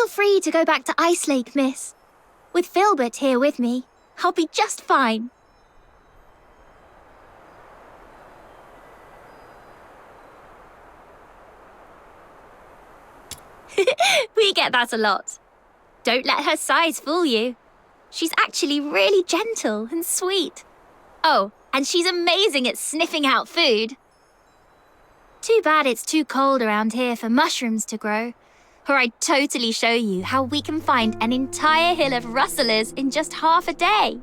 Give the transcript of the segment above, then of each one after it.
Feel free to go back to Ice Lake, miss. With Filbert here with me, I'll be just fine. We get that a lot. Don't let her size fool you. She's actually really gentle and sweet. Oh, and she's amazing at sniffing out food. Too bad it's too cold around here for mushrooms to grow. Or I'd totally show you how we can find an entire hill of rustlers in just half a day.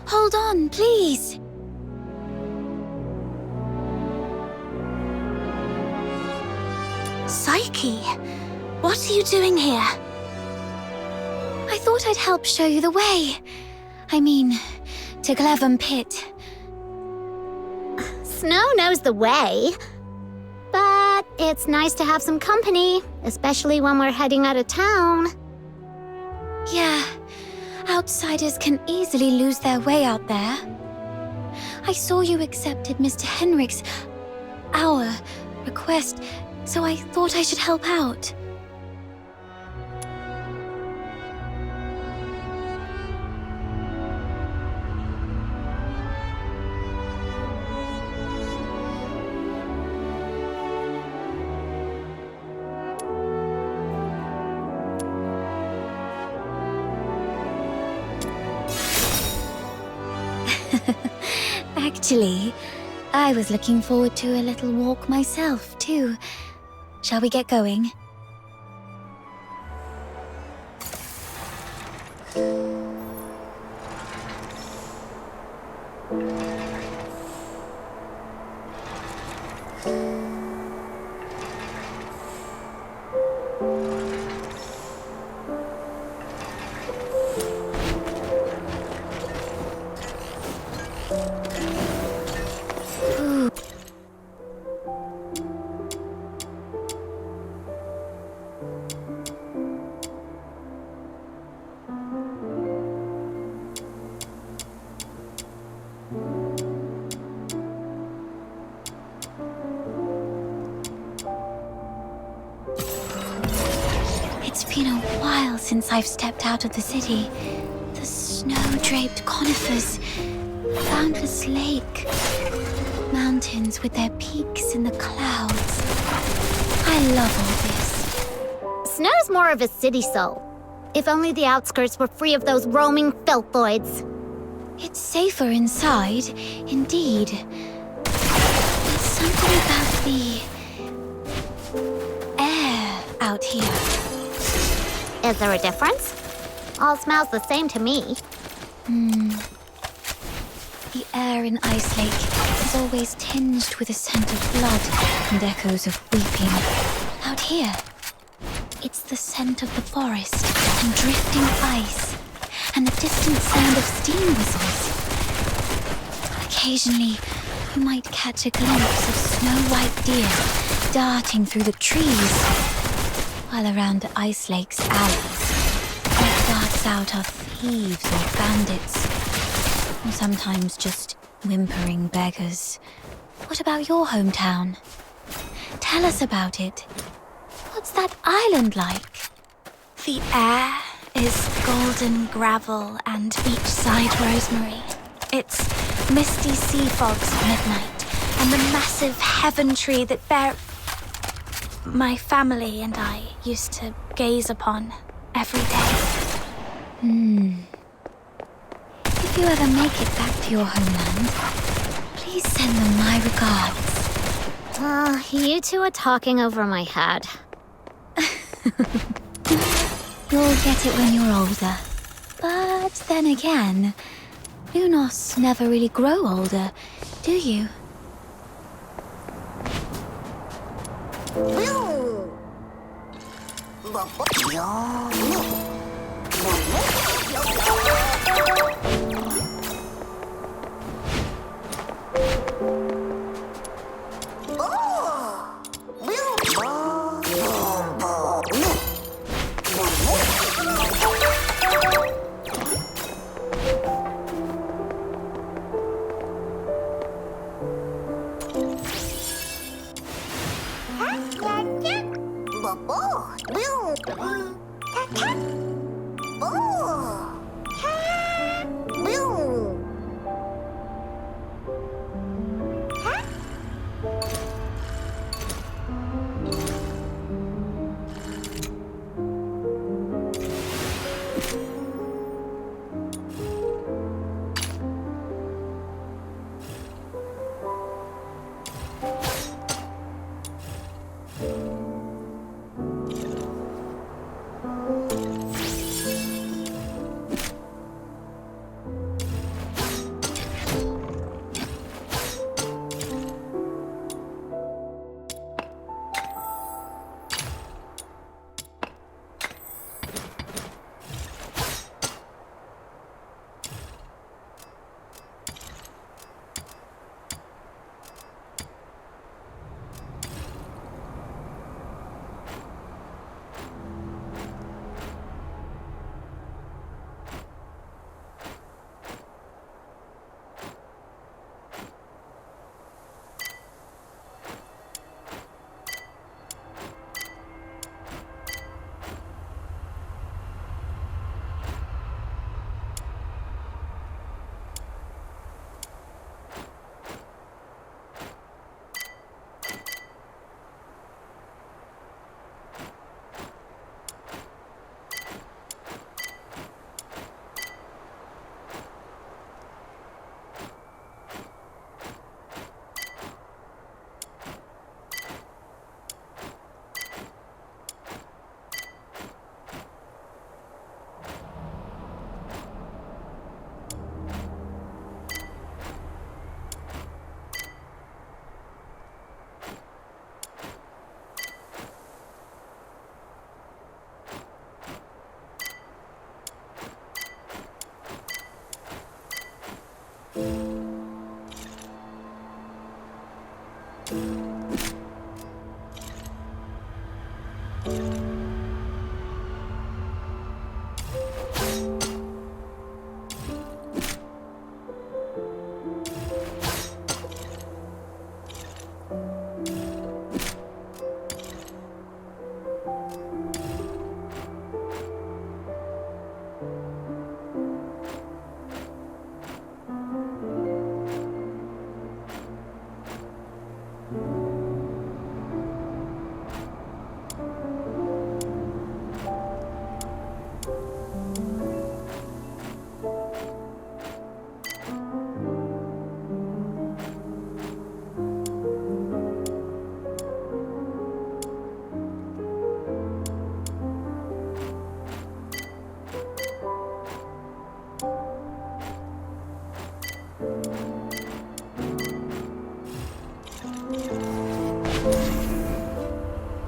Hold on, please. Psyche, what are you doing here? I thought I'd help show you the way. I mean, to Glevum Pit. Snow knows the way. But it's nice to have some company, especially when we're heading out of town. Yeah, outsiders can easily lose their way out there. I saw you accepted Mr. Henrik's, our request, so I thought I should help out. Actually, I was looking forward to a little walk myself, too. Shall we get going? It's been a while since I've stepped out of the city. The snow-draped conifers, boundless lake, mountains with their peaks in the clouds. I love all this. Snow's more of a city soul. If only the outskirts were free of those roaming filthoids. It's safer inside, indeed. There's something about the air out here. Is there a difference? All smells the same to me. The air in Ice Lake is always tinged with a scent of blood and echoes of weeping. Out here, it's the scent of the forest and drifting ice and the distant sound of steam whistles. Occasionally, you might catch a glimpse of snow-white deer darting through the trees, while around the Ice Lake's alleys, what darts out are thieves or bandits, or sometimes just whimpering beggars. What about your hometown? Tell us about it. What's that island like? The air is golden gravel and beachside rosemary. It's misty sea fogs at midnight, and the massive heaven tree that my family and I used to gaze upon every day. If you ever make it back to your homeland, please send them my regards. You two are talking over my head. You'll get it when you're older. But then again, Lunos never really grow older, do you?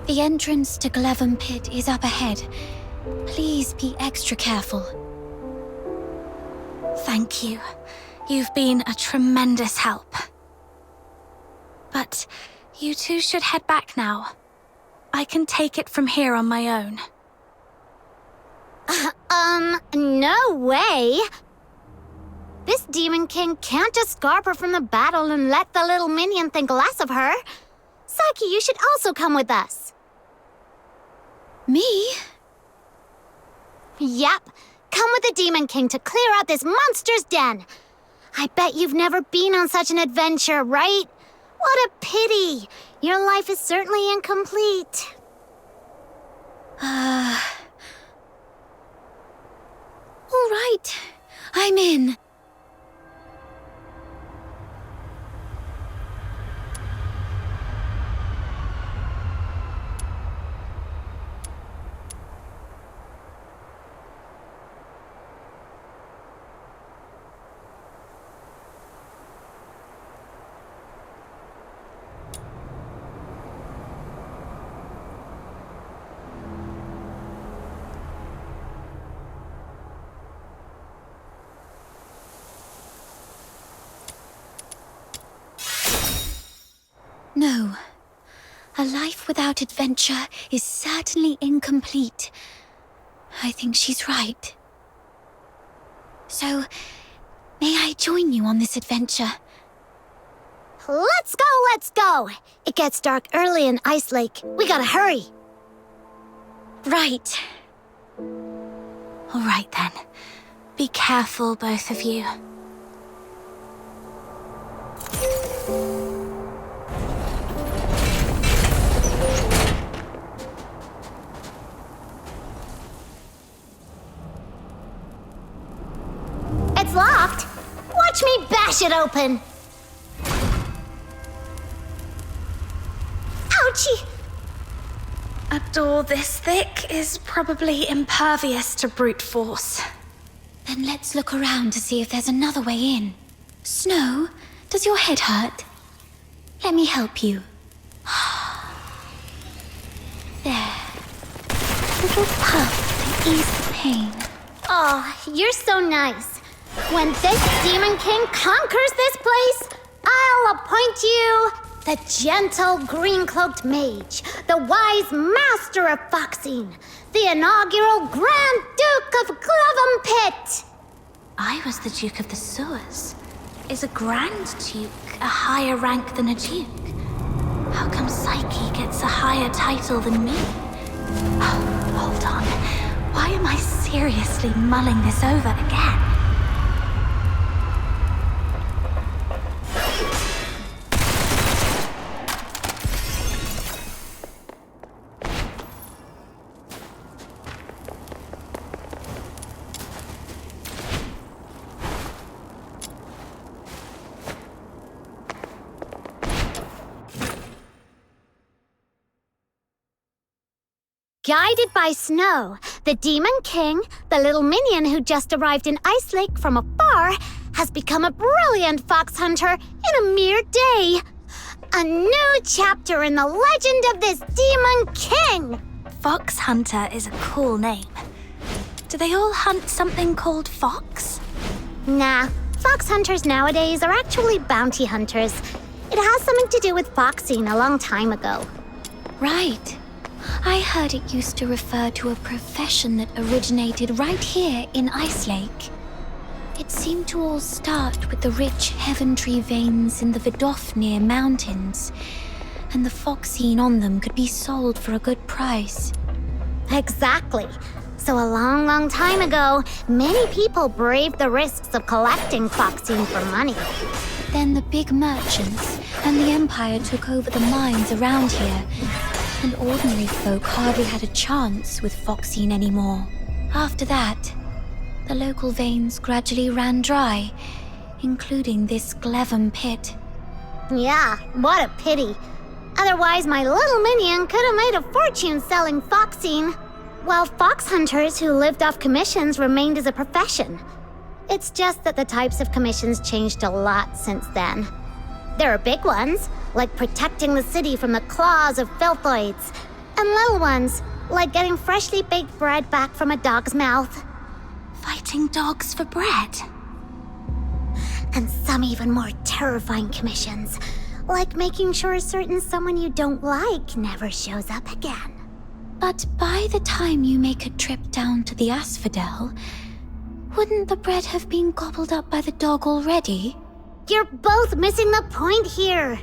The entrance to Glevum Pit is up ahead. Please be extra careful. Thank you. You've been a tremendous help. But you two should head back now. I can take it from here on my own. No way! This Demon King can't just scarp her from the battle and let the little minion think less of her. Saki, you should also come with us. Me? Yep. Come with the Demon King to clear out this monster's den. I bet you've never been on such an adventure, right? What a pity. Your life is certainly incomplete. All right. I'm in. No. A life without adventure is certainly incomplete. I think she's right. So, may I join you on this adventure? Let's go, let's go! It gets dark early in Ice Lake. We gotta hurry. Right. All right then. Be careful, both of you. It's locked. Watch me bash it open. Ouchie! A door this thick is probably impervious to brute force. Then let's look around to see if there's another way in. Snow, does your head hurt? Let me help you. There. A little puff to ease the pain. Oh, you're so nice. When this Demon King conquers this place, I'll appoint you the gentle green-cloaked mage, the wise master of foxing, the inaugural Grand Duke of Glevum Pit. I was the Duke of the Sewers. Is a Grand Duke a higher rank than a Duke? How come Psyche gets a higher title than me? Oh, hold on. Why am I seriously mulling this over again? Guided by Snow, the Demon King, the little minion who just arrived in Ice Lake from afar, has become a brilliant fox hunter in a mere day. A new chapter in the legend of this Demon King. Fox Hunter is a cool name. Do they all hunt something called fox? Nah, fox hunters nowadays are actually bounty hunters. It has something to do with foxing a long time ago. Right. I heard it used to refer to a profession that originated right here in Ice Lake. It seemed to all start with the rich Heaventree veins in the Vidofnir Mountains, and the foxine on them could be sold for a good price. Exactly. So a long, long time ago, many people braved the risks of collecting foxine for money. Then the big merchants and the Empire took over the mines around here, and ordinary folk hardly had a chance with foxine anymore. After that, the local veins gradually ran dry, including this Glevum pit. Yeah, what a pity. Otherwise, my little minion could have made a fortune selling foxine, while fox hunters who lived off commissions remained as a profession. It's just that the types of commissions changed a lot since then. There are big ones, like protecting the city from the claws of filthoids, and little ones, like getting freshly baked bread back from a dog's mouth. Fighting dogs for bread? And some even more terrifying commissions, like making sure a certain someone you don't like never shows up again. But by the time you make a trip down to the Asphodel, wouldn't the bread have been gobbled up by the dog already? You're both missing the point here.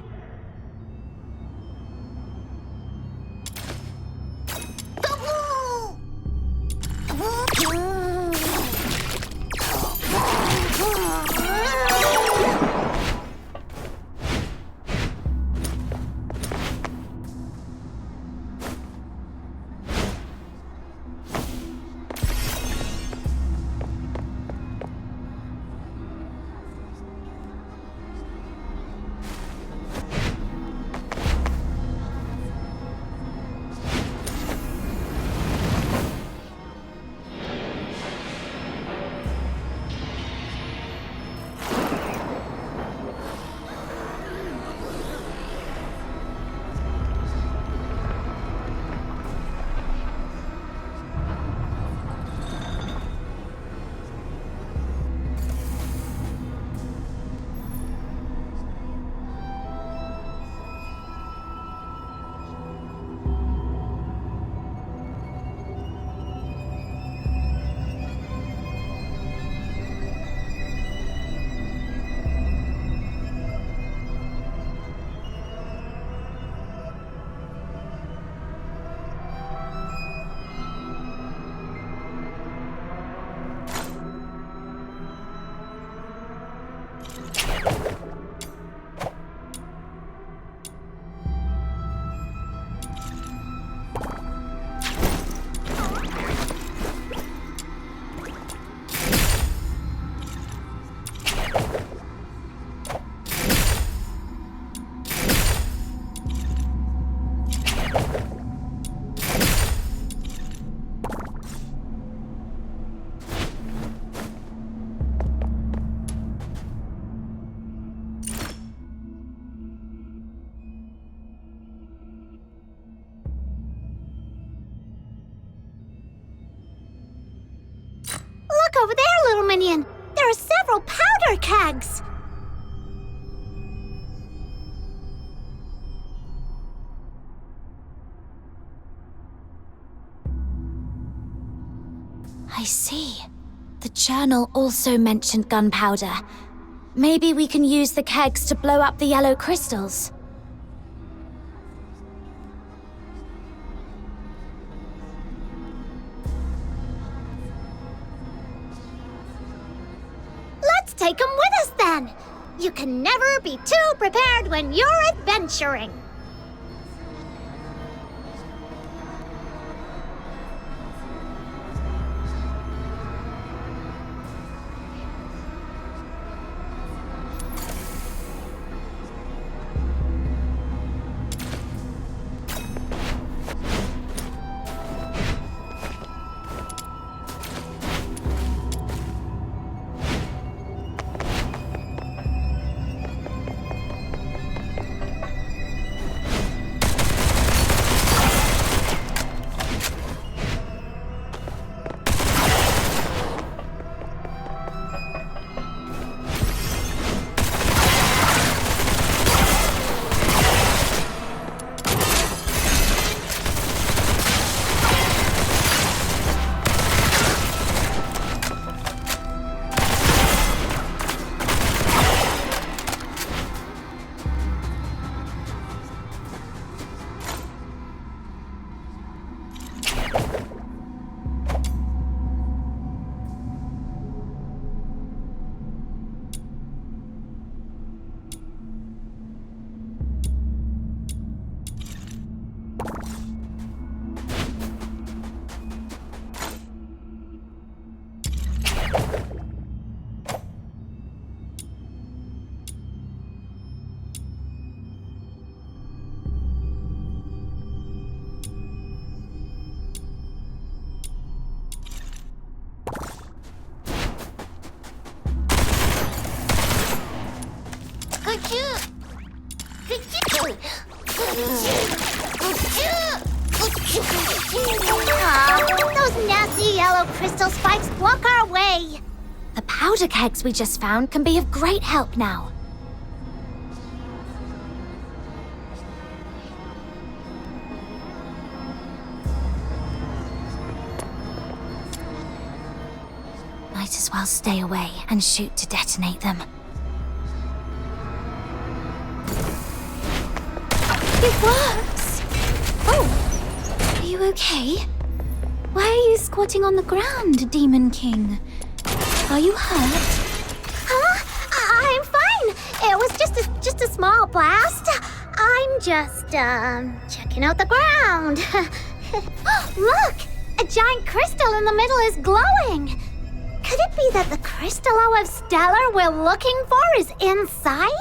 Look over there, little minion. There are several powder kegs. I see. The journal also mentioned gunpowder. Maybe we can use the kegs to blow up the yellow crystals. Let's take them with us then. You can never be too prepared when you're adventuring. Those nasty yellow crystal spikes block our way. The powder kegs we just found can be of great help now. Might as well stay away and shoot to detonate them. It works! Oh, are you okay? Why are you squatting on the ground, Demon King? Are you hurt? Huh? I'm fine. It was just a small blast. I'm just, checking out the ground. Look! A giant crystal in the middle is glowing. Could it be that the Crystallo of Stellar we're looking for is inside?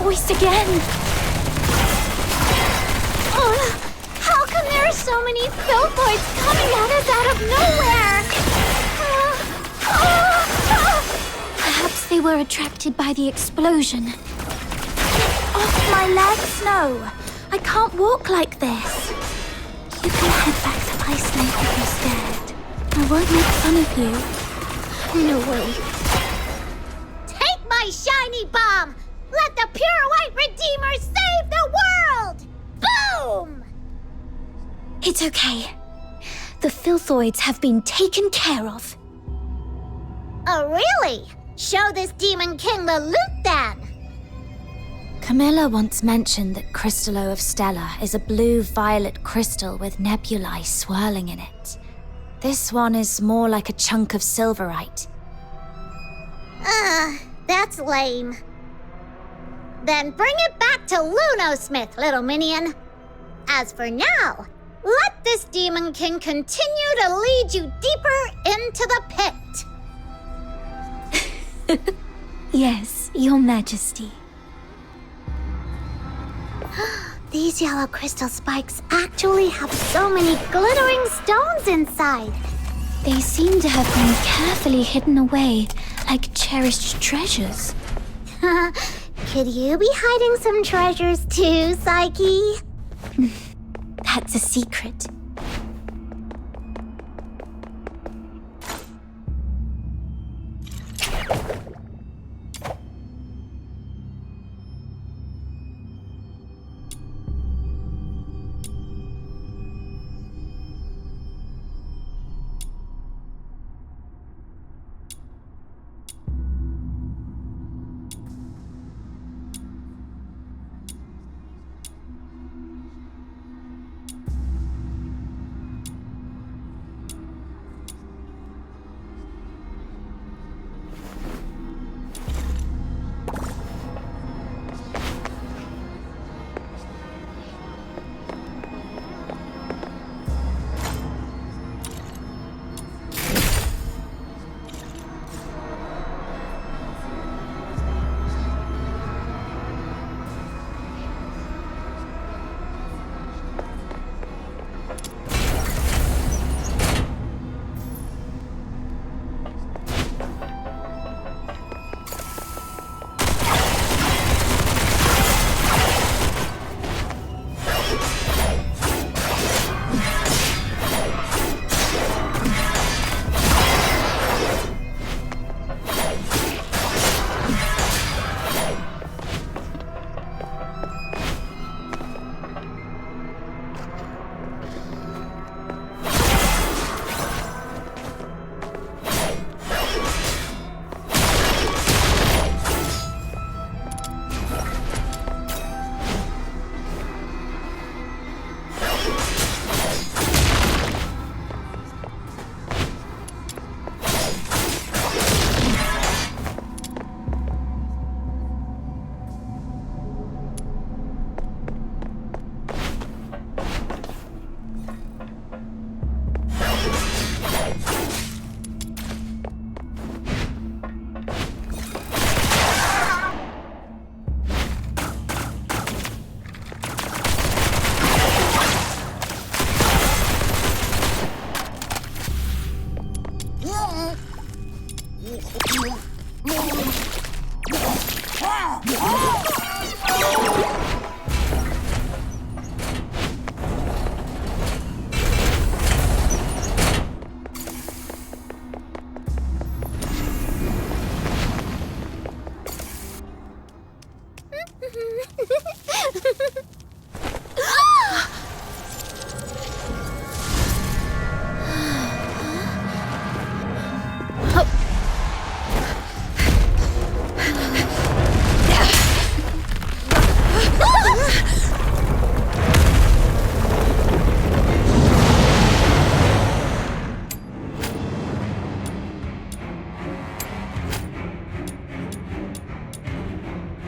Voice again! How come there are so many Filthoids coming at us out of nowhere? Perhaps they were attracted by the explosion. Get off my legs, no! I can't walk like this. You can head back to Ice Lake if you're scared. I won't make fun of you. No way. Take my shiny bomb! Let the pure white Redeemer save the world! Boom! It's okay. The Filthoids have been taken care of. Oh, really? Show this Demon King the loot, then! Camilla once mentioned that Crystallo of Stellar is a blue-violet crystal with nebulae swirling in it. This one is more like a chunk of silverite. That's lame. Then bring it back to Lunosmith, little minion. As for now, let this Demon King continue to lead you deeper into the pit. Yes, Your Majesty. These yellow crystal spikes actually have so many glittering stones inside. They seem to have been carefully hidden away, like cherished treasures. Could you be hiding some treasures too, Psyche? That's a secret.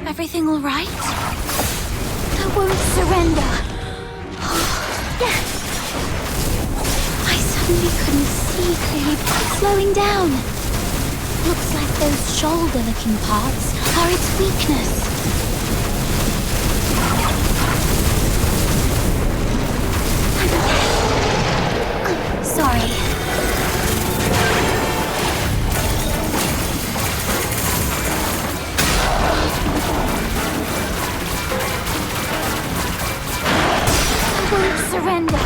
Everything all right? I won't surrender. I suddenly couldn't see clearly, slowing down. Looks like those shoulder-looking parts are its weakness. Sorry. I won't surrender.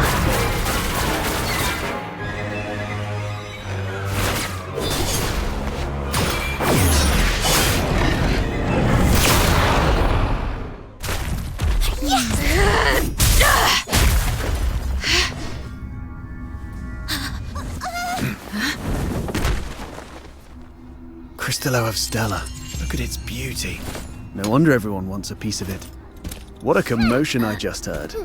Crystallo of Stella. Look at its beauty. No wonder everyone wants a piece of it. What a commotion I just heard.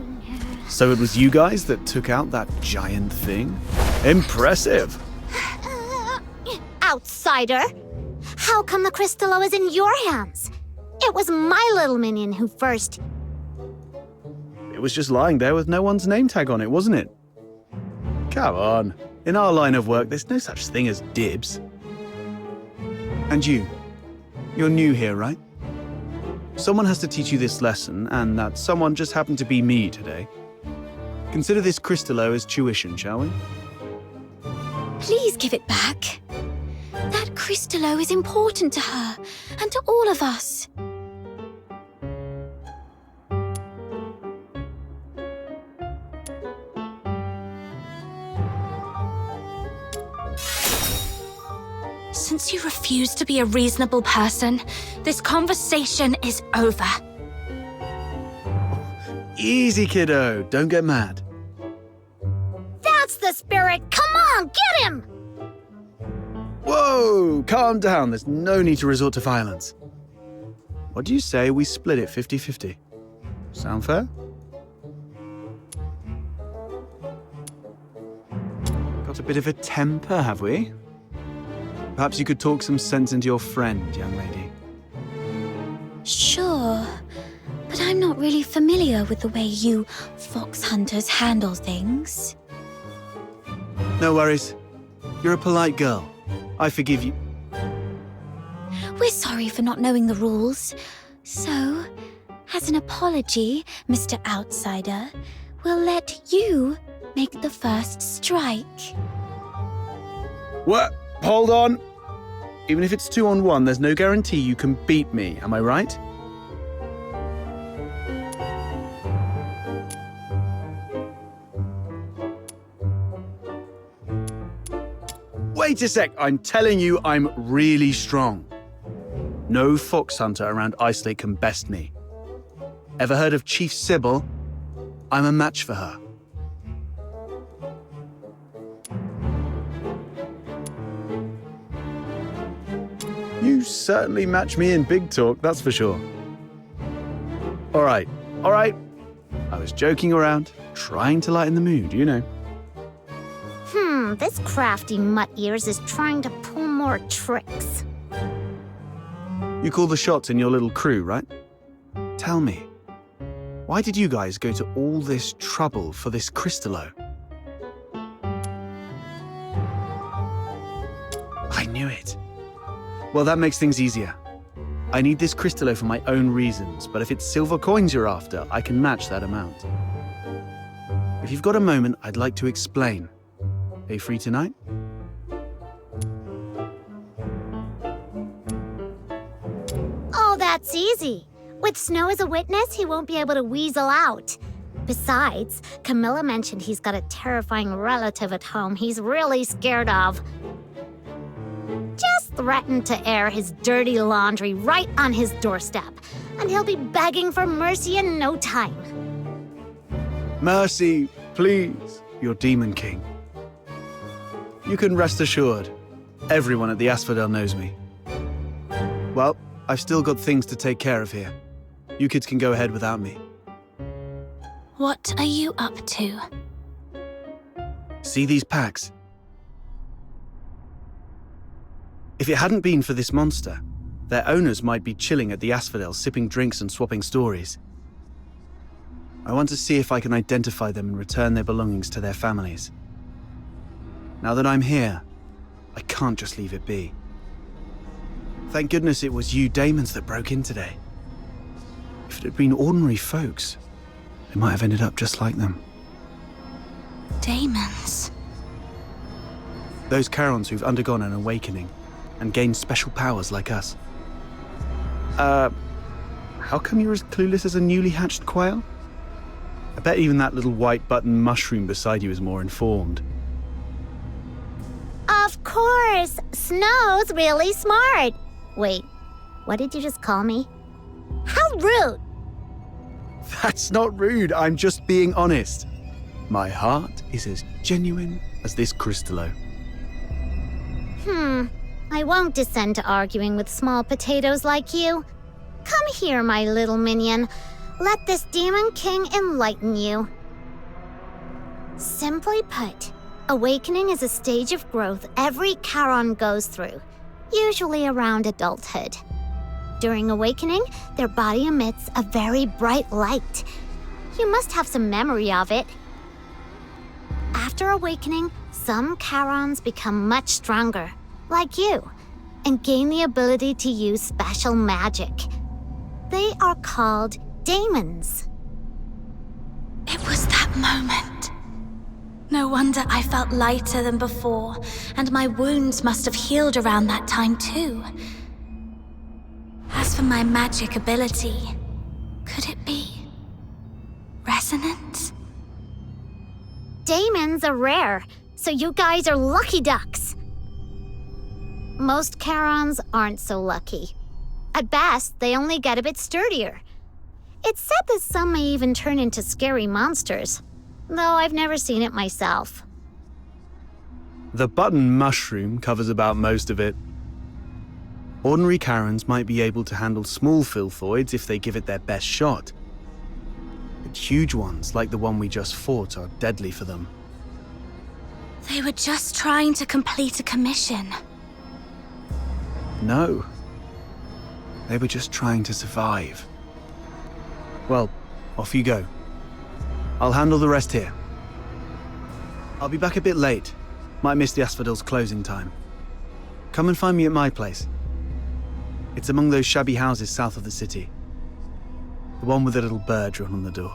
So it was you guys that took out that giant thing? Impressive! Outsider! How come the Crystallo is in your hands? It was my little minion who first... It was just lying there with no one's name tag on it, wasn't it? Come on. In our line of work, there's no such thing as dibs. And you're new here, right? Someone has to teach you this lesson, and that someone just happened to be me today. Consider this Crystallo as tuition, shall we? Please give it back. That Crystallo is important to her and to all of us. Since you refuse to be a reasonable person, this conversation is over. Easy, kiddo. Don't get mad. That's the spirit! Come on, get him! Whoa! Calm down. There's no need to resort to violence. What do you say we split it 50-50? Sound fair? Got a bit of a temper, have we? Perhaps you could talk some sense into your friend, young lady. Sure, but I'm not really familiar with the way you fox hunters handle things. No worries. You're a polite girl. I forgive you. We're sorry for not knowing the rules. So, as an apology, Mr. Outsider, we'll let you make the first strike. What? Hold on. Even if it's 2-on-1, there's no guarantee you can beat me, am I right? Wait a sec, I'm telling you I'm really strong. No fox hunter around Ice Lake can best me. Ever heard of Chief Sybil? I'm a match for her. You certainly match me in big talk, that's for sure. All right. I was joking around, trying to lighten the mood, you know. This crafty mutt-ears is trying to pull more tricks. You call the shots in your little crew, right? Tell me, why did you guys go to all this trouble for this Crystallo? I knew it. Well, that makes things easier. I need this Crystallo for my own reasons, but if it's silver coins you're after, I can match that amount. If you've got a moment, I'd like to explain. Are you free tonight? Oh, that's easy. With Snow as a witness, he won't be able to weasel out. Besides, Camilla mentioned he's got a terrifying relative at home he's really scared of. Just threaten to air his dirty laundry right on his doorstep, and he'll be begging for mercy in no time. Mercy, please, your Demon King. You can rest assured, everyone at the Asphodel knows me. Well, I've still got things to take care of here. You kids can go ahead without me. What are you up to? See these packs? If it hadn't been for this monster, their owners might be chilling at the Asphodel, sipping drinks and swapping stories. I want to see if I can identify them and return their belongings to their families. Now that I'm here, I can't just leave it be. Thank goodness it was you Daemons that broke in today. If it had been ordinary folks, they might have ended up just like them. Daemons? Those Charons who've undergone an awakening and gained special powers like us. How come you're as clueless as a newly hatched quail? I bet even that little white button mushroom beside you is more informed. Of course! Snow's really smart. Wait, what did you just call me? How rude! That's not rude, I'm just being honest. My heart is as genuine as this Crystallo. I won't descend to arguing with small potatoes like you. Come here, my little minion. Let this Demon King enlighten you. Simply put, awakening is a stage of growth every Charon goes through, usually around adulthood. During awakening, their body emits a very bright light. You must have some memory of it. After awakening, some Charons become much stronger, like you, and gain the ability to use special magic. They are called daemons. It was that moment. No wonder I felt lighter than before, and my wounds must have healed around that time too. As for my magic ability, could it be resonance? Daemons are rare, so you guys are lucky ducks. Most Charons aren't so lucky. At best, they only get a bit sturdier. It's said that some may even turn into scary monsters, though I've never seen it myself. The button mushroom covers about most of it. Ordinary Charons might be able to handle small filthoids if they give it their best shot. But huge ones, like the one we just fought, are deadly for them. They were just trying to complete a commission. No. They were just trying to survive. Well, off you go. I'll handle the rest here. I'll be back a bit late. Might miss the Asphodel's closing time. Come and find me at my place. It's among those shabby houses south of the city. The one with the little bird drawn on the door.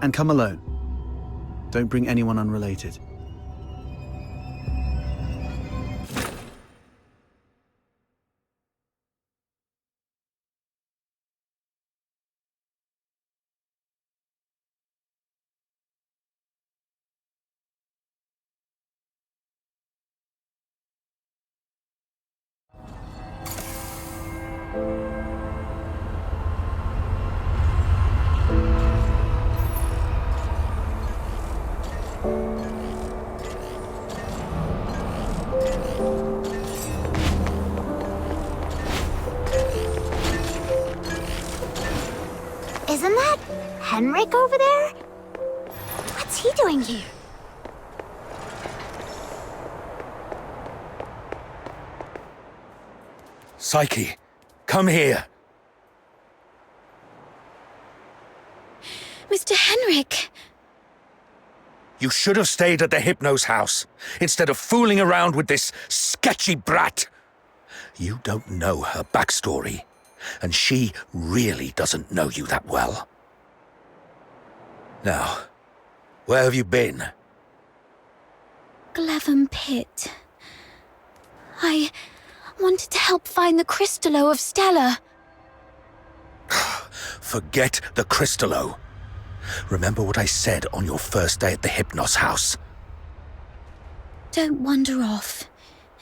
And come alone. Don't bring anyone unrelated. Isn't that Henrik over there? What's he doing here? Psyche, come here. Mr. Henrik! You should have stayed at the Hypno's house, instead of fooling around with this sketchy brat. You don't know her backstory, and she really doesn't know you that well. Now, where have you been? Glevum Pit. I wanted to help find the Crystallo of Stella. Forget the Crystallo. Remember what I said on your first day at the Hypnos house. Don't wander off,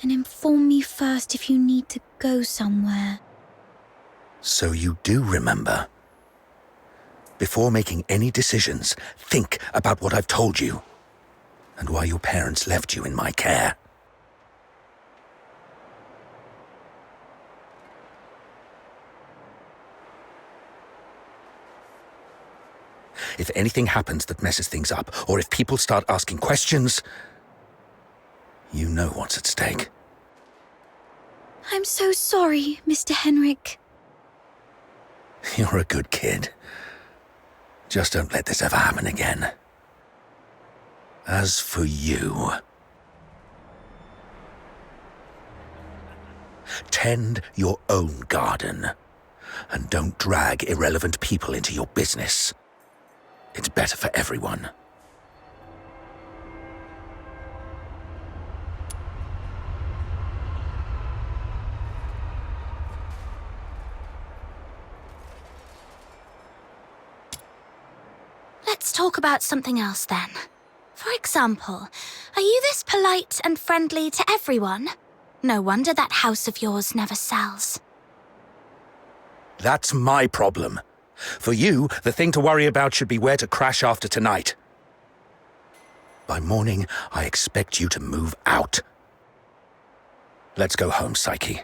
and inform me first if you need to go somewhere. So you do remember. Before making any decisions, think about what I've told you, and why your parents left you in my care. If anything happens that messes things up, or if people start asking questions, you know what's at stake. I'm so sorry, Mr. Henrik. You're a good kid. Just don't let this ever happen again. As for you, tend your own garden, and don't drag irrelevant people into your business. It's better for everyone. Let's talk about something else then. For example, are you this polite and friendly to everyone? No wonder that house of yours never sells. That's my problem. For you, the thing to worry about should be where to crash after tonight. By morning, I expect you to move out. Let's go home, Psyche.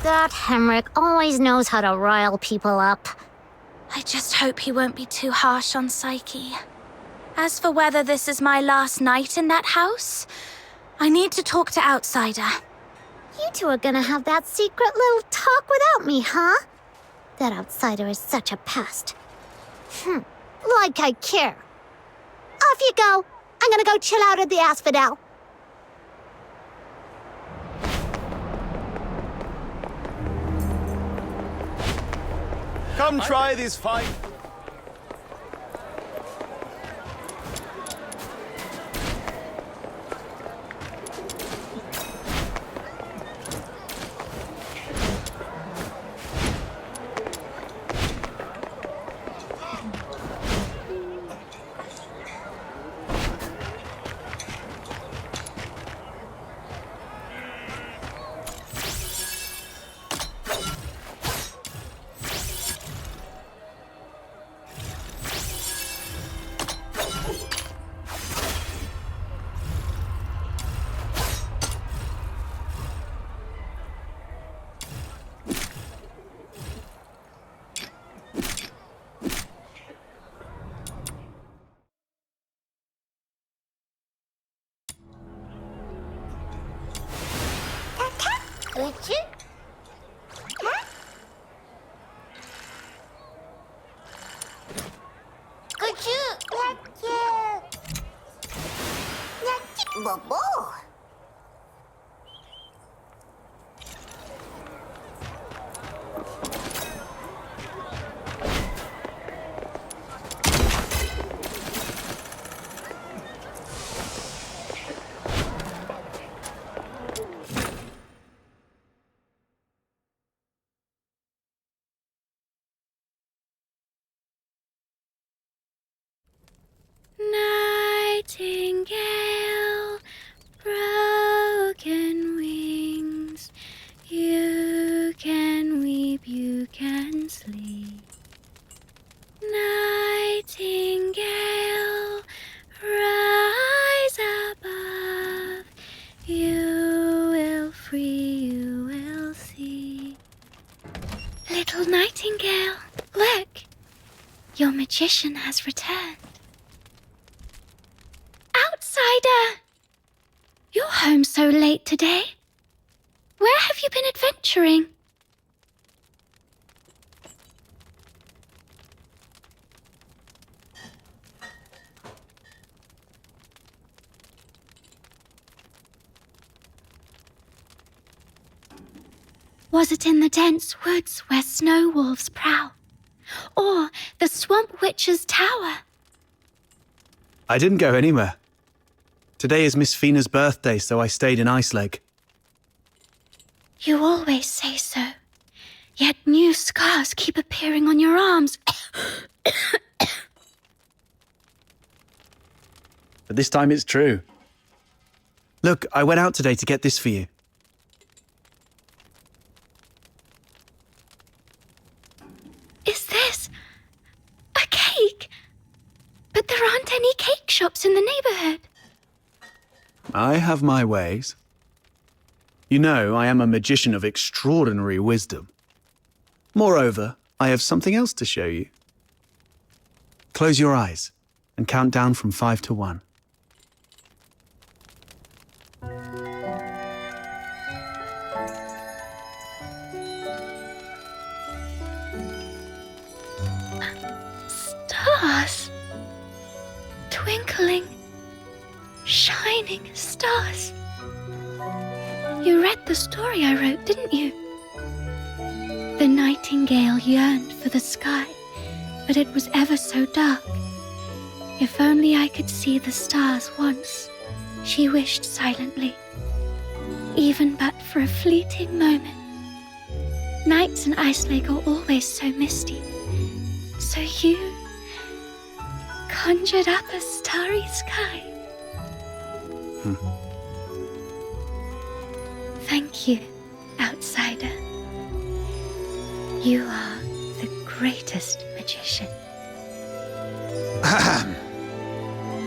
That Henrik always knows how to rile people up. I just hope he won't be too harsh on Psyche. As for whether this is my last night in that house, I need to talk to Outsider. You two are gonna have that secret little talk without me, huh? That Outsider is such a pest. Like I care. Off you go. I'm gonna go chill out at the Asphodel. Come try this fight. Would you? Huh? Could you? Bobo. Nightingale, broken wings, you can weep, you can sleep. Nightingale, rise above, you will free, you will see. Little Nightingale, look, your magician has returned. Outsider! You're home so late today. Where have you been adventuring? Was it in the dense woods where snow wolves prowl? Or the swamp witch's tower? I didn't go anywhere. Today is Miss Fina's birthday, so I stayed in Ice Lake. You always say so. Yet new scars keep appearing on your arms. But this time it's true. Look, I went out today to get this for you. Is this a cake? But there aren't any cake shops in the neighborhood. I have my ways. You know, I am a magician of extraordinary wisdom. Moreover, I have something else to show you. Close your eyes and count down from 5 to 1. Stars. Twinkling, shining stars. You read the story I wrote, didn't you? The nightingale yearned for the sky, but it was ever so dark. If only I could see the stars once, she wished silently, even but for a fleeting moment. Nights in Ice Lake are always so misty, so you conjured up a starry sky. Thank you, Outsider. You are the greatest magician.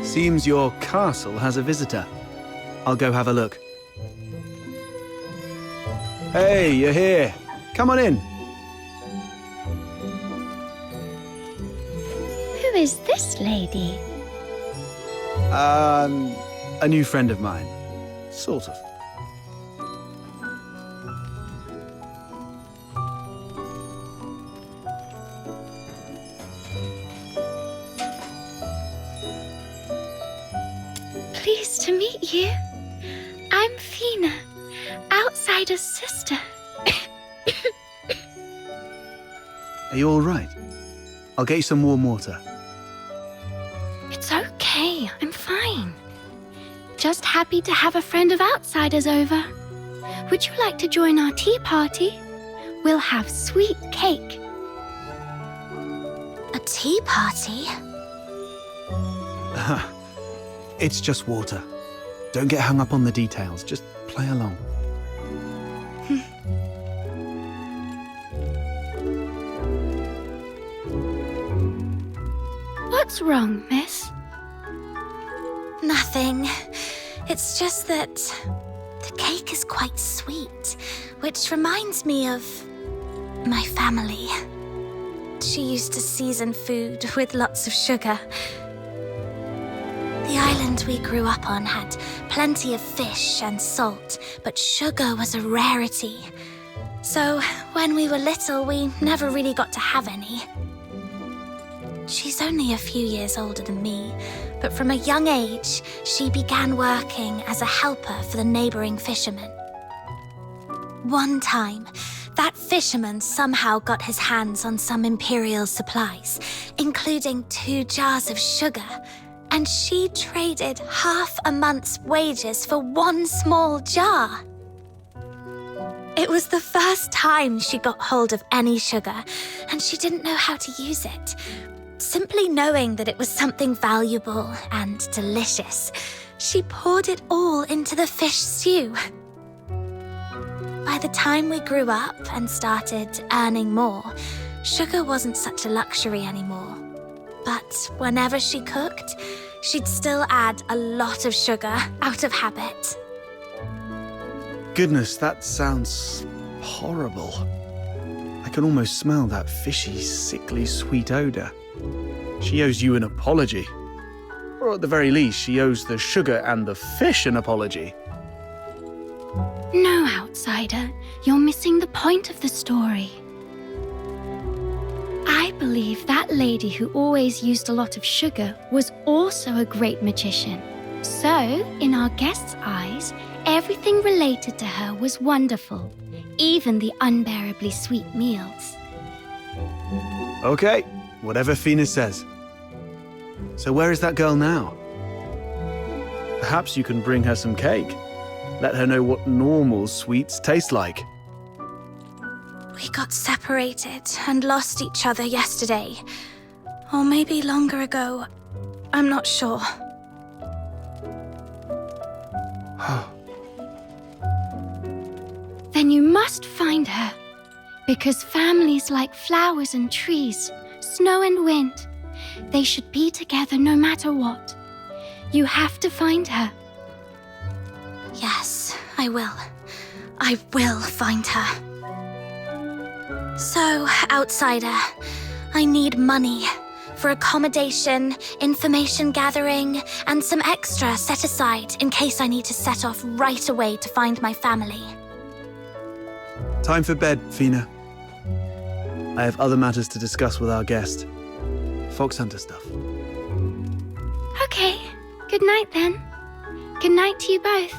Seems your castle has a visitor. I'll go have a look. Hey, you're here. Come on in. is this lady? A new friend of mine. Sort of. Pleased to meet you. I'm Fina, Outsider's sister. Are you all right? I'll get you some warm water. It's okay, I'm fine. Just happy to have a friend of Outsider's over. Would you like to join our tea party? We'll have sweet cake. A tea party? It's just water. Don't get hung up on the details. Just play along. What's wrong, miss? Nothing. It's just that the cake is quite sweet, which reminds me of my family. She used to season food with lots of sugar. The island we grew up on had plenty of fish and salt, but sugar was a rarity. So when we were little, we never really got to have any. She's only a few years older than me, but from a young age, she began working as a helper for the neighboring fishermen. One time, that fisherman somehow got his hands on some imperial supplies, including 2 jars of sugar, and she traded half a month's wages for 1 small jar. It was the first time she got hold of any sugar, and she didn't know how to use it. Simply knowing that it was something valuable and delicious, she poured it all into the fish stew. By the time we grew up and started earning more, sugar wasn't such a luxury anymore. But whenever she cooked, she'd still add a lot of sugar out of habit. Goodness, that sounds horrible. I can almost smell that fishy, sickly sweet odor. She owes you an apology. Or at the very least, she owes the sugar and the fish an apology. No, Outsider, you're missing the point of the story. I believe that lady who always used a lot of sugar was also a great magician. So, in our guest's eyes, everything related to her was wonderful, even the unbearably sweet meals. Okay, whatever Fina says. So where is that girl now? Perhaps you can bring her some cake. Let her know what normal sweets taste like. We got separated and lost each other yesterday. Or maybe longer ago. I'm not sure. Then you must find her. Because families like flowers and trees, snow and wind, they should be together no matter what. You have to find her. Yes, I will. I will find her. So, Outsider, I need money for accommodation, information gathering, and some extra set aside in case I need to set off right away to find my family. Time for bed, Fina. I have other matters to discuss with our guest. Fox hunter stuff. Okay, good night then. Good night to you both.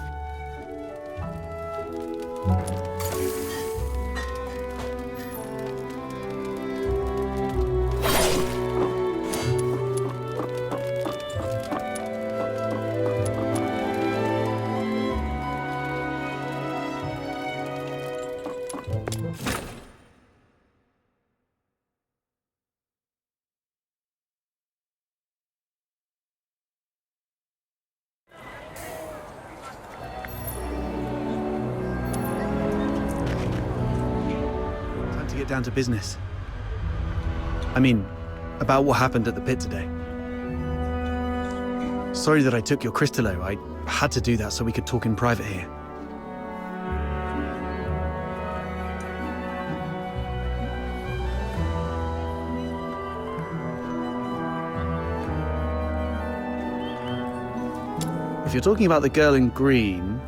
Get down to business. I mean, about what happened at the pit today. Sorry that I took your Crystallo. I had to do that so we could talk in private here. If you're talking about the girl in green,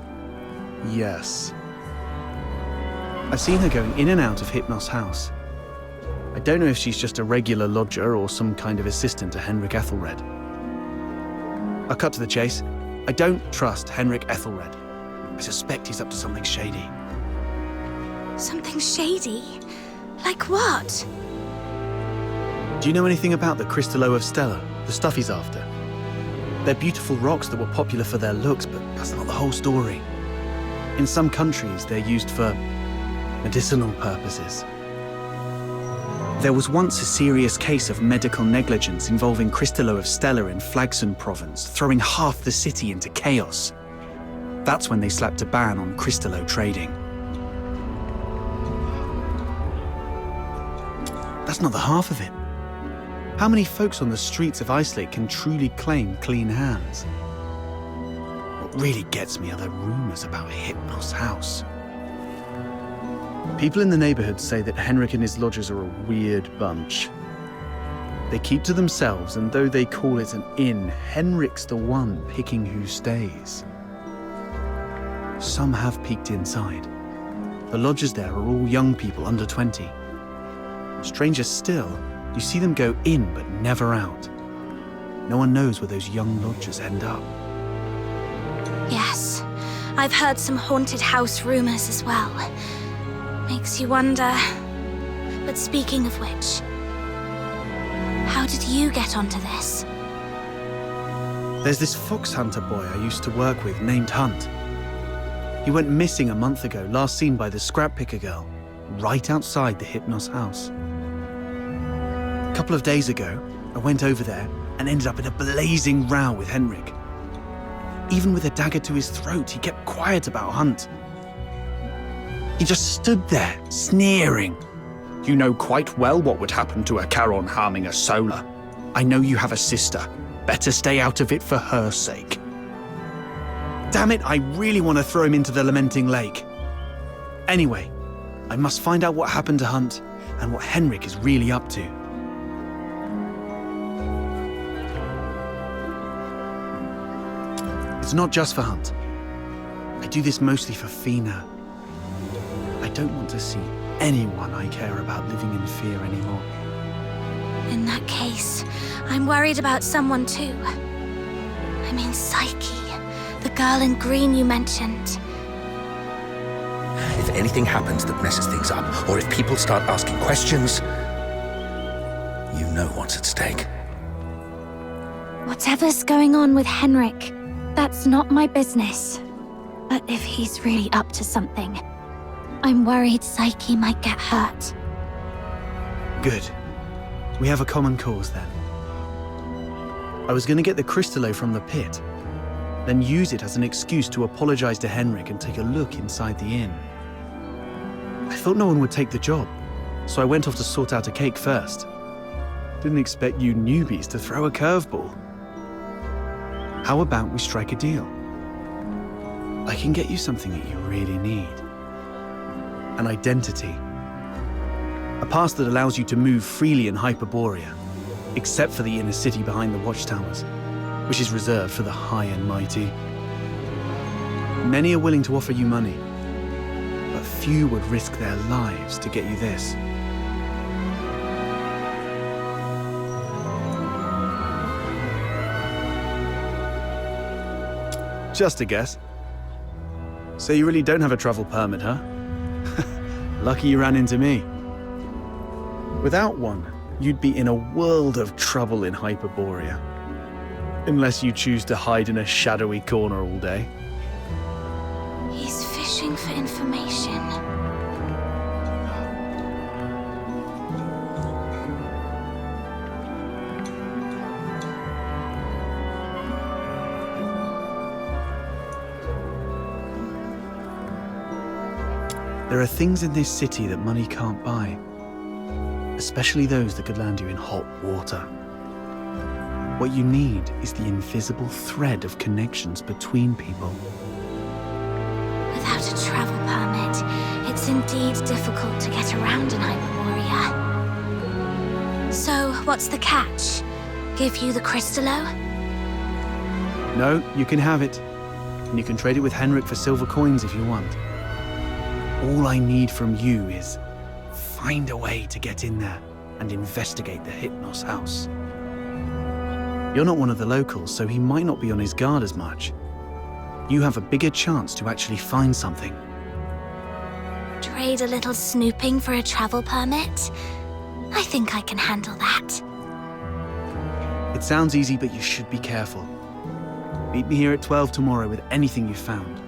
yes. I've seen her going in and out of Hypnos' house. I don't know if she's just a regular lodger or some kind of assistant to Henrik Ethelred. I'll cut to the chase. I don't trust Henrik Ethelred. I suspect he's up to something shady. Something shady? Like what? Do you know anything about the Crystallo of Stella, the stuff he's after? They're beautiful rocks that were popular for their looks, but that's not the whole story. In some countries, they're used for medicinal purposes. There was once a serious case of medical negligence involving Crystallo of Stella in Flagson province, throwing half the city into chaos. That's when they slapped a ban on Crystallo trading. That's not the half of it. How many folks on the streets of Islake can truly claim clean hands? What really gets me are the rumors about Hypnos' house. People in the neighborhood say that Henrik and his lodgers are a weird bunch. They keep to themselves, and though they call it an inn, Henrik's the one picking who stays. Some have peeked inside. The lodgers there are all young people under 20. Stranger still, you see them go in but never out. No one knows where those young lodgers end up. Yes, I've heard some haunted house rumors as well. Makes you wonder. But speaking of which, how did you get onto this? There's this fox hunter boy I used to work with named Hunt. He went missing a month ago, last seen by the scrap picker girl, right outside the Hypnos house. A couple of days ago, I went over there and ended up in a blazing row with Henrik. Even with a dagger to his throat, he kept quiet about Hunt. He just stood there, sneering. You know quite well what would happen to a Charon harming a Solar. I know you have a sister. Better stay out of it for her sake. Damn it, I really want to throw him into the Lamenting Lake. Anyway, I must find out what happened to Hunt and what Henrik is really up to. It's not just for Hunt. I do this mostly for Fina. I don't want to see anyone I care about living in fear anymore. In that case, I'm worried about someone too. I mean Psyche, the girl in green you mentioned. If anything happens that messes things up, or if people start asking questions, you know what's at stake. Whatever's going on with Henrik, that's not my business. But if he's really up to something, I'm worried Psyche might get hurt. Good. We have a common cause then. I was going to get the Crystallo from the pit, then use it as an excuse to apologize to Henrik and take a look inside the inn. I thought no one would take the job, so I went off to sort out a cake first. Didn't expect you newbies to throw a curveball. How about we strike a deal? I can get you something that you really need. An identity. A pass that allows you to move freely in Hyperborea, except for the inner city behind the watchtowers, which is reserved for the high and mighty. Many are willing to offer you money, but few would risk their lives to get you this. Just a guess. So you really don't have a travel permit, huh? Lucky you ran into me. Without one, you'd be in a world of trouble in Hyperborea. Unless you choose to hide in a shadowy corner all day. He's fishing for information. There are things in this city that money can't buy. Especially those that could land you in hot water. What you need is the invisible thread of connections between people. Without a travel permit, it's indeed difficult to get around in Hyperborea. So, what's the catch? Give you the Crystallo? No, you can have it, and you can trade it with Henrik for silver coins if you want. All I need from you is find a way to get in there and investigate the Hypnos house. You're not one of the locals, so he might not be on his guard as much. You have a bigger chance to actually find something. Trade a little snooping for a travel permit? I think I can handle that. It sounds easy, but you should be careful. Meet me here at 12 tomorrow with anything you've found.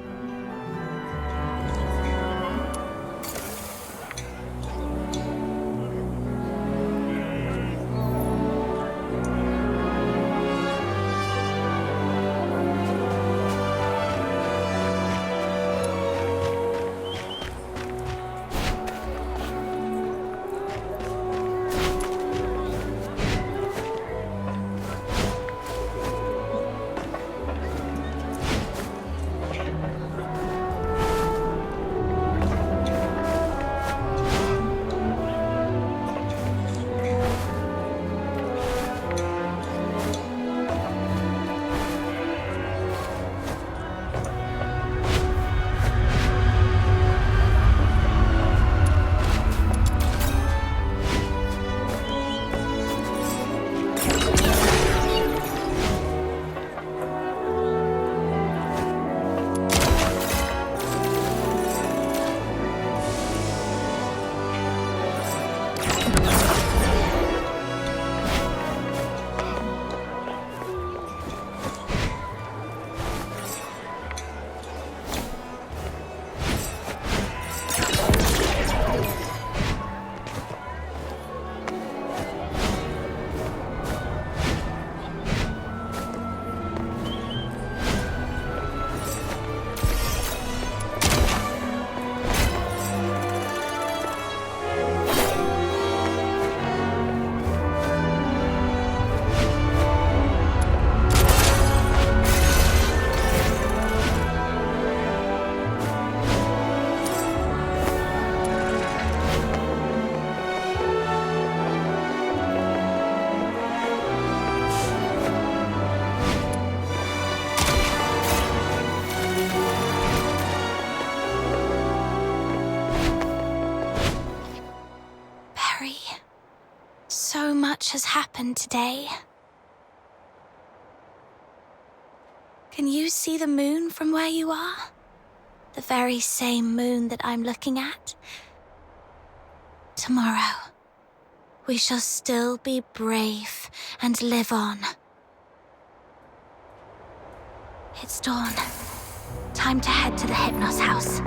So much has happened today. Can you see the moon from where you are? The very same moon that I'm looking at? Tomorrow, we shall still be brave and live on. It's dawn. Time to head to the Hypnos house.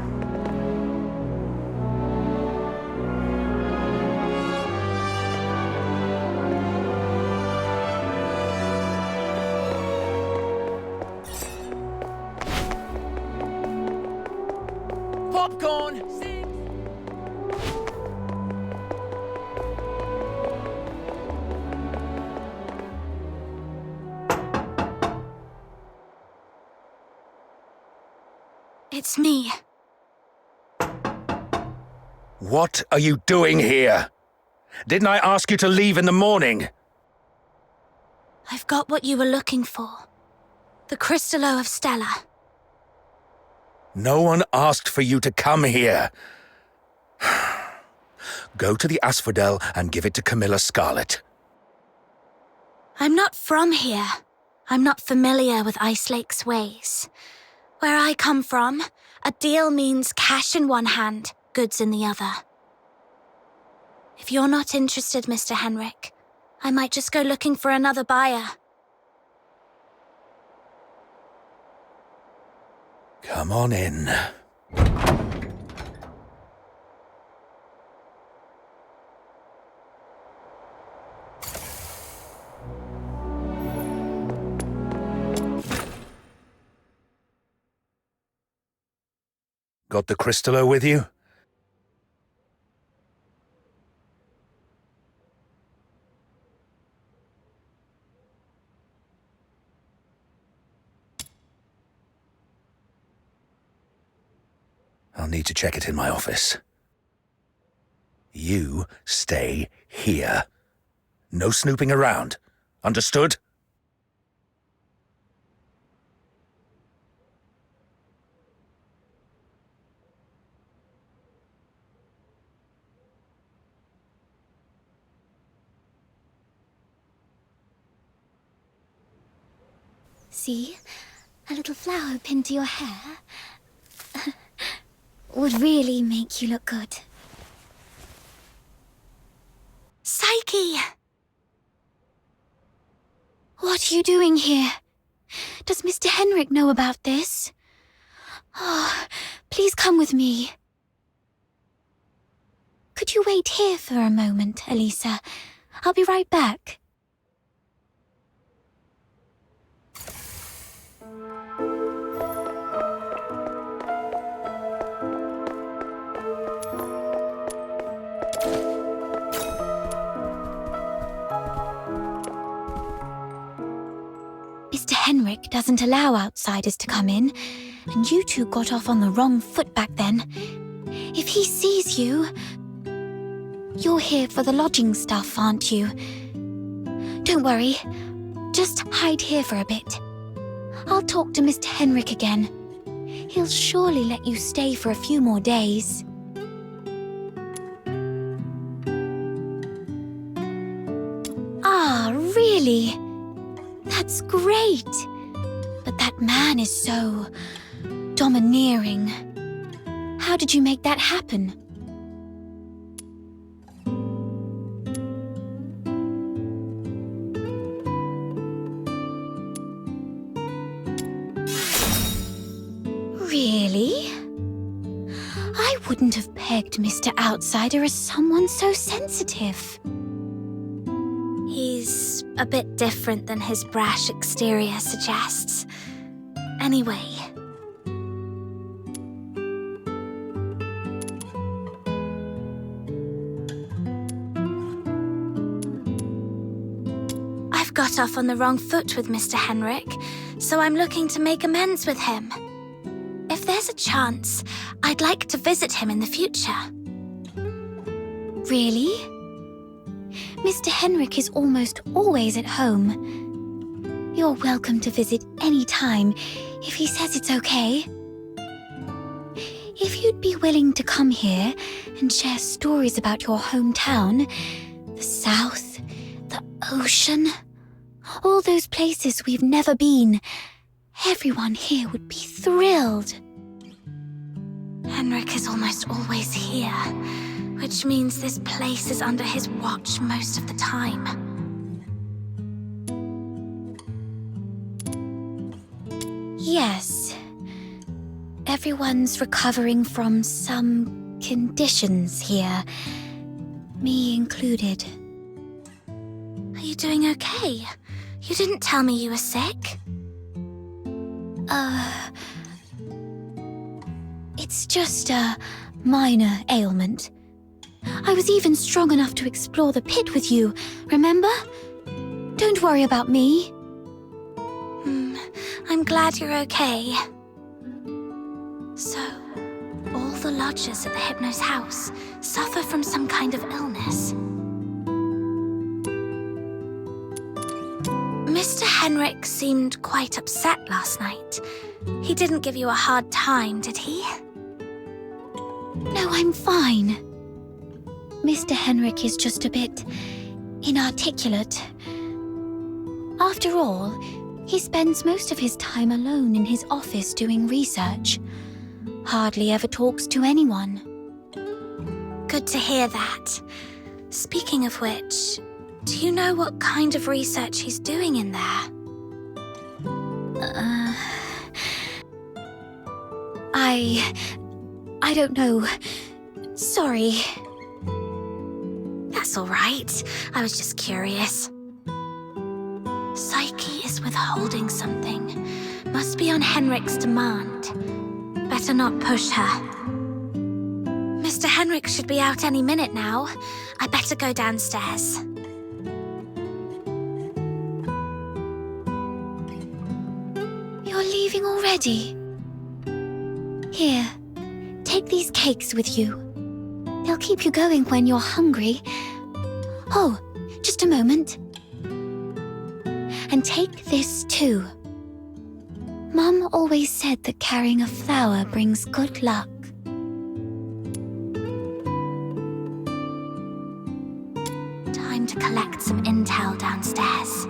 Popcorn! It's me. What are you doing here? Didn't I ask you to leave in the morning? I've got what you were looking for. The Crystallo of Stella. No one asked for you to come here. Go to the Asphodel and give it to Camilla Scarlet. I'm not from here. I'm not familiar with Ice Lake's ways. Where I come from, a deal means cash in one hand, goods in the other. If you're not interested, Mr. Henrik, I might just go looking for another buyer. Come on in. Got the Crystallo with you? I'll need to check it in my office. You stay here. No snooping around. Understood? See? A little flower pinned to your hair would really make you look good. Psyche! What are you doing here? Does Mr. Henrik know about this? Oh, please come with me. Could you wait here for a moment, Elisa? I'll be right back. Mr. Henrik doesn't allow outsiders to come in, and you two got off on the wrong foot back then. If he sees you... You're here for the lodging stuff, aren't you? Don't worry. Just hide here for a bit. I'll talk to Mr. Henrik again. He'll surely let you stay for a few more days. Ah, really? That's great. But that man is so... domineering. How did you make that happen? Really? I wouldn't have pegged Mr. Outsider as someone so sensitive. He's a bit different than his brash exterior suggests. Anyway. I've got off on the wrong foot with Mr. Henrik, so I'm looking to make amends with him. If there's a chance, I'd like to visit him in the future. Really? Mr. Henrik is almost always at home. You're welcome to visit any time, if he says it's okay. If you'd be willing to come here and share stories about your hometown, the South, the ocean, all those places we've never been, everyone here would be thrilled. Henrik is almost always here, which means this place is under his watch most of the time. Yes. Everyone's recovering from some conditions here, me included. Are you doing okay? You didn't tell me you were sick. It's just a minor ailment. I was even strong enough to explore the pit with you, remember? Don't worry about me. I'm glad you're okay. So, all the lodgers at the Hypno's house suffer from some kind of illness. Mr. Henrik seemed quite upset last night. He didn't give you a hard time, did he? No, I'm fine. Mr. Henrik is just a bit inarticulate. After all, he spends most of his time alone in his office doing research. Hardly ever talks to anyone. Good to hear that. Speaking of which, do you know what kind of research he's doing in there? I don't know. Sorry. That's all right. I was just curious. Psyche is withholding something. Must be on Henrik's demand. Better not push her. Mr. Henrik should be out any minute now. I better go downstairs. You're leaving already? Here, take these cakes with you. They'll keep you going when you're hungry. Oh, just a moment. And take this too. Mum always said that carrying a flower brings good luck. Time to collect some intel downstairs.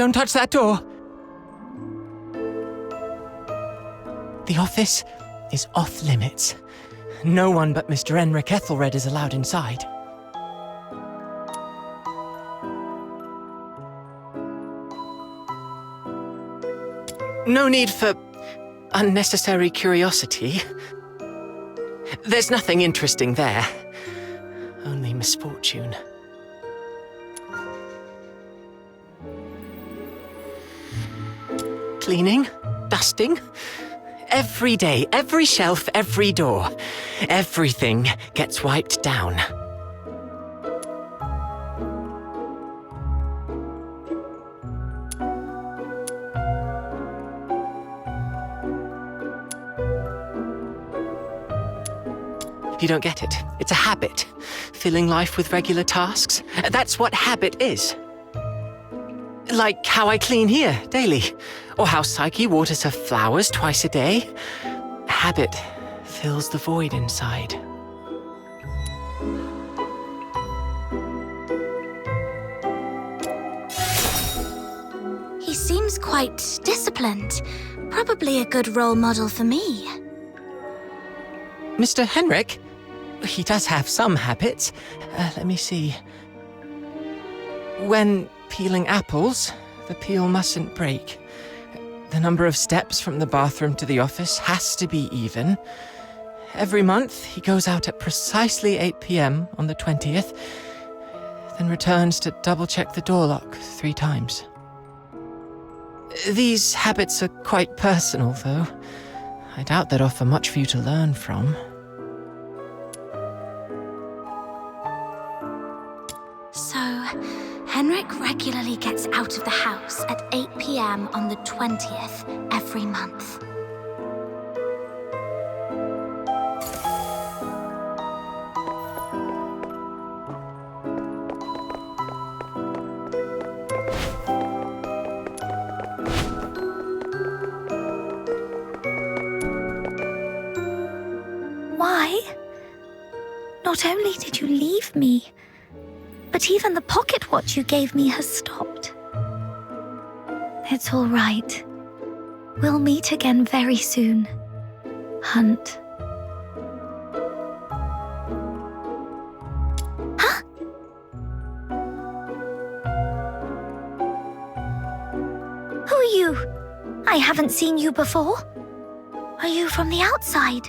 don't touch that door. The office is off limits. No one but Mr. Enric Ethelred is allowed inside. No need for unnecessary curiosity. There's nothing interesting there. Only misfortune. Cleaning, dusting. Every day, every shelf, every door. Everything gets wiped down. You don't get it. It's a habit. Filling life with regular tasks. That's what habit is. Like how I clean here daily, or how Psyche waters her flowers twice a day. Habit fills the void inside. He seems quite disciplined. Probably a good role model for me. Mr. Henrik? He does have some habits. Let me see. When peeling apples, the peel mustn't break. The number of steps from the bathroom to the office has to be even. Every month, he goes out at precisely 8 p.m. on the 20th, then returns to double-check the door lock 3 times. These habits are quite personal, though. I doubt they'd offer much for you to learn from. So, Henrik regularly gets out of the house at 8 p.m. on the 20th every month. Why? Not only did you leave me, but even the pocket watch you gave me has stopped. It's all right. We'll meet again very soon, Hunt. Huh? Who are you? I haven't seen you before. Are you from the outside?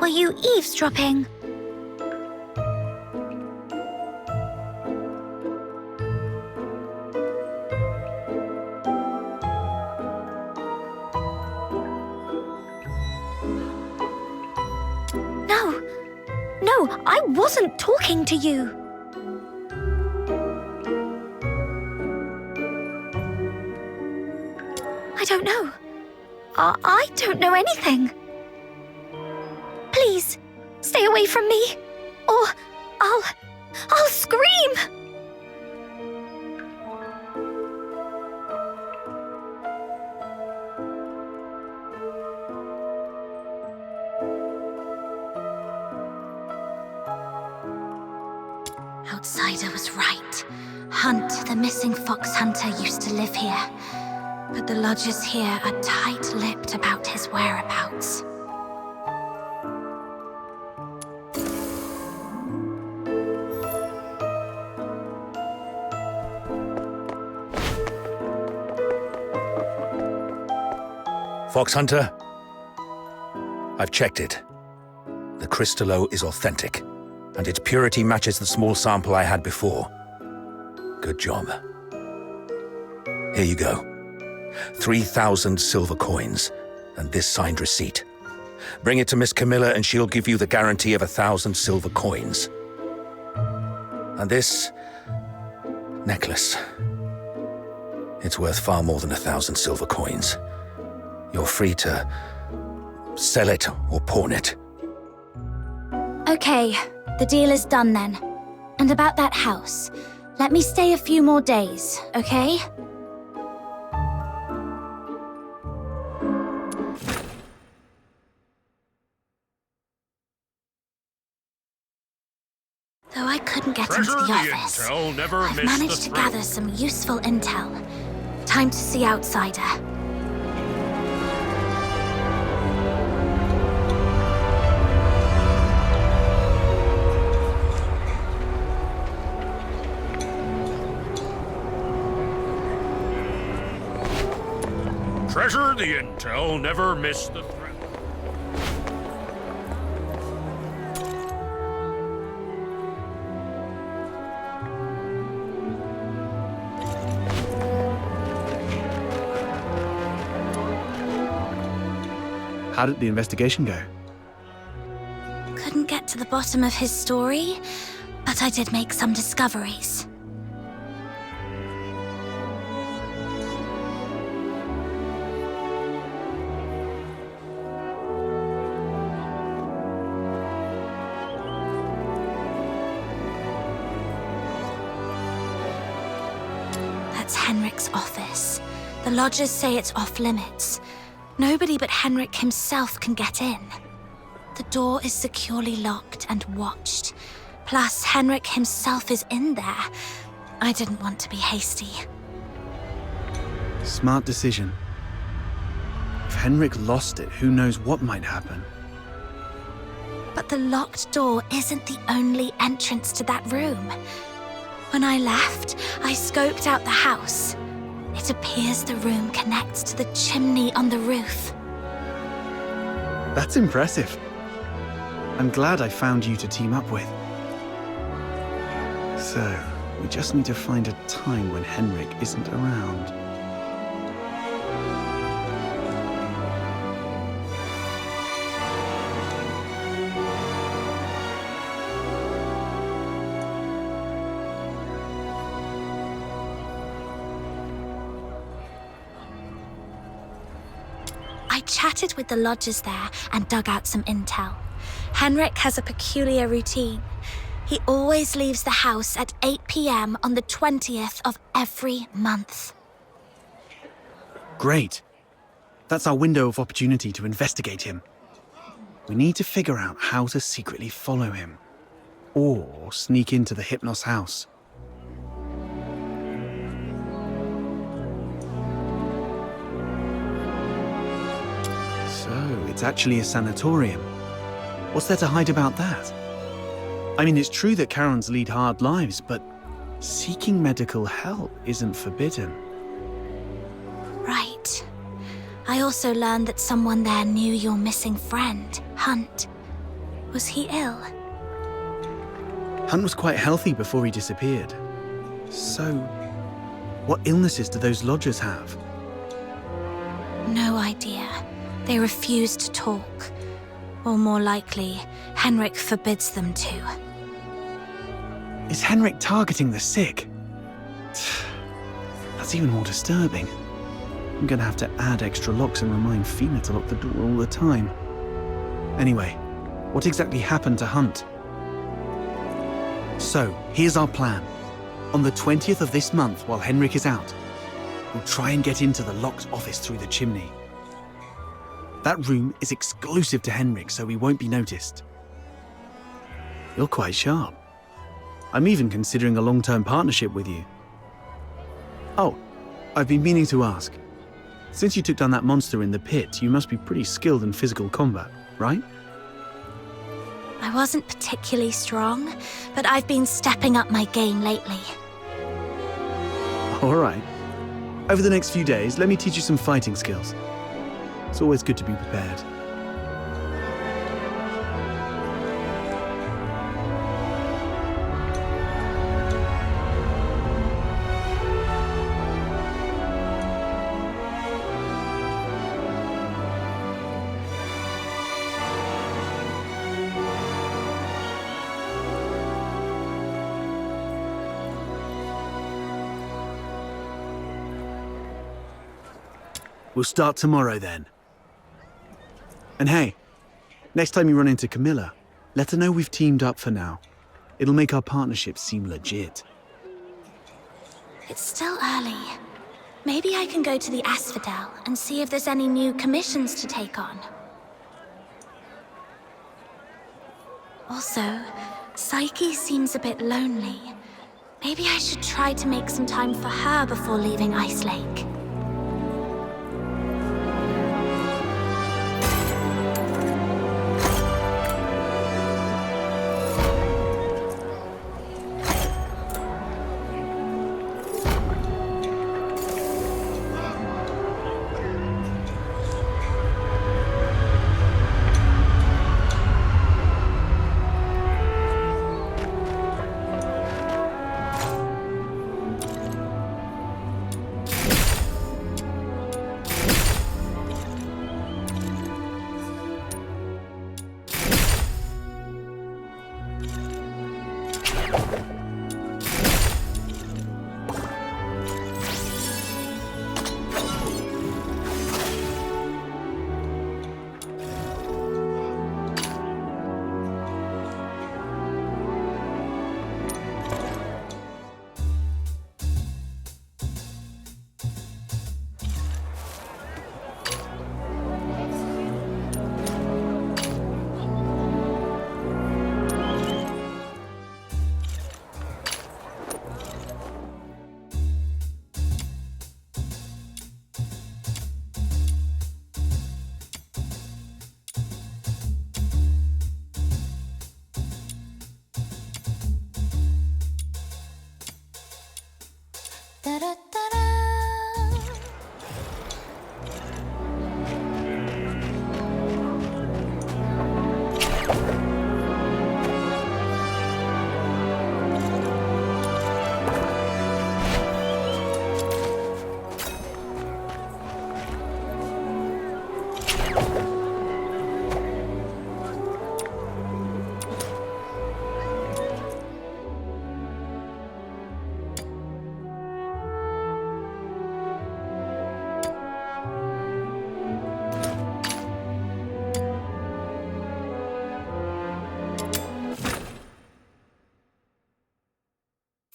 Were you eavesdropping? No, I wasn't talking to you. I don't know. I don't know anything. Please, stay away from me, or I'll scream! Outsider was right. Hunt, the missing fox hunter, used to live here. But the lodgers here are tight-lipped about his whereabouts. Fox Hunter, I've checked it. The Crystallo is authentic, and its purity matches the small sample I had before. Good job. Here you go. 3,000 silver coins, and this signed receipt. Bring it to Miss Camilla and she'll give you the guarantee of 1,000 silver coins. And this necklace. It's worth far more than 1,000 silver coins. You're free to sell it or pawn it. Okay, the deal is done then. And about that house, let me stay a few more days, okay? Though I couldn't get Treasure into the the office, intel, never I've miss managed the to thrill. gather some useful intel. Time to see Outsider. Treasure the intel, never miss the thrill. How did the investigation go? Couldn't get to the bottom of his story, but I did make some discoveries. That's Henrik's office. The lodgers say it's off limits. Nobody but Henrik himself can get in. The door is securely locked and watched. Plus, Henrik himself is in there. I didn't want to be hasty. Smart decision. If Henrik lost it, who knows what might happen? But the locked door isn't the only entrance to that room. When I left, I scoped out the house. It appears the room connects to the chimney on the roof. That's impressive. I'm glad I found you to team up with. So, we just need to find a time when Henrik isn't around. I chatted with the lodgers there and dug out some intel. Henrik has a peculiar routine. He always leaves the house at 8 p.m. on the 20th of every month. Great. That's our window of opportunity to investigate him. We need to figure out how to secretly follow him. Or sneak into the Hypnos house. So, it's actually a sanatorium. What's there to hide about that? I mean, it's true that Charons lead hard lives, but seeking medical help isn't forbidden. Right. I also learned that someone there knew your missing friend, Hunt. Was he ill? Hunt was quite healthy before he disappeared. So, what illnesses do those lodgers have? No idea. They refuse to talk. Or more likely, Henrik forbids them to. Is Henrik targeting the sick? That's even more disturbing. I'm gonna have to add extra locks and remind Fina to lock the door all the time. Anyway, what exactly happened to Hunt? So, here's our plan. On the 20th of this month, while Henrik is out, we'll try and get into the locked office through the chimney. That room is exclusive to Henrik, so we won't be noticed. You're quite sharp. I'm even considering a long-term partnership with you. Oh, I've been meaning to ask. Since you took down that monster in the pit, you must be pretty skilled in physical combat, right? I wasn't particularly strong, but I've been stepping up my game lately. All right. Over the next few days, let me teach you some fighting skills. It's always good to be prepared. We'll start tomorrow then. And hey, next time you run into Camilla, let her know we've teamed up for now. It'll make our partnership seem legit. It's still early. Maybe I can go to the Asphodel and see if there's any new commissions to take on. Also, Psyche seems a bit lonely. Maybe I should try to make some time for her before leaving Ice Lake.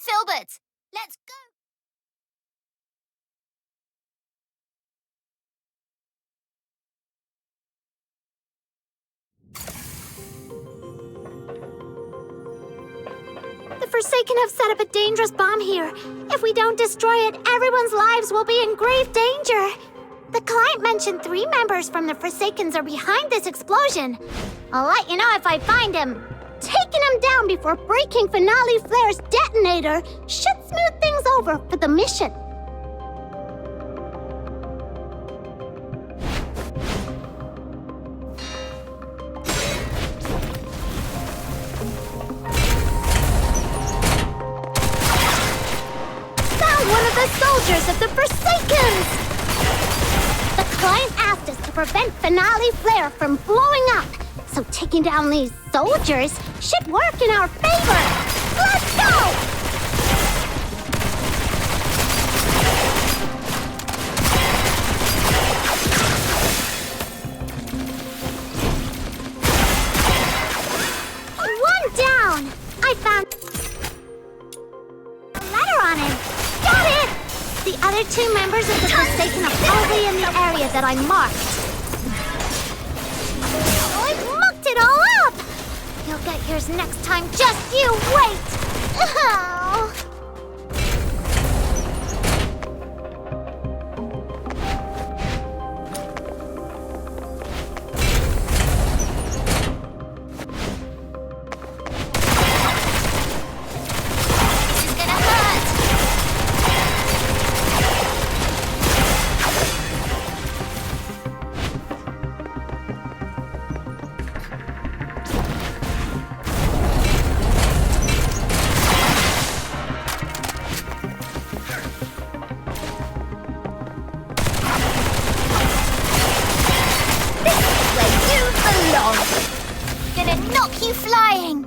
Filbert, let's go! The Forsaken have set up a dangerous bomb here. If we don't destroy it, everyone's lives will be in grave danger. The client mentioned 3 members from the Forsakens are behind this explosion. I'll let you know if I find him. Taking him down before breaking Finale Flare's detonator should smooth things over for the mission. Found one of the soldiers of the Forsakens! The client asked us to prevent Finale Flare from blowing up. So taking down these soldiers should work in our favor. Let's go! One down! I found a letter on him. Got it! The other 2 members of the Forsaken are probably in the area that I marked. It all up! You'll get yours next time, just you wait! Oh. This is gonna hurt! Gonna knock you flying!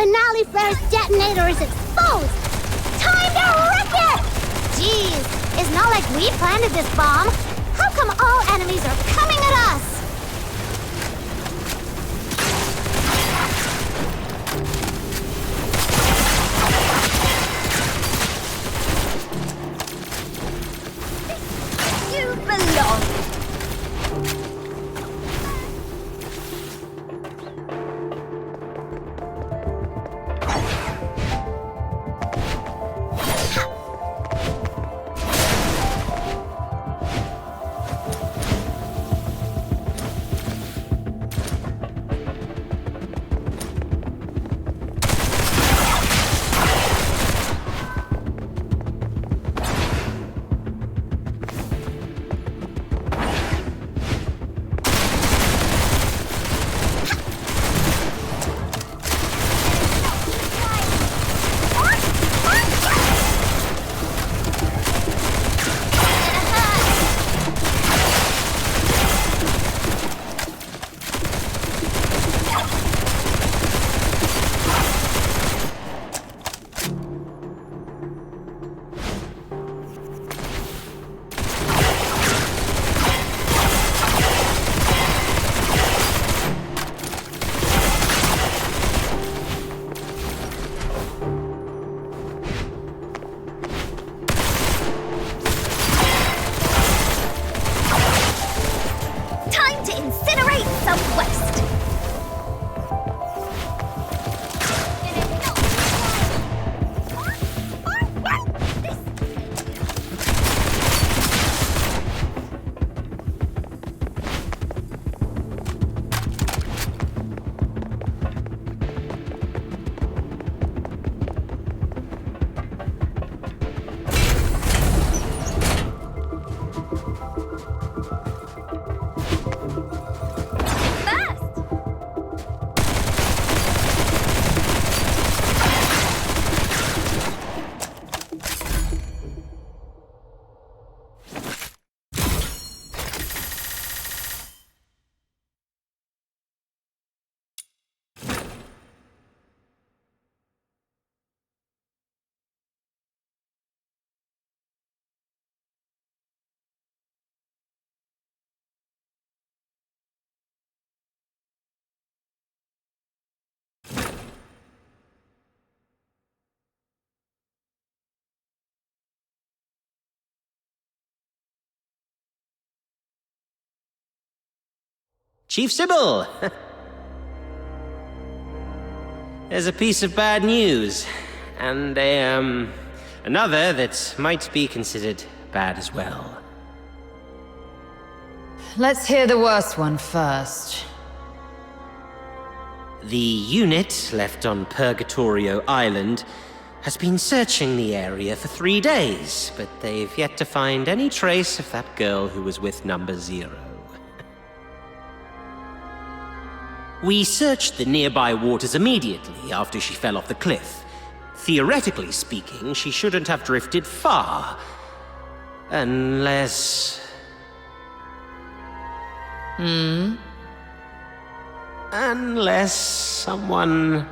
finale flare's detonator is exposed! Time to wreck it! Jeez, it's not like we planted this bomb. How come all enemies are coming at us? You belong. Chief Sybil! There's a piece of bad news, and another that might be considered bad as well. Let's hear the worst one first. The unit left on Purgatorio Island has been searching the area for 3 days, but they've yet to find any trace of that girl who was with Number 0. We searched the nearby waters immediately after she fell off the cliff. Theoretically speaking, she shouldn't have drifted far. Unless... Unless someone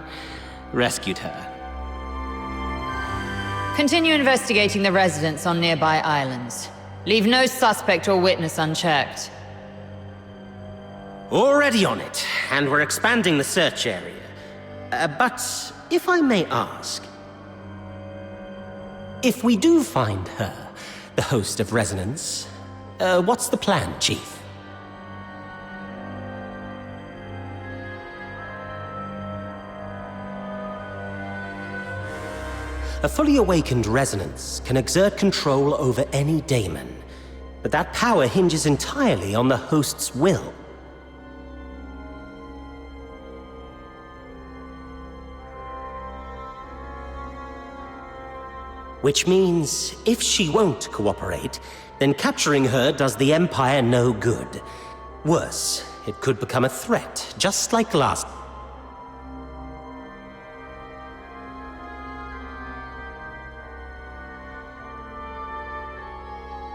rescued her. Continue investigating the residents on nearby islands. Leave no suspect or witness unchecked. Already on it, and we're expanding the search area. But if I may ask, if we do find her, the host of Resonance, what's the plan, Chief? A fully awakened Resonance can exert control over any daemon, but that power hinges entirely on the host's will. Which means, if she won't cooperate, then capturing her does the Empire no good. Worse, it could become a threat, just like last.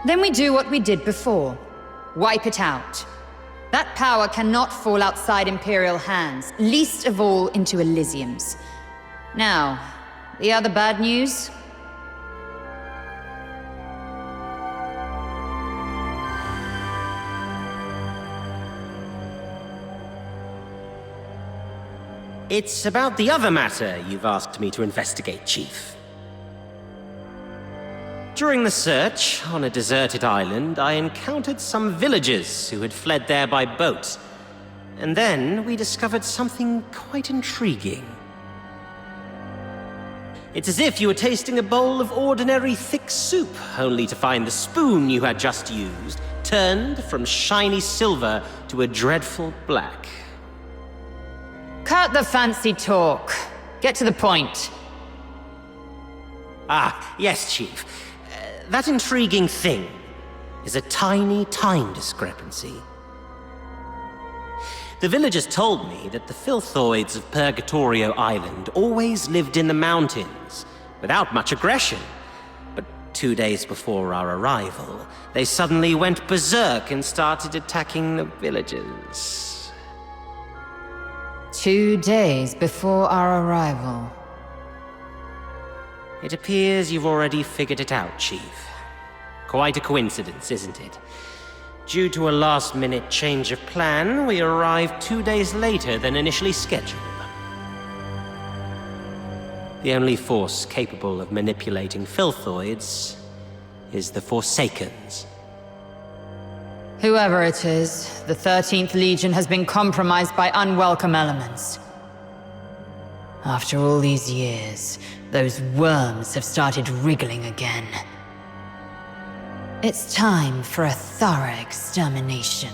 Then we do what we did before. Wipe it out. That power cannot fall outside Imperial hands, least of all into Elysium's. Now, the other bad news? It's about the other matter you've asked me to investigate, Chief. During the search on a deserted island, I encountered some villagers who had fled there by boat. And then we discovered something quite intriguing. It's as if you were tasting a bowl of ordinary thick soup, only to find the spoon you had just used turned from shiny silver to a dreadful black. Cut the fancy talk. Get to the point. Ah, yes, Chief. That intriguing thing is a tiny time discrepancy. The villagers told me that the filthoids of Purgatorio Island always lived in the mountains, without much aggression. But 2 days before our arrival, they suddenly went berserk and started attacking the villagers. 2 days before our arrival. It appears you've already figured it out, Chief. Quite a coincidence, isn't it? Due to a last-minute change of plan, we arrived 2 days later than initially scheduled. The only force capable of manipulating filthoids is the Forsakens. Whoever it is, the 13th Legion has been compromised by unwelcome elements. After all these years, those worms have started wriggling again. It's time for a thorough extermination.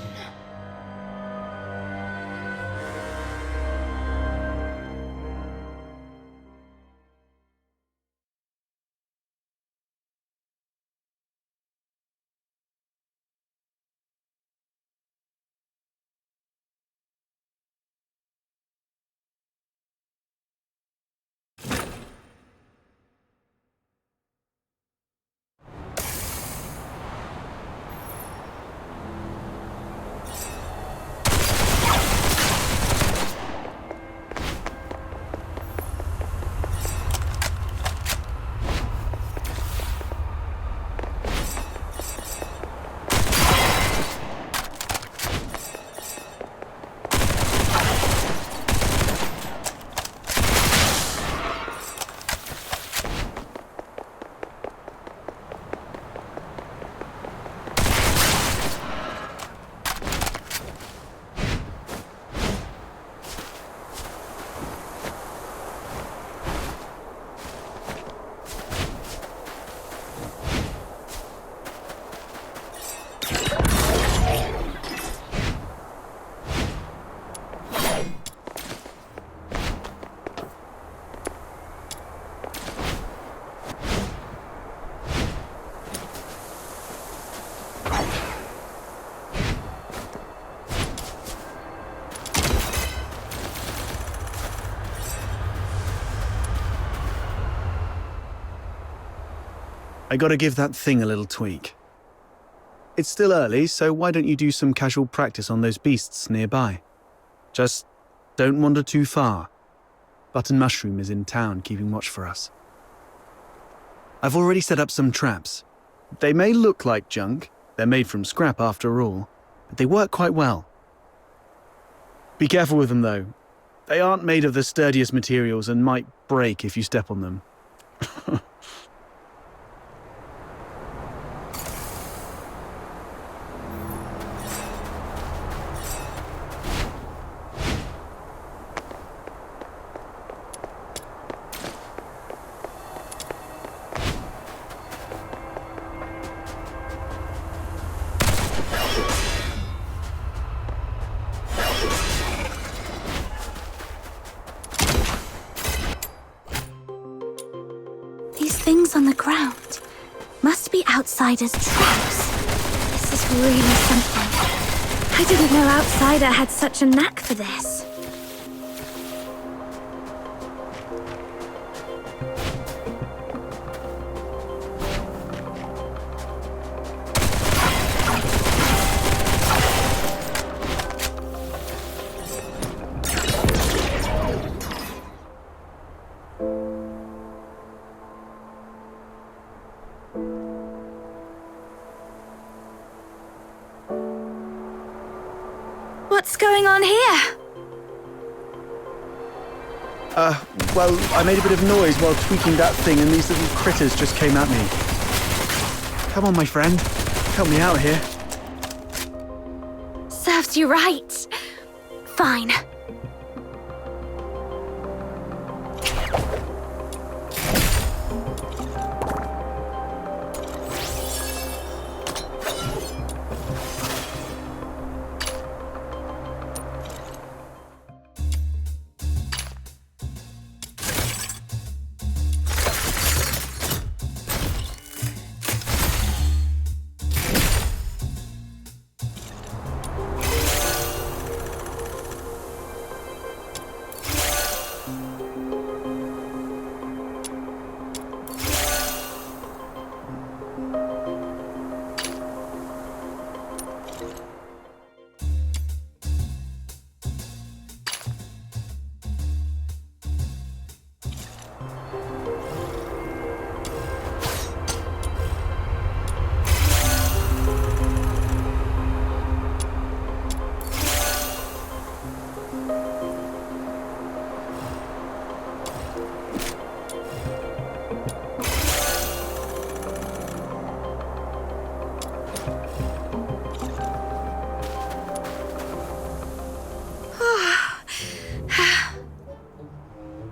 I gotta give that thing a little tweak. It's still early, so why don't you do some casual practice on those beasts nearby? Just don't wander too far. Button Mushroom is in town keeping watch for us. I've already set up some traps. They may look like junk, they're made from scrap after all, but they work quite well. Be careful with them though. They aren't made of the sturdiest materials and might break if you step on them. Things on the ground must be outsiders' traps. This is really something. I didn't know Outsider had such a knack for this. going on here? Well, I made a bit of noise while tweaking that thing and these little critters just came at me. Come on, my friend. Help me out here. Serves you right. Fine.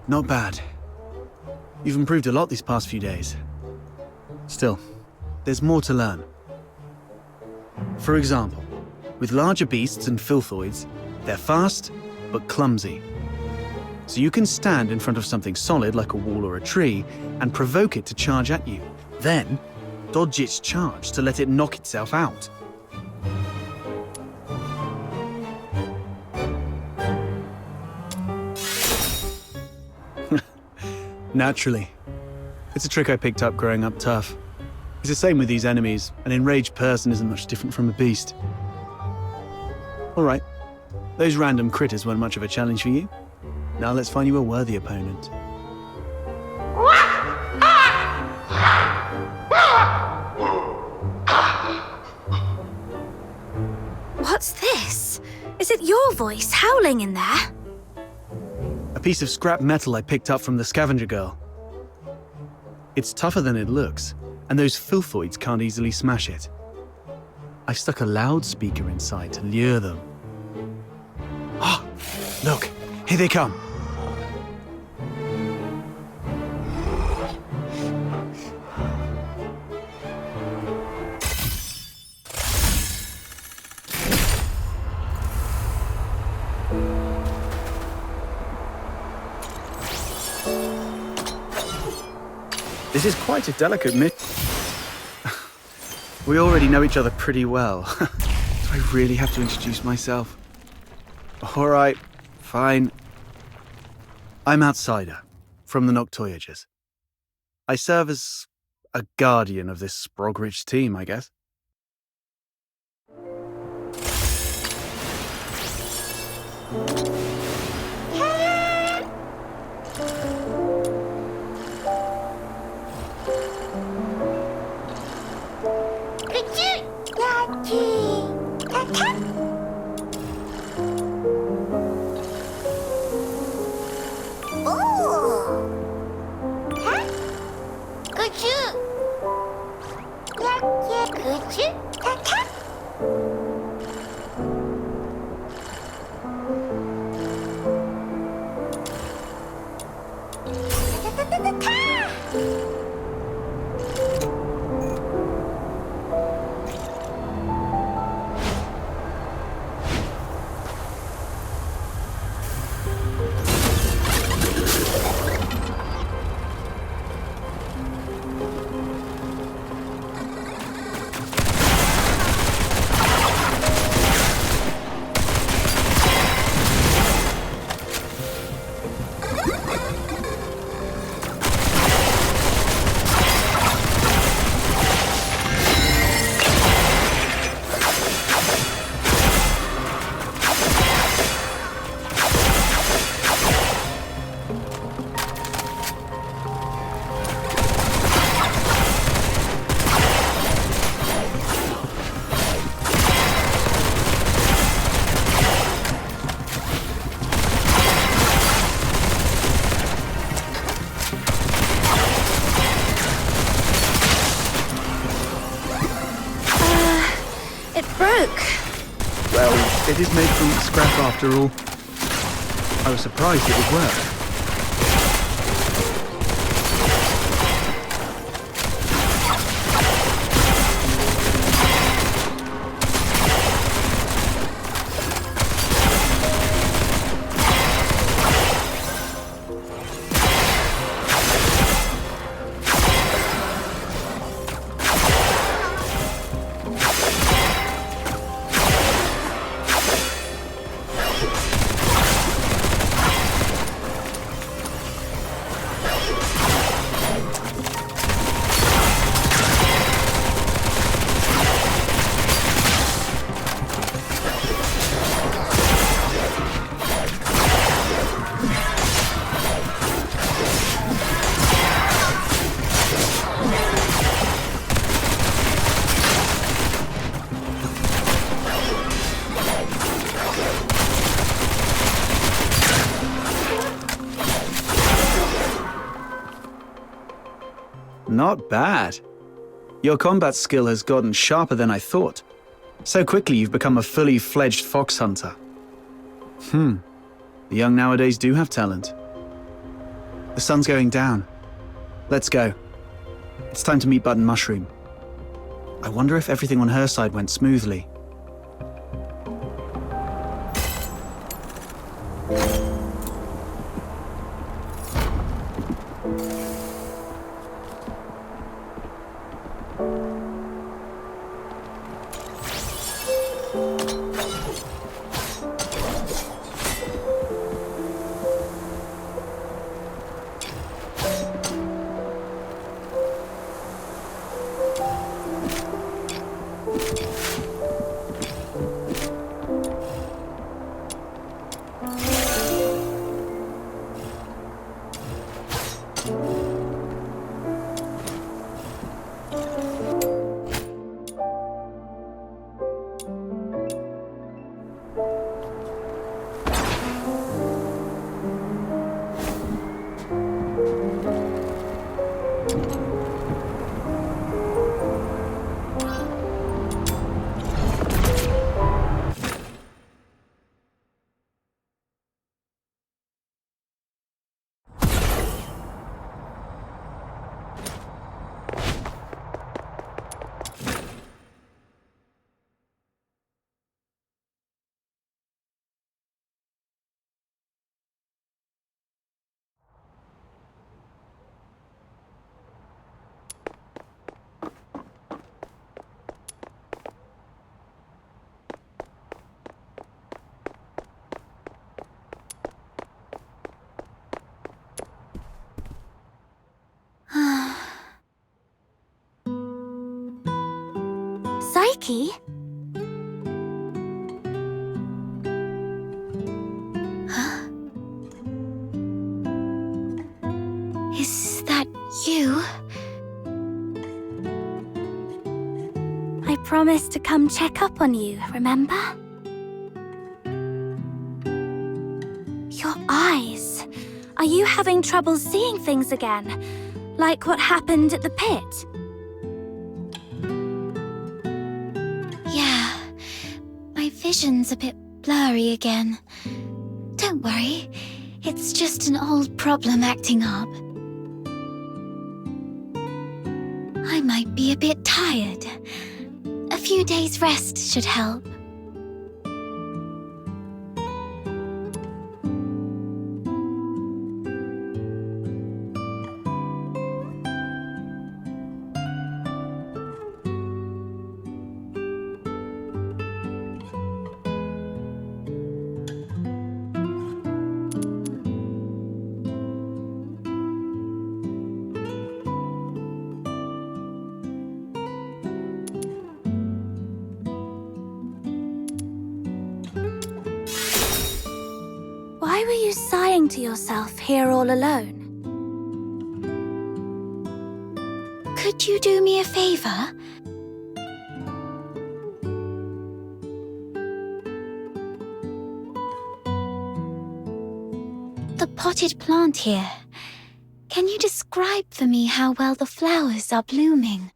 Not bad. You've improved a lot these past few days. Still, there's more to learn. For example, with larger beasts and filthoids, they're fast, but clumsy. So you can stand in front of something solid like a wall or a tree and provoke it to charge at you. Then, dodge its charge to let it knock itself out. Naturally. It's a trick I picked up growing up tough. It's the same with these enemies. An enraged person isn't much different from a beast. Alright, those random critters weren't much of a challenge for you. Now let's find you a worthy opponent. What's this? Is it your voice howling in there? A piece of scrap metal I picked up from the scavenger girl. It's tougher than it looks, and those filthoids can't easily smash it. I've stuck a loudspeaker inside to lure them. Ah, look, here they come. This is quite a delicate We already know each other pretty well. Do I really have to introduce myself? All right, fine. I'm Outsider, from the Noctoyagers. I serve as a guardian of this Sprog-rich team, I guess. It is made from scrap after all. I was surprised it would work. Not bad. Your combat skill has gotten sharper than I thought. So quickly you've become a fully fledged fox hunter. The young nowadays do have talent. The sun's going down. Let's go. It's time to meet Button Mushroom. I wonder if everything on her side went smoothly. Psyche? Huh? Is that you? I promised to come check up on you, remember? Your eyes. Are you having trouble seeing things again? Like what happened at the pit? Yeah, my vision's a bit blurry again. Don't worry, it's just an old problem acting up. I might be a bit tired. A few days' rest should help. Why were you sighing to yourself here all alone? Could you do me a favor? The potted plant here. Can you describe for me how well the flowers are blooming?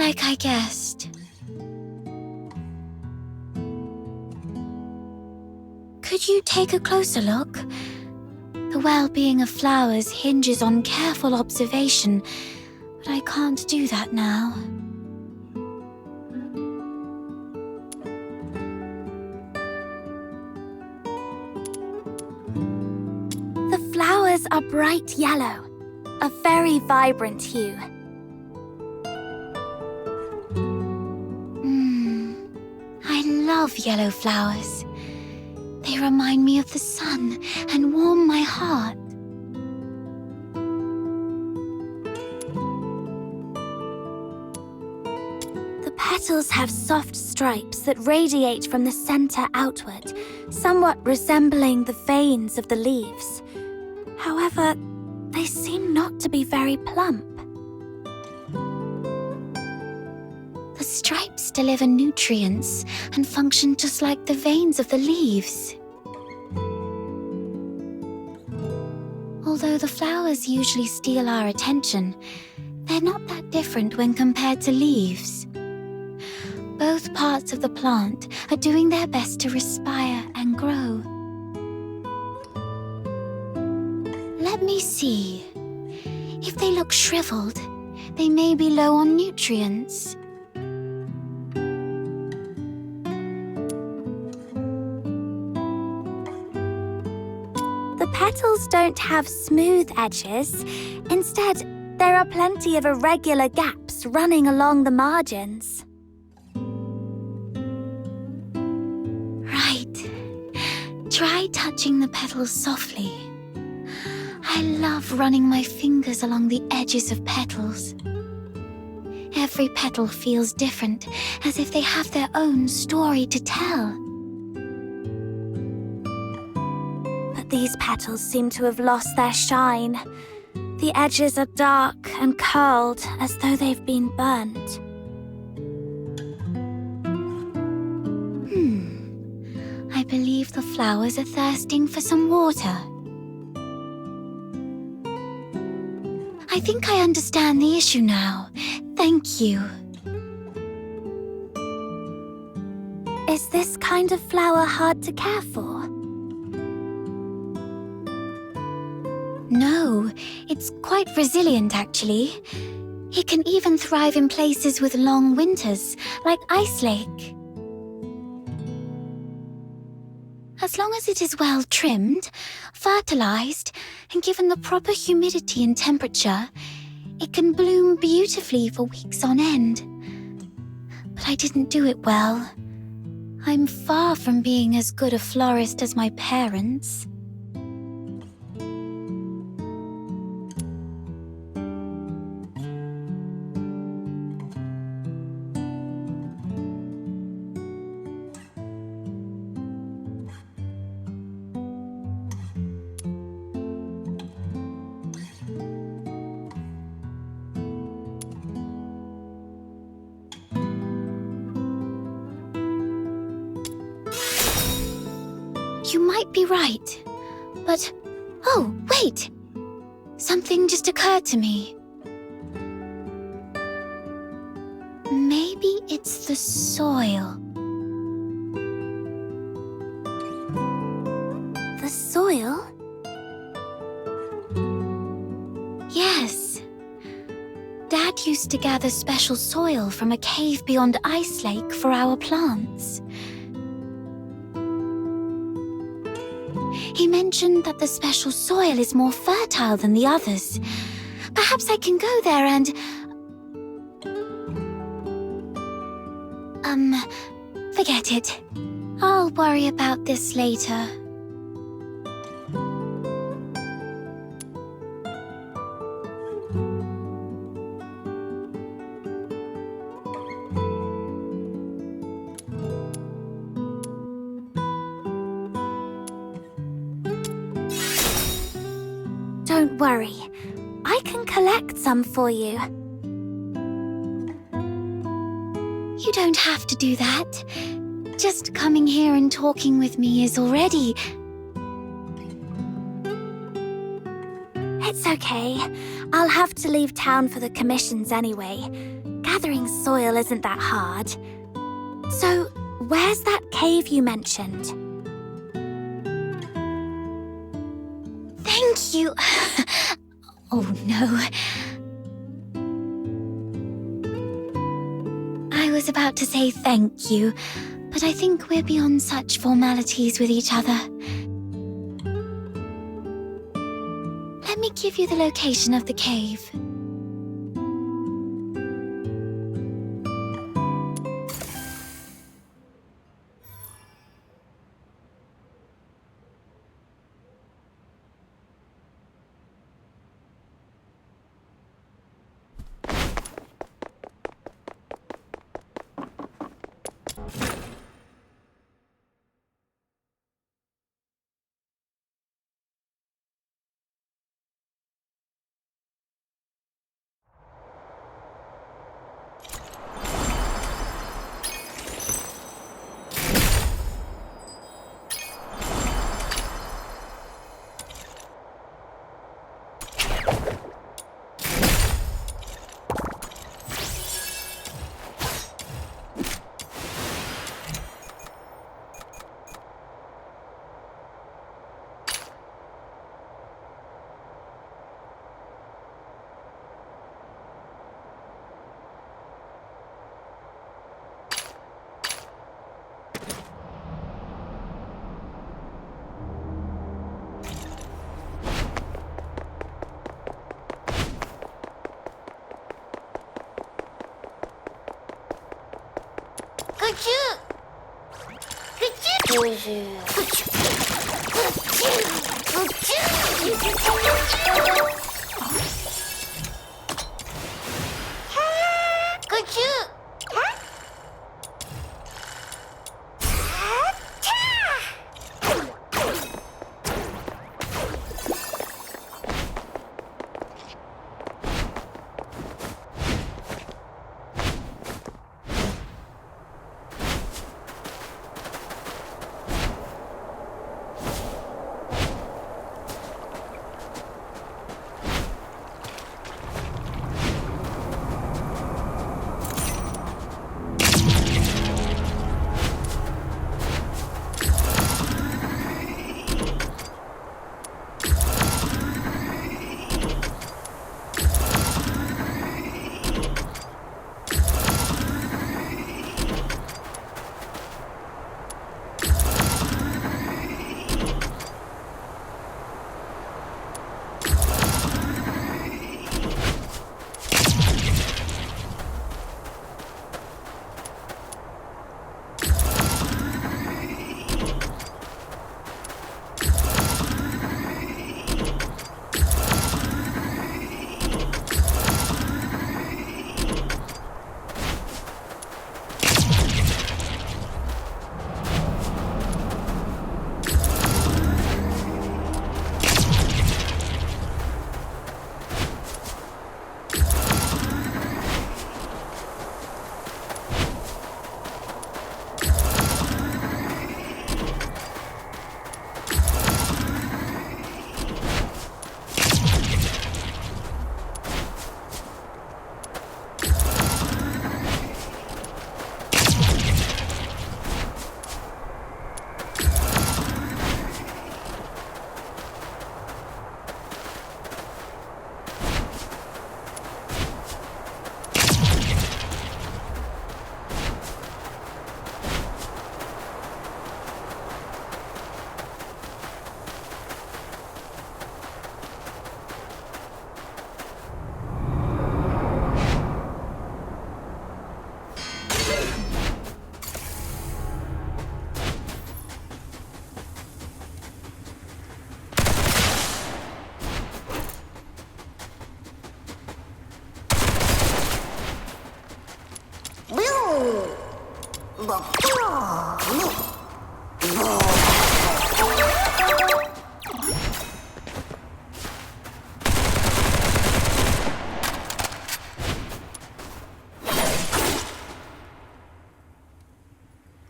Like I guessed. Could you take a closer look? The well-being of flowers hinges on careful observation, but I can't do that now. The flowers are bright yellow, a very vibrant hue. I love yellow flowers. They remind me of the sun and warm my heart. The petals have soft stripes that radiate from the center outward, somewhat resembling the veins of the leaves. However, they seem not to be very plump. The stripes deliver nutrients and function just like the veins of the leaves. Although the flowers usually steal our attention, they're not that different when compared to leaves. Both parts of the plant are doing their best to respire and grow. Let me see. If they look shriveled, they may be low on nutrients. The petals don't have smooth edges. Instead, there are plenty of irregular gaps running along the margins. Right. Try touching the petals softly. I love running my fingers along the edges of petals. Every petal feels different, as if they have their own story to tell. These petals seem to have lost their shine. The edges are dark and curled, as though they've been burnt. I believe the flowers are thirsting for some water. I think I understand the issue now. Thank you. Is this kind of flower hard to care for? No, it's quite resilient actually. It can even thrive in places with long winters, like Ice Lake. As long as it is well trimmed, fertilized, and given the proper humidity and temperature, it can bloom beautifully for weeks on end. But I didn't do it well. I'm far from being as good a florist as my parents. You might be right, but... Oh, wait! Something just occurred to me. Maybe it's the soil. The soil? Yes. Dad used to gather special soil from a cave beyond Ice Lake for our plants. He mentioned that the special soil is more fertile than the others. Perhaps I can go there and... forget it. I'll worry about this later. Don't worry. I can collect some for you. You don't have to do that. Just coming here and talking with me is already... It's okay. I'll have to leave town for the commissions anyway. Gathering soil isn't that hard. So, where's that cave you mentioned? Thank you. Oh no. I was about to say thank you, but I think we're beyond such formalities with each other. Let me give you the location of the cave.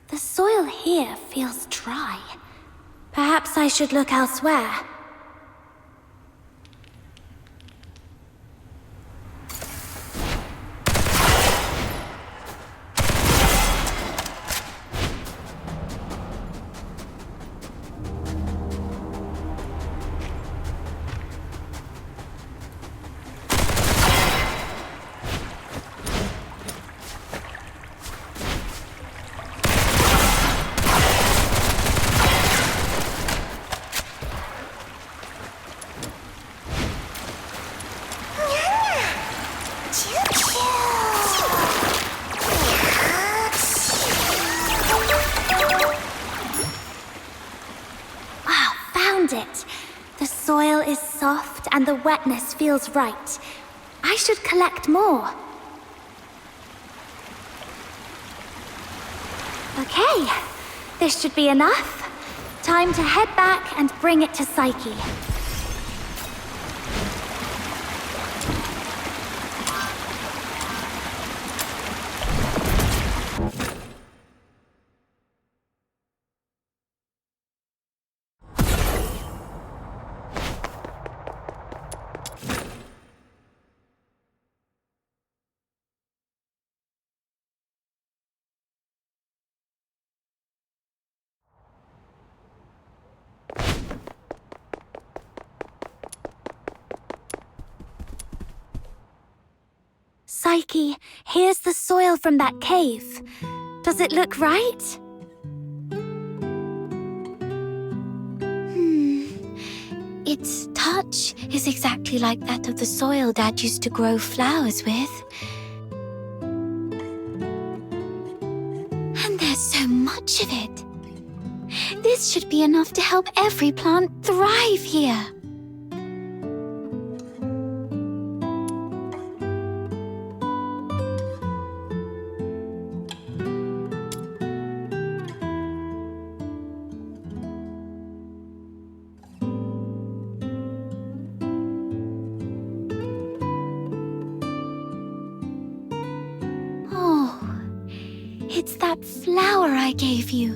The soil here feels dry. Perhaps I should look elsewhere. found it. The soil is soft and the wetness feels right. I should collect more. Okay, this should be enough. Time to head back and bring it to Psyche. Psyche, here's the soil from that cave. Does it look right? Its touch is exactly like that of the soil Dad used to grow flowers with. And there's so much of it. This should be enough to help every plant thrive here. It's that flower I gave you.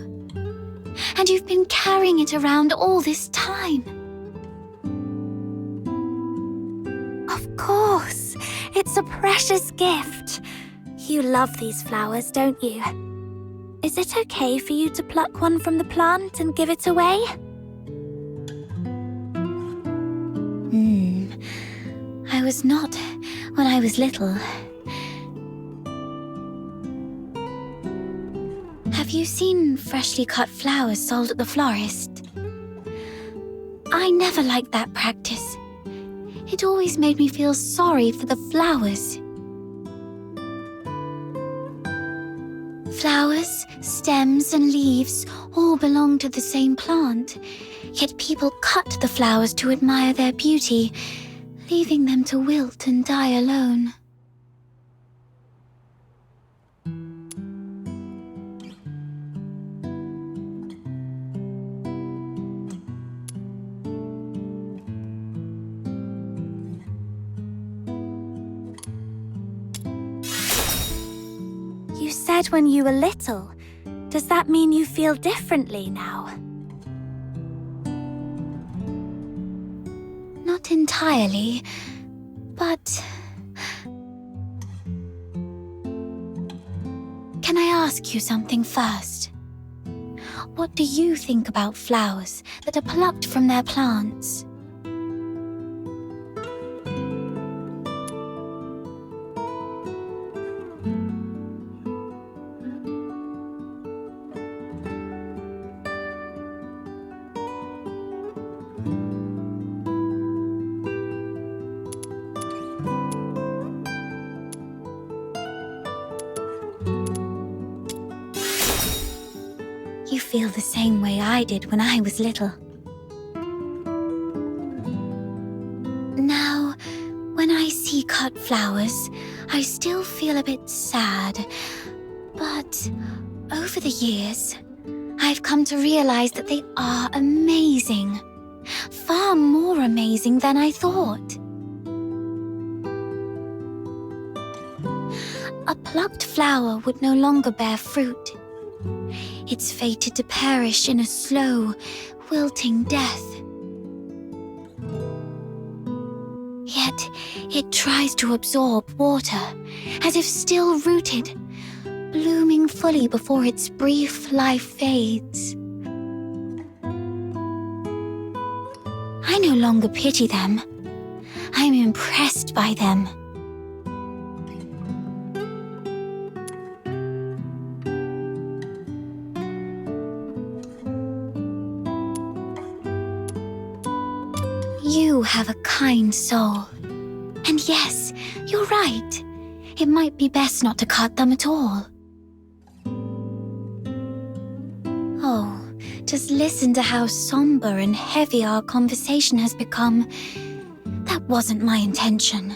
And you've been carrying it around all this time. Of course, it's a precious gift. You love these flowers, don't you? Is it okay for you to pluck one from the plant and give it away? I was not when I was little. Have you seen freshly cut flowers sold at the florist? I never liked that practice. It always made me feel sorry for the flowers. Flowers, stems, and leaves all belong to the same plant, yet people cut the flowers to admire their beauty, leaving them to wilt and die alone. You said when you were little. Does that mean you feel differently now? Not entirely, but... Can I ask you something first? What do you think about flowers that are plucked from their plants? You feel the same way I did when I was little. Now, when I see cut flowers, I still feel a bit sad. But over the years, I've come to realize that they are amazing. Far more amazing than I thought. A plucked flower would no longer bear fruit. It's fated to perish in a slow, wilting death. Yet, it tries to absorb water, as if still rooted, blooming fully before its brief life fades. I no longer pity them. I'm impressed by them. You have a kind soul. And yes, you're right. It might be best not to cut them at all. Oh, Just listen to how somber and heavy our conversation has become. That wasn't my intention.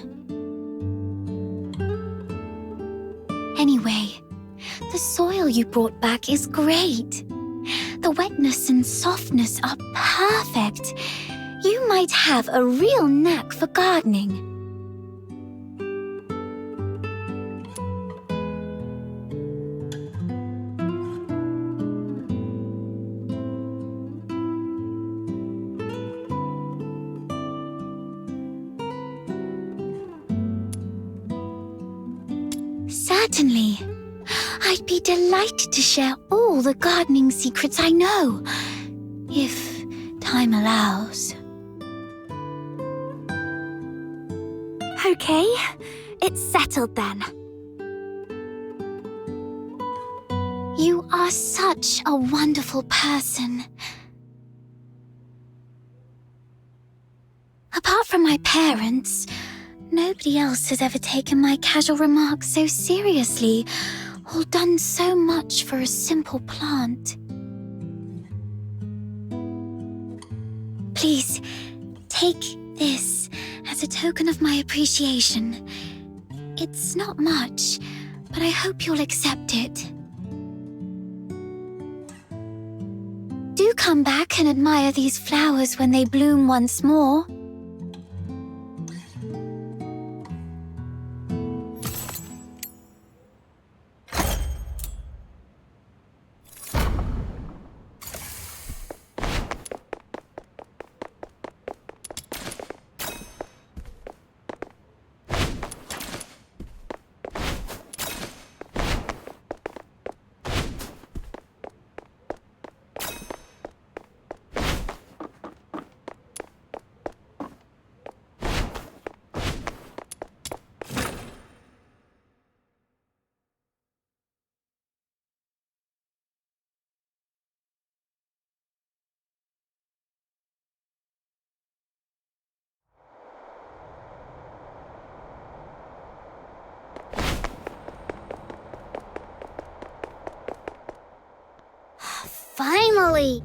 Anyway, the soil you brought back is great. The wetness and softness are perfect. You might have a real knack for gardening. Certainly. I'd be delighted to share all the gardening secrets I know, if time allows. Okay, it's settled then. You are such a wonderful person. Apart from my parents, nobody else has ever taken my casual remarks so seriously, or done so much for a simple plant. Please, take this as a token of my appreciation. It's not much, but I hope you'll accept it. Do come back and admire these flowers when they bloom once more. Finally!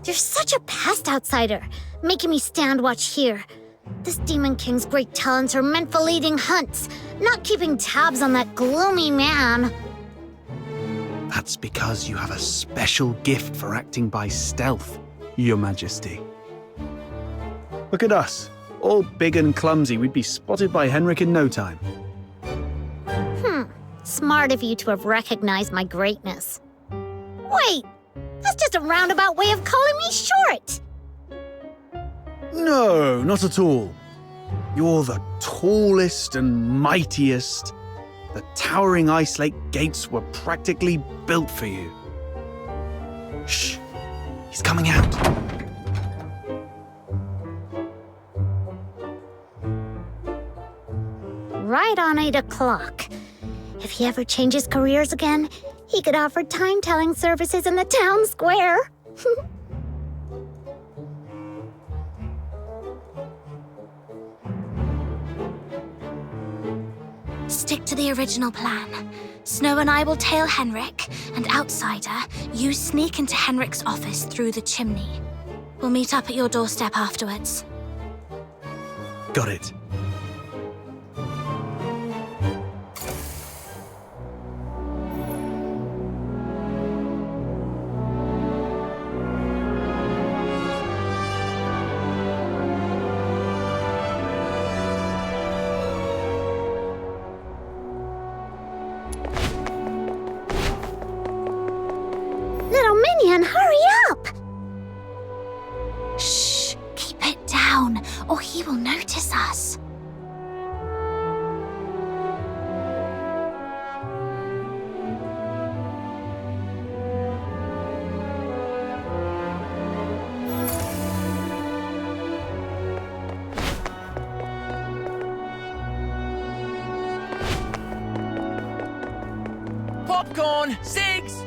You're such a pest outsider, making me stand watch here. This Demon King's great talents are meant for leading hunts, not keeping tabs on that gloomy man. That's because you have a special gift for acting by stealth, Your Majesty. Look at us, all big and clumsy. We'd be spotted by Henrik in no time. Smart of you to have recognized my greatness. Wait, that's just a roundabout way of calling me short. No, not at all. You're the tallest and mightiest. The towering ice lake gates were practically built for you. Shh, he's coming out. Right on 8 o'clock. If he ever changes careers again, he could offer time-telling services in the town square. Stick to the original plan. Snow and I will tail Henrik, and Outsider, you sneak into Henrik's office through the chimney. We'll meet up at your doorstep afterwards. Got it. Hurry up! Shh! Keep it down, or he will notice us. Popcorn! Cigs!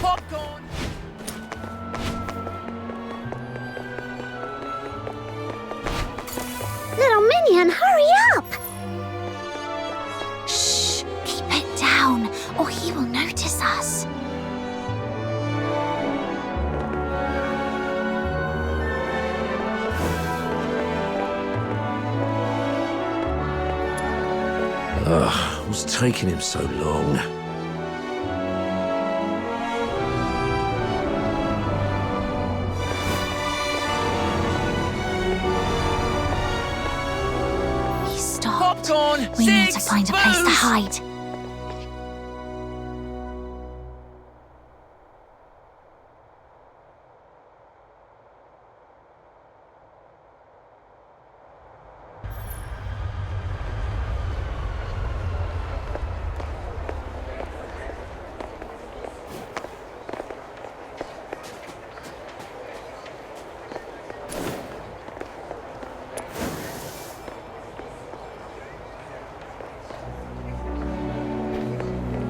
Popcorn! Little minion, hurry up! Shh! Keep it down, or he will notice us. Ugh, what's taking him so long? He stopped. Popcorn! We need to Six, find a place to booze! hide.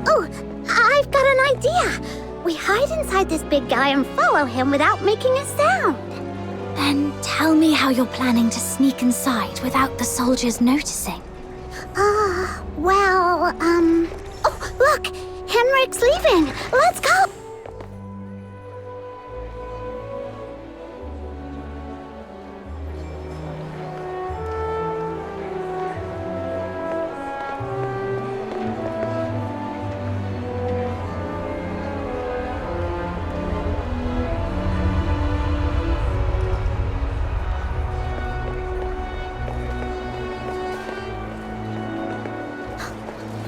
Oh, I've got an idea. We hide inside this big guy and follow him without making a sound. Then tell me how you're planning to sneak inside without the soldiers noticing. Oh, look! Henrik's leaving! Let's go!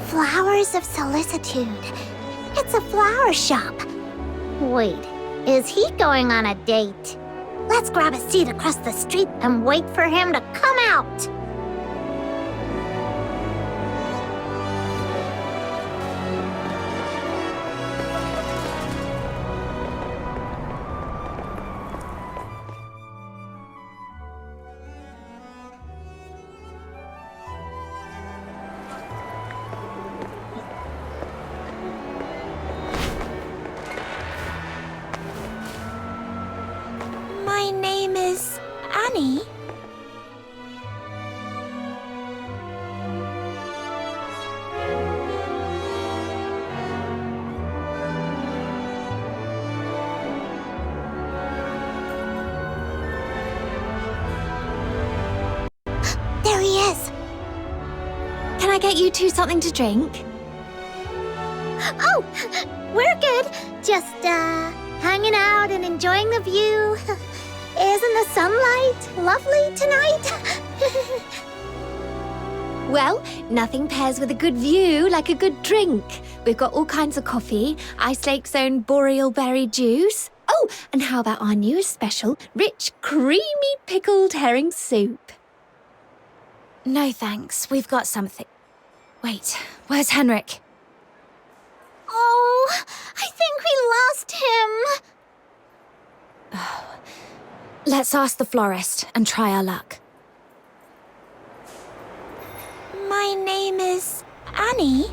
Flowers of Solicitude. It's a flower shop. Wait, is he going on a date? Let's grab a seat across the street and wait for him to come out. My name is Annie. There he is. Can I get you two something to drink? Oh, we're good. Just, hanging out and enjoying the view. Isn't the sunlight lovely tonight? Well, nothing pairs with a good view like a good drink. We've got all kinds of coffee, Ice Lake's own boreal berry juice. Oh, and how about our newest special, rich, creamy pickled herring soup? No thanks, we've got something. Wait, where's Henrik? Oh, I think we lost him. Let's ask the florist and try our luck. My name is Annie.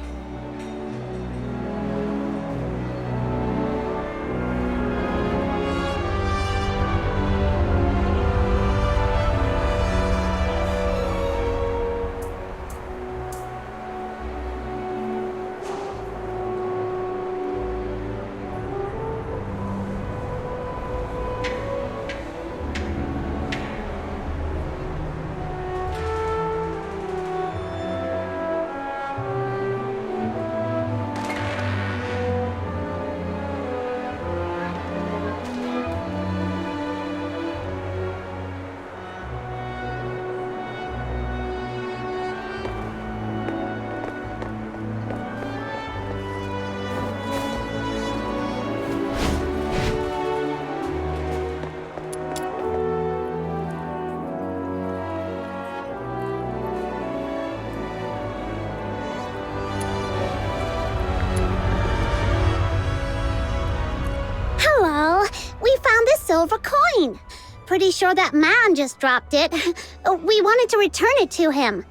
Hello, we found this silver coin. Pretty sure that man just dropped it. We wanted to return it to him.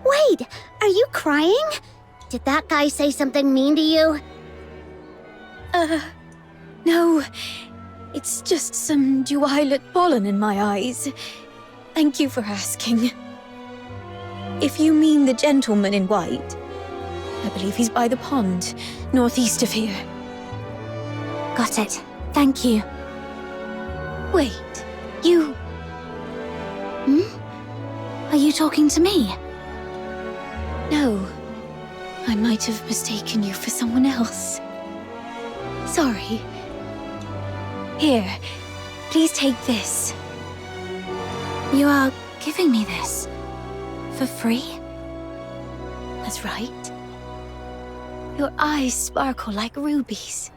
Wait, are you crying? Did that guy say something mean to you? No. It's just some duet pollen in my eyes. Thank you for asking. If you mean the gentleman in white, I believe he's by the pond, northeast of here. Got it. Thank you. Wait, you... Are you talking to me? No. I might have mistaken you for someone else. Sorry. Here, please take this. You are giving me this? For free? That's right. Your eyes sparkle like rubies,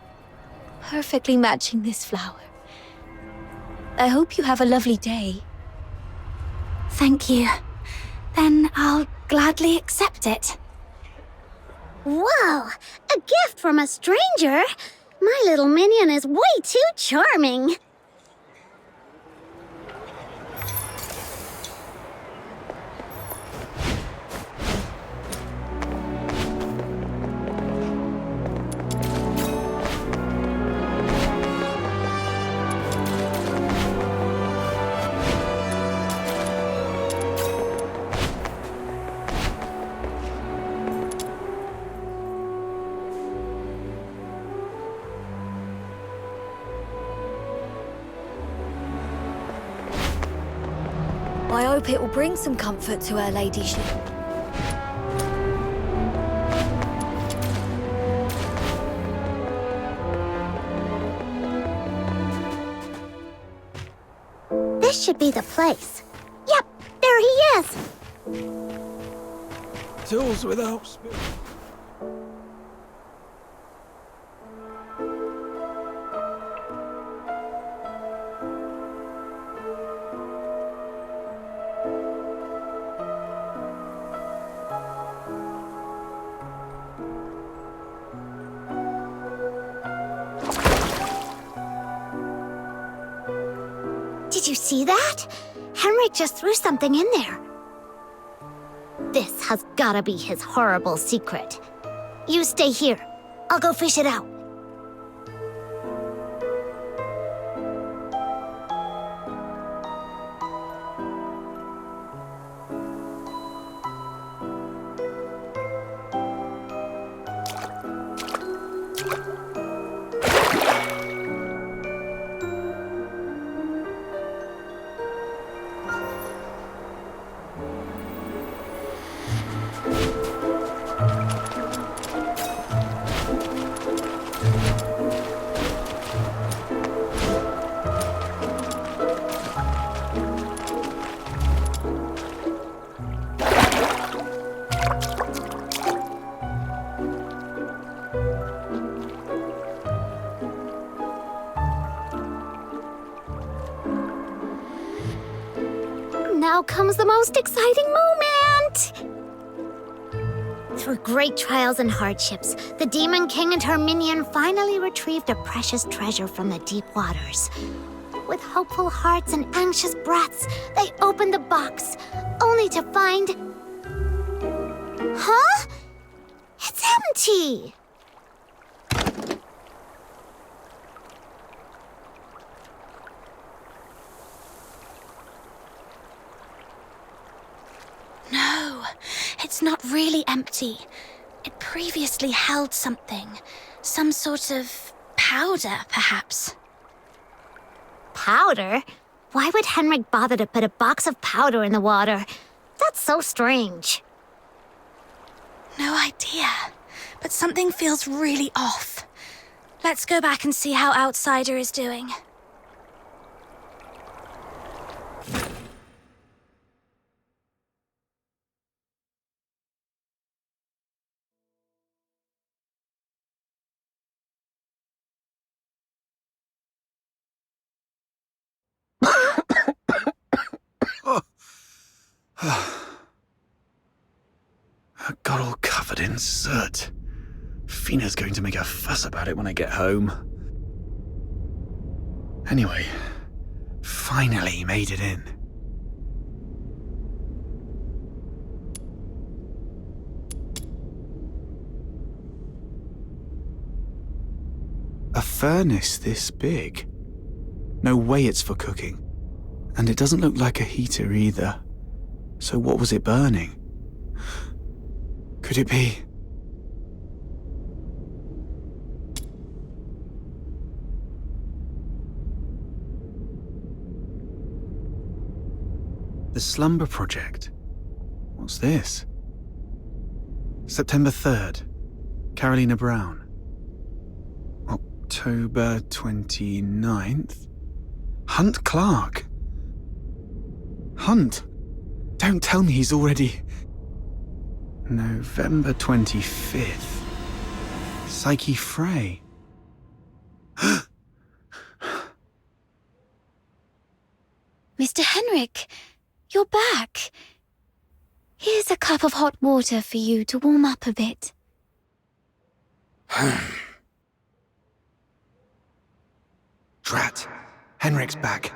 perfectly matching this flower. I hope you have a lovely day. Thank you. Then I'll gladly accept it. Whoa! A gift from a stranger? My little minion is way too charming. I hope it will bring some comfort to her ladyship. This should be the place. Yep, there he is. Tools without spill. Did you see that? Henrik just threw something in there. This has gotta be his horrible secret. You stay here. I'll go fish it out. Now comes the most exciting moment! Through great trials and hardships, the Demon King and her minion finally retrieved a precious treasure from the deep waters. With hopeful hearts and anxious breaths, they opened the box, only to find... Huh? It's empty! No, it's not really empty. It previously held something. Some sort of powder, perhaps. Powder? Why would Henrik bother to put a box of powder in the water? That's so strange. No idea, but something feels really off. Let's go back and see how Outsider is doing. I got all covered in soot. Fina's going to make a fuss about it when I get home. Anyway, finally made it in. A furnace this big? No way it's for cooking. And it doesn't look like a heater either. So what was it burning? Could it be... The Slumber Project. What's this? September 3rd. Carolina Brown. October 29th. Hunt Clark. Hunt? Don't tell me he's already... November 25th. Psyche Frey. Mr. Henrik, you're back. Here's a cup of hot water for you to warm up a bit. Drat. Henrik's back.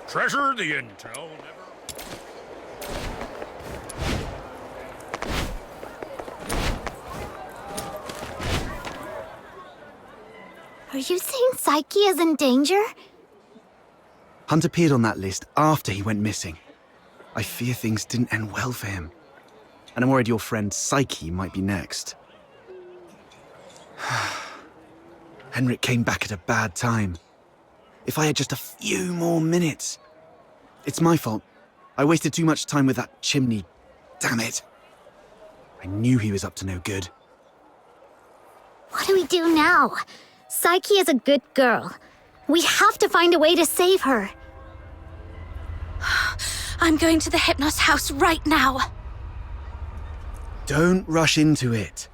Treasure the intel, never... Are you saying Psyche is in danger? Hunt appeared on that list after he went missing. I fear things didn't end well for him. And I'm worried your friend Psyche might be next. Henrik came back at a bad time. If I had just a few more minutes... It's my fault. I wasted too much time with that chimney. Damn it. I knew he was up to no good. What do we do now? Psyche is a good girl. We have to find a way to save her. I'm going to the Hypnos house right now. Don't rush into it.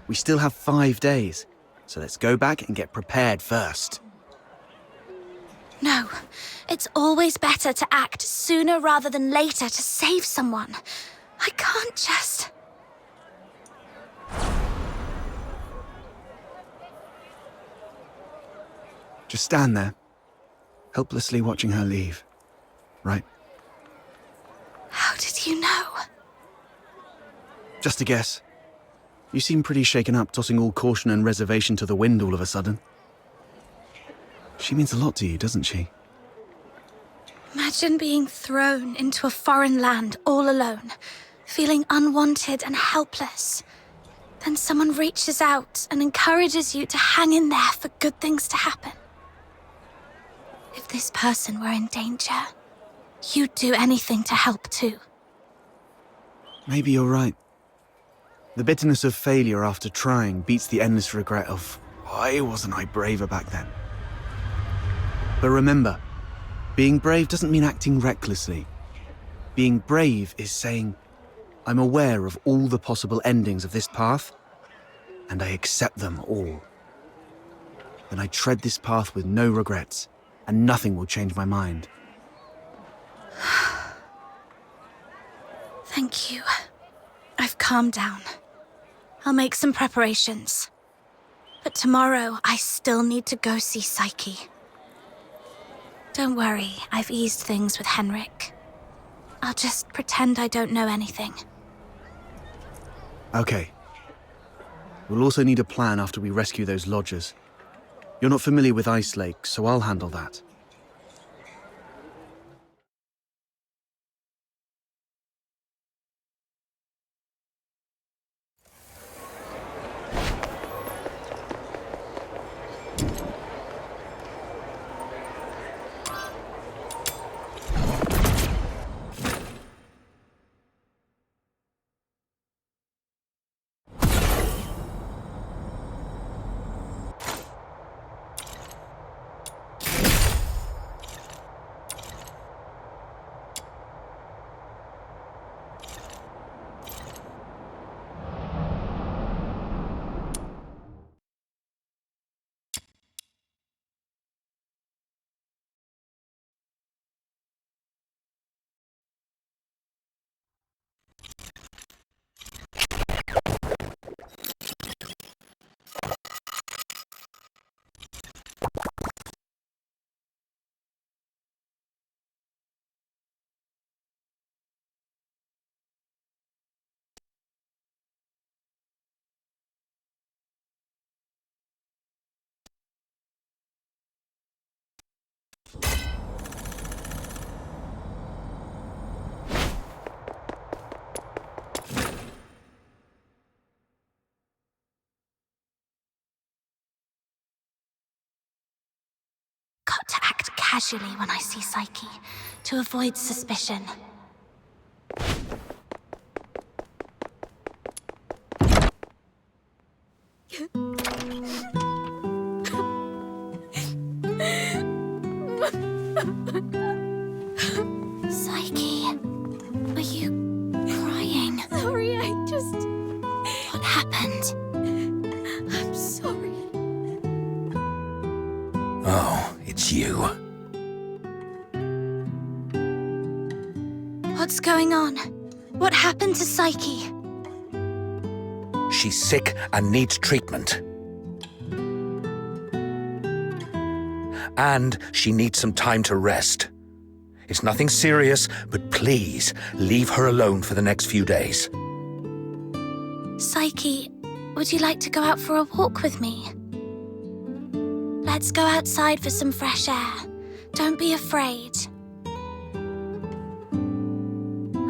We still have 5 days. So let's go back and get prepared first. No, it's always better to act sooner rather than later to save someone. I can't just... Just stand there, helplessly watching her leave. Right? How did you know? Just a guess. You seem pretty shaken up, tossing all caution and reservation to the wind all of a sudden. She means a lot to you, doesn't she? Imagine being thrown into a foreign land all alone, feeling unwanted and helpless. Then someone reaches out and encourages you to hang in there for good things to happen. If this person were in danger, you'd do anything to help too. Maybe you're right. The bitterness of failure after trying beats the endless regret of, why wasn't I braver back then? But remember, being brave doesn't mean acting recklessly. Being brave is saying, I'm aware of all the possible endings of this path, and I accept them all. Then I tread this path with no regrets, and nothing will change my mind. Thank you. I've calmed down. I'll make some preparations. But tomorrow, I still need to go see Psyche. Don't worry, I've eased things with Henrik. I'll just pretend I don't know anything. Okay. We'll also need a plan after we rescue those lodgers. You're not familiar with Ice Lake, so I'll handle that. casually when I see Psyche, to avoid suspicion. Psyche, are you crying? Sorry, What happened? I'm sorry. Oh, it's you. What's going on? What happened to Psyche? She's sick and needs treatment. And she needs some time to rest. It's nothing serious, but please leave her alone for the next few days. Psyche, would you like to go out for a walk with me? Let's go outside for some fresh air. Don't be afraid.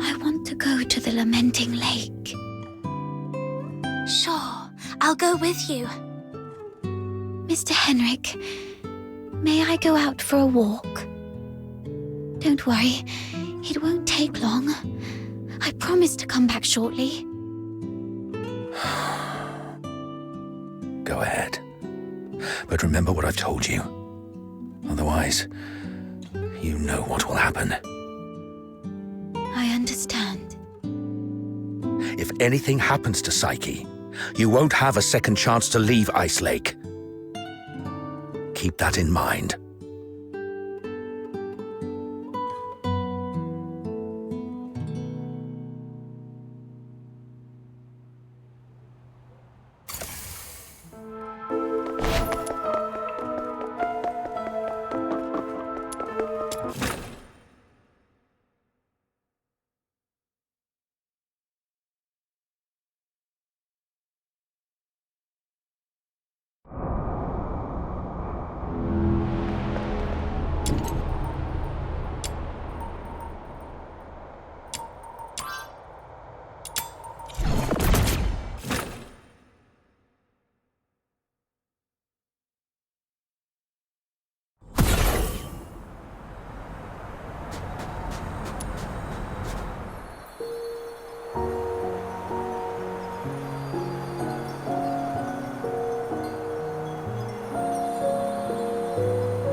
I want to go to the Lamenting Lake. Sure, I'll go with you. Mr. Henrik, may I go out for a walk? Don't worry, it won't take long. I promise to come back shortly. Go ahead. But remember what I've told you. Otherwise, you know what will happen. I understand. If anything happens to Psyche, you won't have a second chance to leave Ice Lake. Keep that in mind.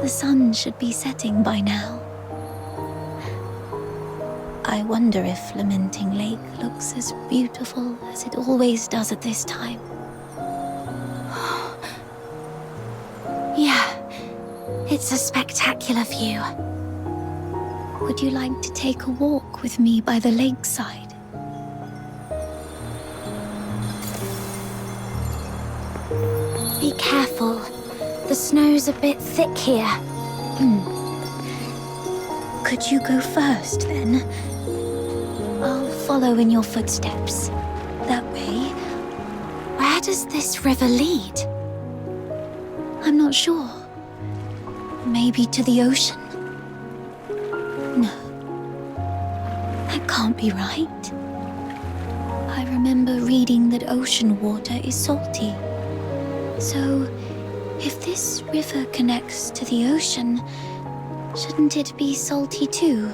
The sun should be setting by now. I wonder if Lamenting Lake looks as beautiful as it always does at this time. Yeah, it's a spectacular view. Would you like to take a walk with me by the lakeside? Be careful. The snow's a bit thick here. Could you go first, then? I'll follow in your footsteps. That way. Where does this river lead? I'm not sure. Maybe to the ocean? No. That can't be right. I remember reading that ocean water is salty. So, if this river connects to the ocean, shouldn't it be salty too?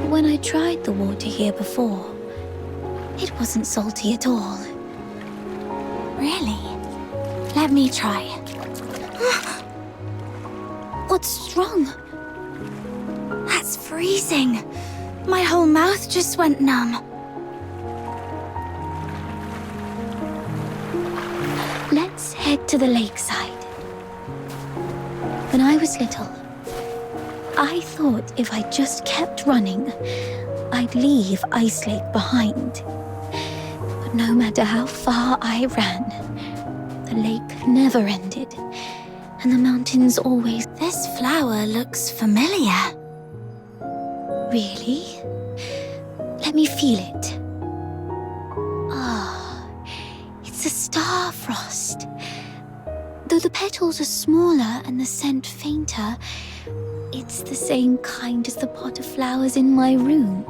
When I tried the water here before, it wasn't salty at all. Really? Let me try. What's wrong? That's freezing. My whole mouth just went numb. Let's head to the lakeside. When I was little, I thought if I just kept running, I'd leave Ice Lake behind. But no matter how far I ran, the lake never ended, and the mountains always... This flower looks familiar. Really? Let me feel it. Ah, it's a star frost. Though the petals are smaller and the scent fainter, it's the same kind as the pot of flowers in my room.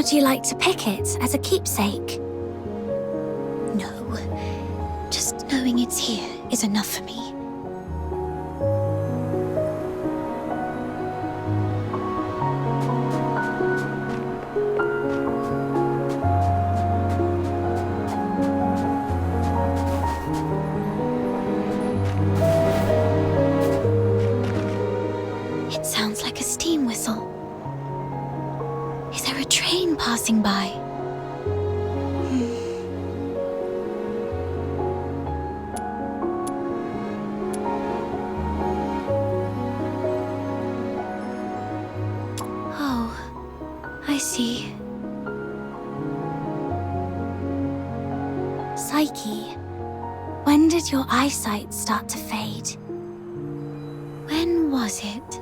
Would you like to pick it as a keepsake? No. Just knowing it's here is enough for me. It sounds like a steam whistle. Is there a train passing by? Oh, I see. Psyche, when did your eyesight start to fade? When was it?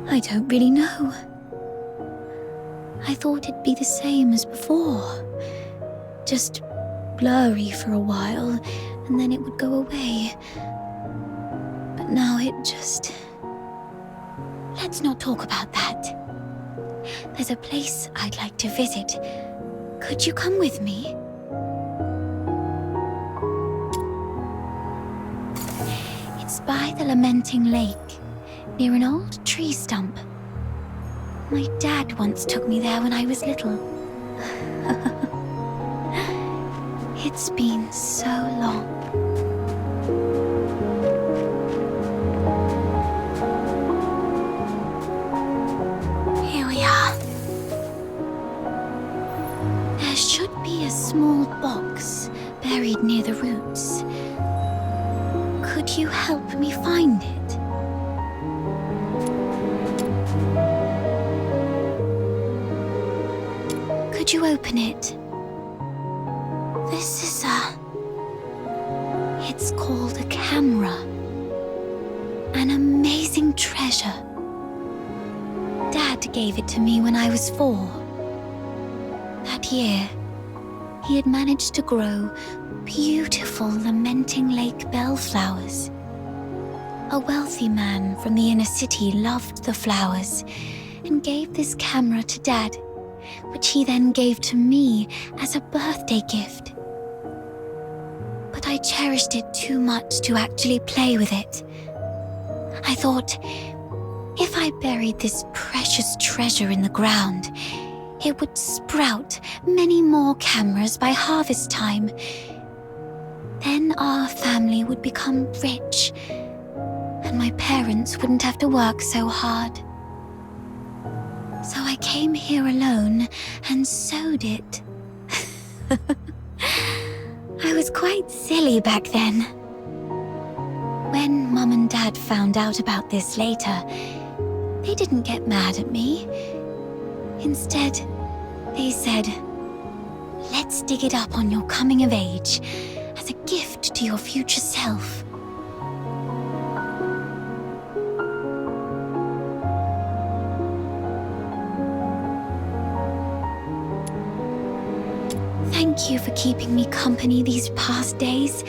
I don't really know. I thought it'd be the same as before. Just blurry for a while, and then it would go away. But now it just... Let's not talk about that. There's a place I'd like to visit. Could you come with me? It's by the Lamenting Lake, near an old tree stump. My dad once took me there when I was little. It's been so long. Here we are. There should be a small box buried near the roots. Could you help me find it? Could you open it? This is It's called a camera. An amazing treasure. Dad gave it to me when I was 4. That year, he had managed to grow beautiful Lamenting Lake bellflowers. A wealthy man from the inner city loved the flowers and gave this camera to Dad, which he then gave to me as a birthday gift. But I cherished it too much to actually play with it. I thought, if I buried this precious treasure in the ground, it would sprout many more cameras by harvest time. Then our family would become rich, and my parents wouldn't have to work so hard. So I came here alone and sewed it. I was quite silly back then. When Mum and Dad found out about this later, they didn't get mad at me. Instead, they said, "Let's dig it up on your coming of age as a gift to your future self." Thank you for keeping me company these past days,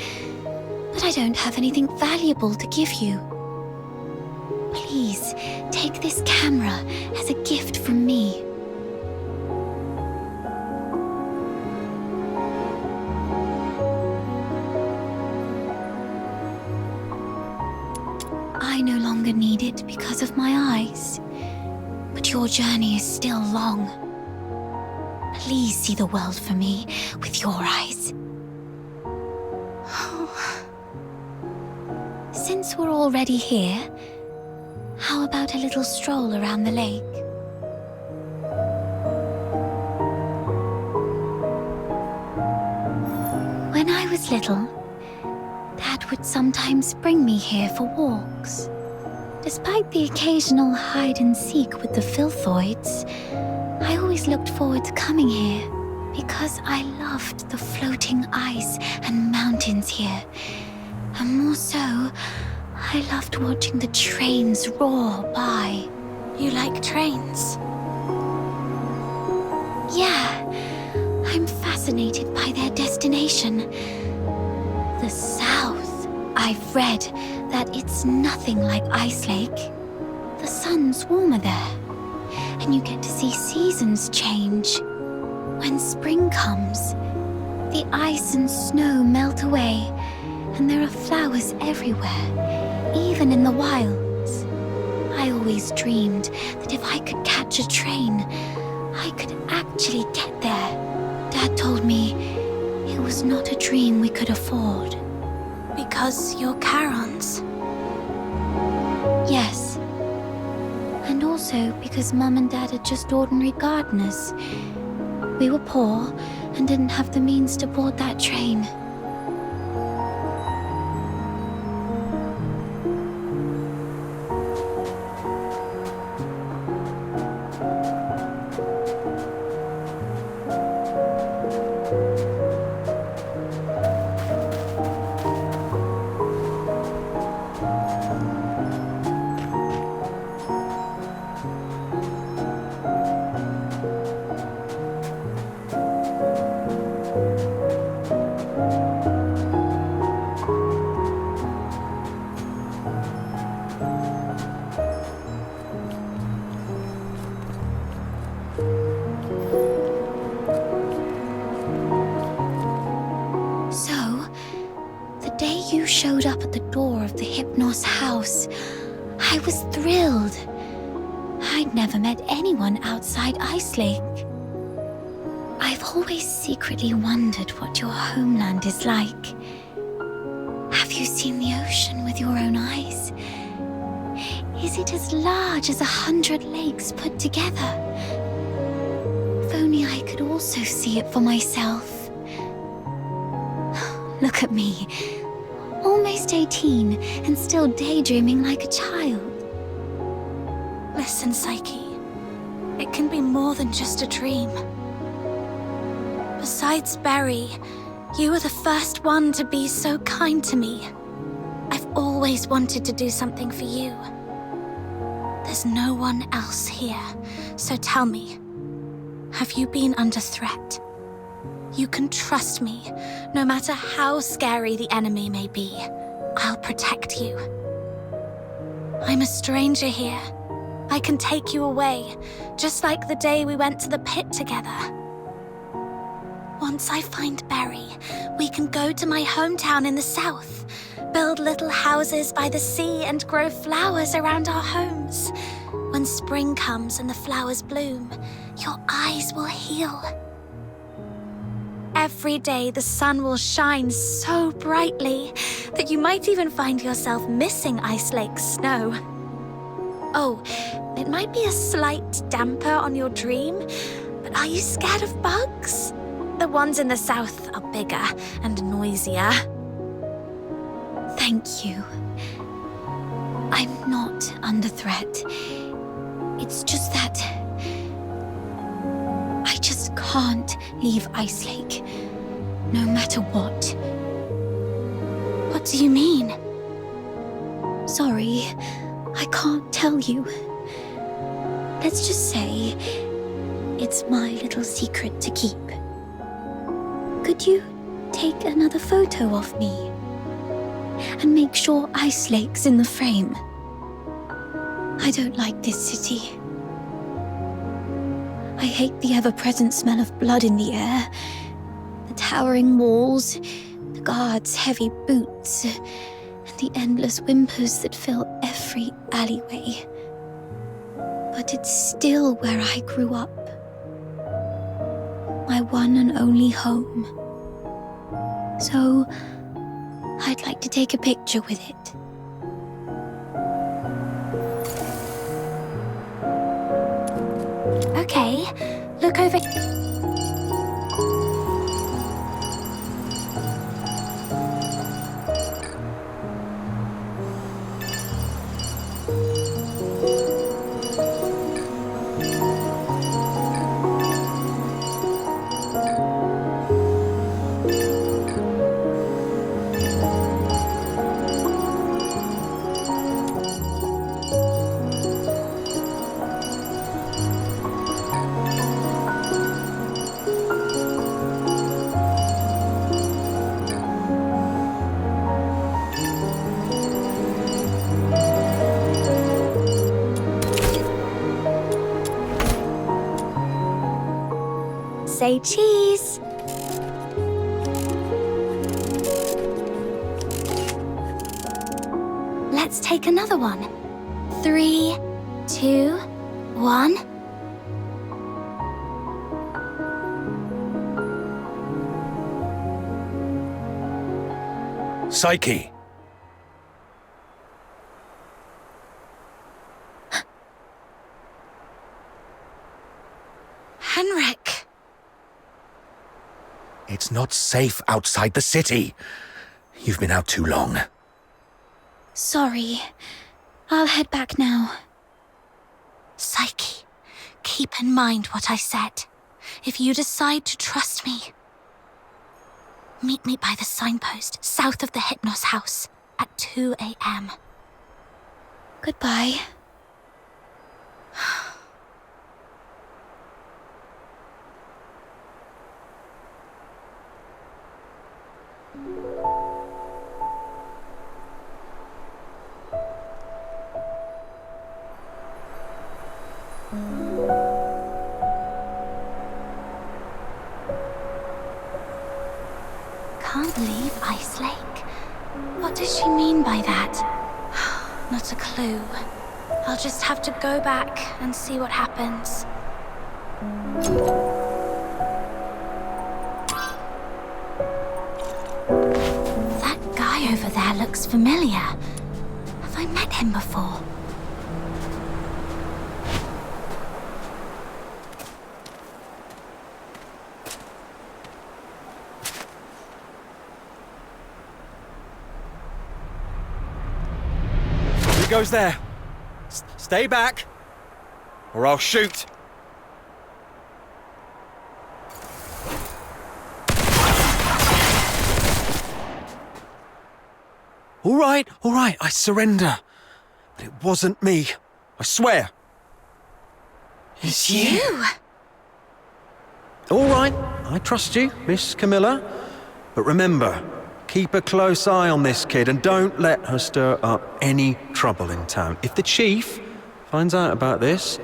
but I don't have anything valuable to give you. Please, take this camera as a gift from me. I no longer need it because of my eyes, but your journey is still long. Please see the world for me with your eyes. Since we're already here, how about a little stroll around the lake? When I was little, Dad would sometimes bring me here for walks. Despite the occasional hide and seek with the Filthoids, I always looked forward to coming here because I loved the floating ice and mountains here. And more so, I loved watching the trains roar by. You like trains? Yeah, I'm fascinated by their destination. The South. I've read that it's nothing like Ice Lake. The sun's warmer there, and you get to see seasons change. When spring comes, the ice and snow melt away, and there are flowers everywhere, even in the wilds. I always dreamed that if I could catch a train, I could actually get there. Dad told me it was not a dream we could afford. Because you're Charons? Yes. And also because Mum and Dad are just ordinary gardeners. We were poor and didn't have the means to board that train. Showed up at the door of the Hypnos house. I was thrilled. I'd never met anyone outside Ice Lake. I've always secretly wondered what your homeland is like. Have you seen the ocean with your own eyes? Is it as large as 100 lakes put together? If only I could also see it for myself. Look at me. Almost 18 and still daydreaming like a child. Listen, Psyche. It can be more than just a dream. Besides Berry, you were the first one to be so kind to me. I've always wanted to do something for you. There's no one else here, so tell me, have you been under threat? You can trust me, no matter how scary the enemy may be. I'll protect you. I'm a stranger here. I can take you away, just like the day we went to the pit together. Once I find Berry, we can go to my hometown in the south, build little houses by the sea and grow flowers around our homes. When spring comes and the flowers bloom, your eyes will heal. Every day the sun will shine so brightly that you might even find yourself missing Ice Lake's snow. Oh, it might be a slight damper on your dream, but are you scared of bugs? The ones in the south are bigger and noisier. Thank you. I'm not under threat. It's just that I just can't leave Ice Lake, no matter what. What do you mean? Sorry, I can't tell you. Let's just say it's my little secret to keep. Could you take another photo of me? And make sure Ice Lake's in the frame. I don't like this city. I hate the ever-present smell of blood in the air, the towering walls, the guards' heavy boots, and the endless whimpers that fill every alleyway. But it's still where I grew up. My one and only home. So, I'd like to take a picture with it. Okay, look over. say cheese. Let's take another one. 3, 2, 1. Psyche. Henrik. It's not safe outside the city. You've been out too long. Sorry. I'll head back now. Psyche, keep in mind what I said. If you decide to trust me, meet me by the signpost south of the Hypnos house at 2 a.m. Goodbye. Can't believe Ice Lake. What does she mean by that? Not a clue. I'll just have to go back and see what happens. That guy over there looks familiar. Have I met him before? Who goes there? Stay back, or I'll shoot. All right, I surrender. But it wasn't me. I swear. It's you! All right, I trust you, Miss Camilla. But remember, keep a close eye on this kid and don't let her stir up any trouble in town. If the chief finds out about this,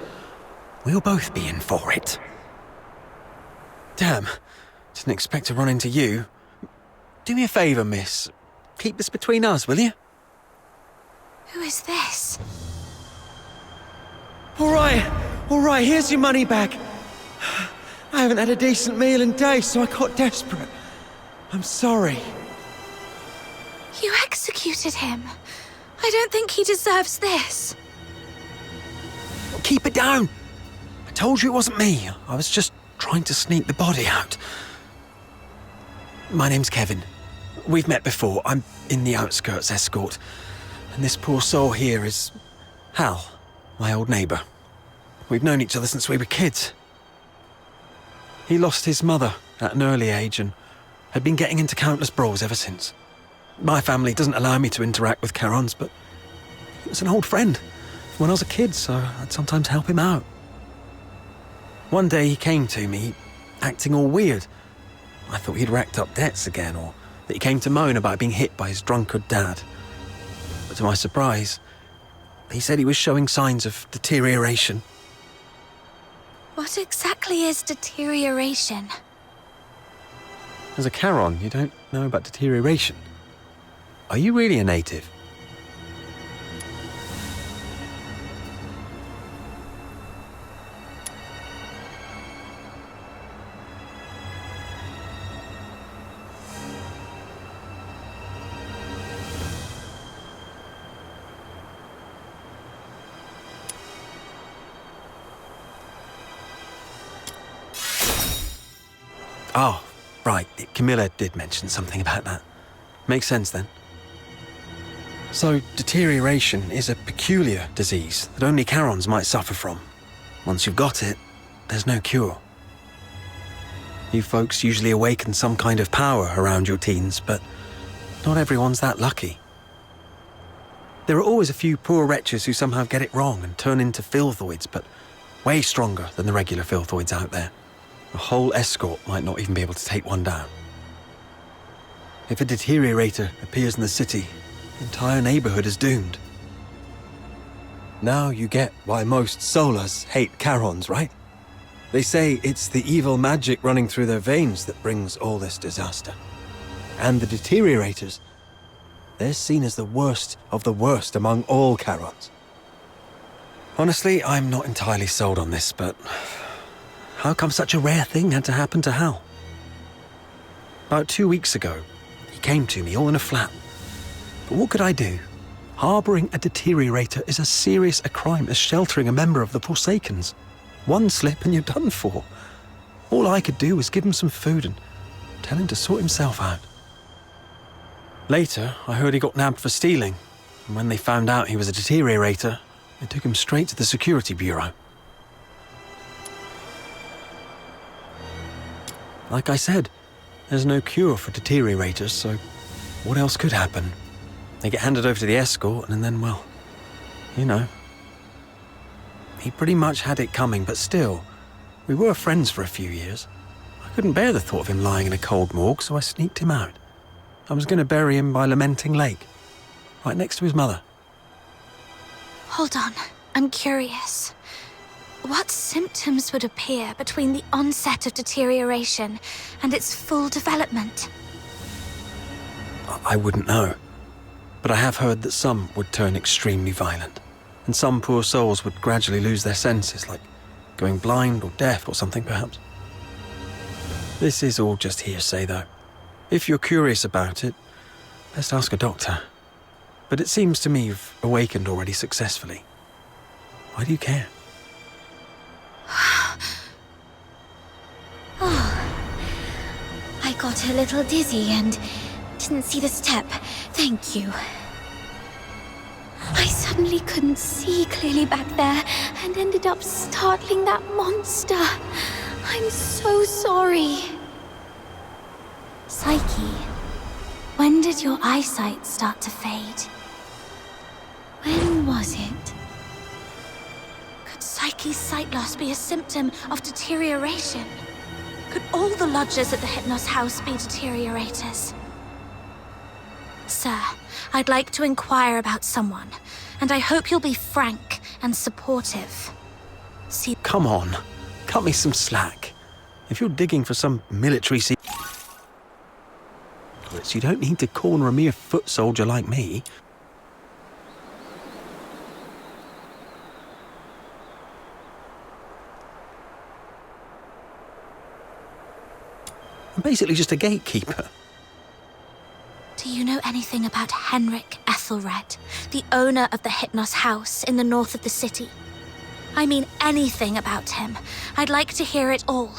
we'll both be in for it. Damn, didn't expect to run into you. Do me a favour, miss. Keep this between us, will you? Who is this? All right, here's your money back. I haven't had a decent meal in days, so I got desperate. I'm sorry. You executed him. I don't think he deserves this. Keep it down. I told you it wasn't me. I was just trying to sneak the body out. My name's Kevin. We've met before. I'm in the outskirts escort. And this poor soul here is Hal, my old neighbour. We've known each other since we were kids. He lost his mother at an early age and had been getting into countless brawls ever since. My family doesn't allow me to interact with Charons, but he was an old friend when I was a kid, so I'd sometimes help him out. One day he came to me, acting all weird. I thought he'd racked up debts again, or that he came to moan about being hit by his drunkard dad. But to my surprise, he said he was showing signs of deterioration. What exactly is deterioration? As a Charon, you don't know about deterioration. Are you really a native? Oh, right. Camilla did mention something about that. Makes sense then. So, deterioration is a peculiar disease that only Charons might suffer from. Once you've got it, there's no cure. You folks usually awaken some kind of power around your teens, but not everyone's that lucky. There are always a few poor wretches who somehow get it wrong and turn into filthoids, but way stronger than the regular filthoids out there. A whole escort might not even be able to take one down. If a deteriorator appears in the city, the entire neighborhood is doomed. Now you get why most Solars hate Charons, right? They say it's the evil magic running through their veins that brings all this disaster. And the deteriorators, they're seen as the worst of the worst among all Charons. Honestly, I'm not entirely sold on this, but how come such a rare thing had to happen to Hal? About 2 weeks ago, he came to me all in a flap. But what could I do? Harboring a deteriorator is as serious a crime as sheltering a member of the Forsakens. One slip and you're done for. All I could do was give him some food and tell him to sort himself out. Later, I heard he got nabbed for stealing, and when they found out he was a deteriorator, they took him straight to the security bureau. Like I said, there's no cure for deteriorators, so what else could happen? They get handed over to the escort, and then, well, you know. He pretty much had it coming, but still, we were friends for a few years. I couldn't bear the thought of him lying in a cold morgue, so I sneaked him out. I was going to bury him by Lamenting Lake, right next to his mother. Hold on, I'm curious. What symptoms would appear between the onset of deterioration and its full development? I wouldn't know, but I have heard that some would turn extremely violent, and some poor souls would gradually lose their senses, like going blind or deaf or something, perhaps. This is all just hearsay, though. If you're curious about it, best ask a doctor. But it seems to me you've awakened already successfully. Why do you care? I got a little dizzy and didn't see the step. Thank you. I suddenly couldn't see clearly back there and ended up startling that monster. I'm so sorry. Psyche, when did your eyesight start to fade? When was it? Could Psyche's sight loss be a symptom of deterioration? Could all the lodgers at the Hypnos house be deteriorators? Sir, I'd like to inquire about someone, and I hope you'll be frank and supportive. See. Come on, cut me some slack. If you're digging for some military secrets, you don't need to corner a mere foot soldier like me. I'm basically just a gatekeeper. Do you know anything about Henrik Ethelred, the owner of the Hypnos house in the north of the city? I mean anything about him. I'd like to hear it all.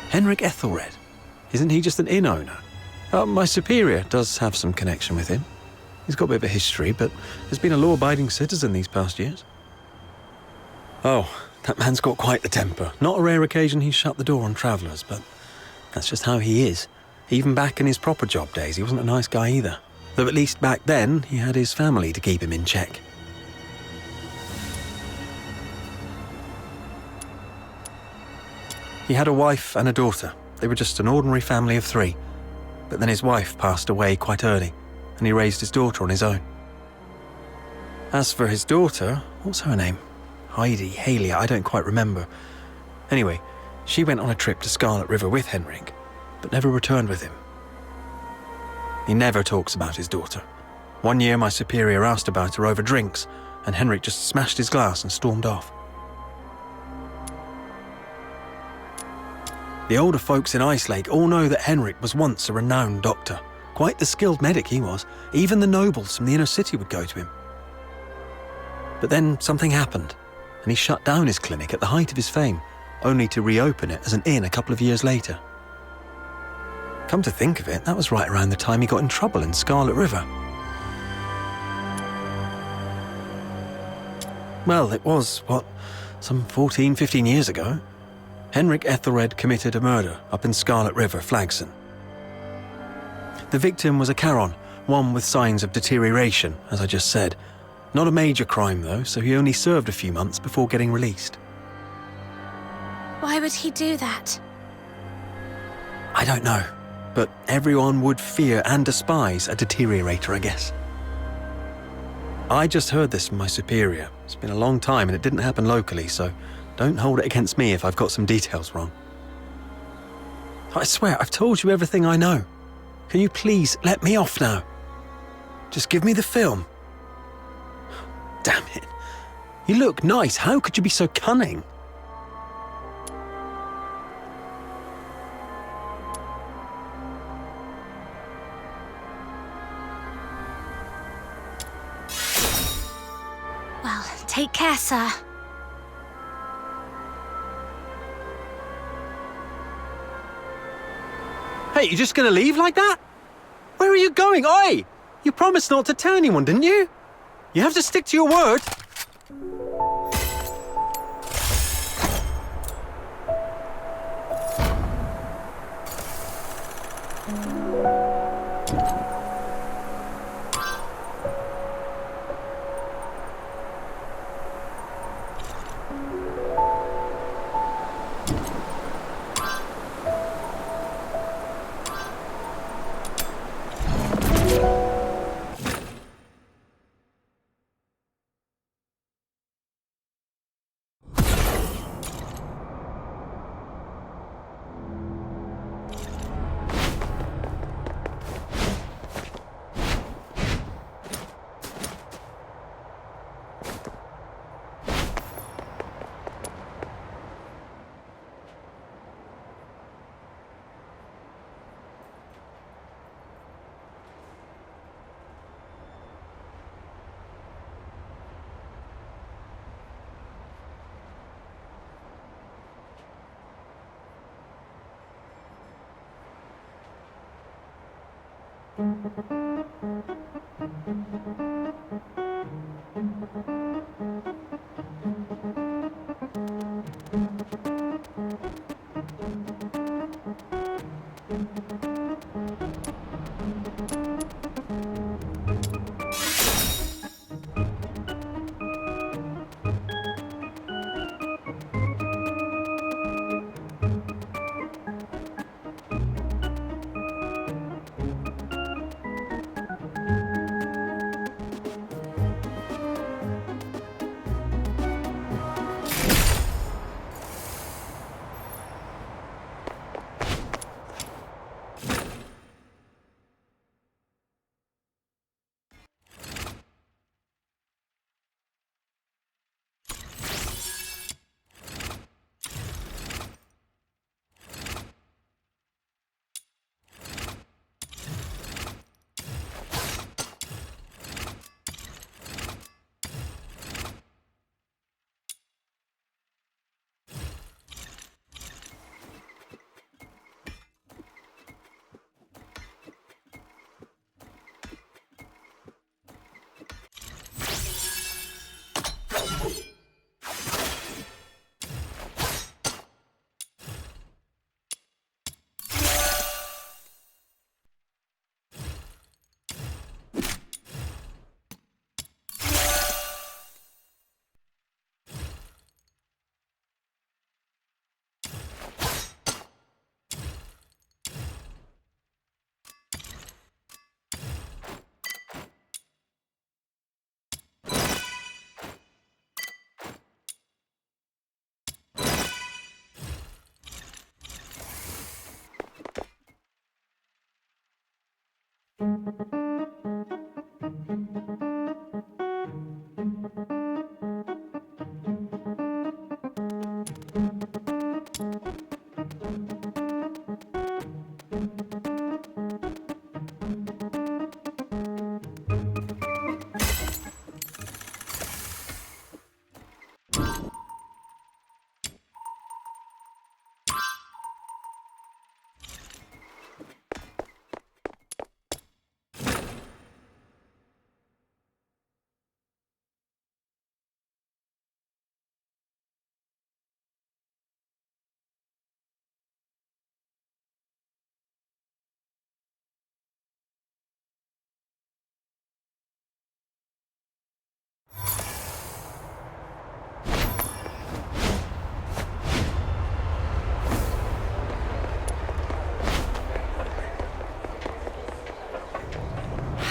Henrik Ethelred? Isn't he just an inn owner? My superior does have some connection with him. He's got a bit of a history, but has been a law-abiding citizen these past years. Oh, that man's got quite the temper. Not a rare occasion he's shut the door on travellers, but that's just how he is. Even back in his proper job days, he wasn't a nice guy either. Though at least back then, he had his family to keep him in check. He had a wife and a daughter. They were just an ordinary family of 3. But then his wife passed away quite early, and he raised his daughter on his own. As for his daughter, what's her name? Heidi, Haley, I don't quite remember. Anyway, she went on a trip to Scarlet River with Henrik, but never returned with him. He never talks about his daughter. One year my superior asked about her over drinks, and Henrik just smashed his glass and stormed off. The older folks in Ice Lake all know that Henrik was once a renowned doctor. Quite the skilled medic he was. Even the nobles from the inner city would go to him. But then something happened, and he shut down his clinic at the height of his fame, only to reopen it as an inn a couple of years later. Come to think of it, that was right around the time he got in trouble in Scarlet River. Well, it was, some 14, 15 years ago. Henrik Ethelred committed a murder up in Scarlet River, Flagson. The victim was a Charon, one with signs of deterioration, as I just said. Not a major crime, though, so he only served a few months before getting released. Why would he do that? I don't know, but everyone would fear and despise a deteriorator, I guess. I just heard this from my superior. It's been a long time and it didn't happen locally, so Don't hold it against me if I've got some details wrong. I swear, I've told you everything I know. Can you please let me off now? Just give me the film. Damn it. You look nice. How could you be so cunning? Well, take care, sir. Hey, you just gonna leave like that? Where are you going? Oi! You promised not to tell anyone, didn't you? You have to stick to your word.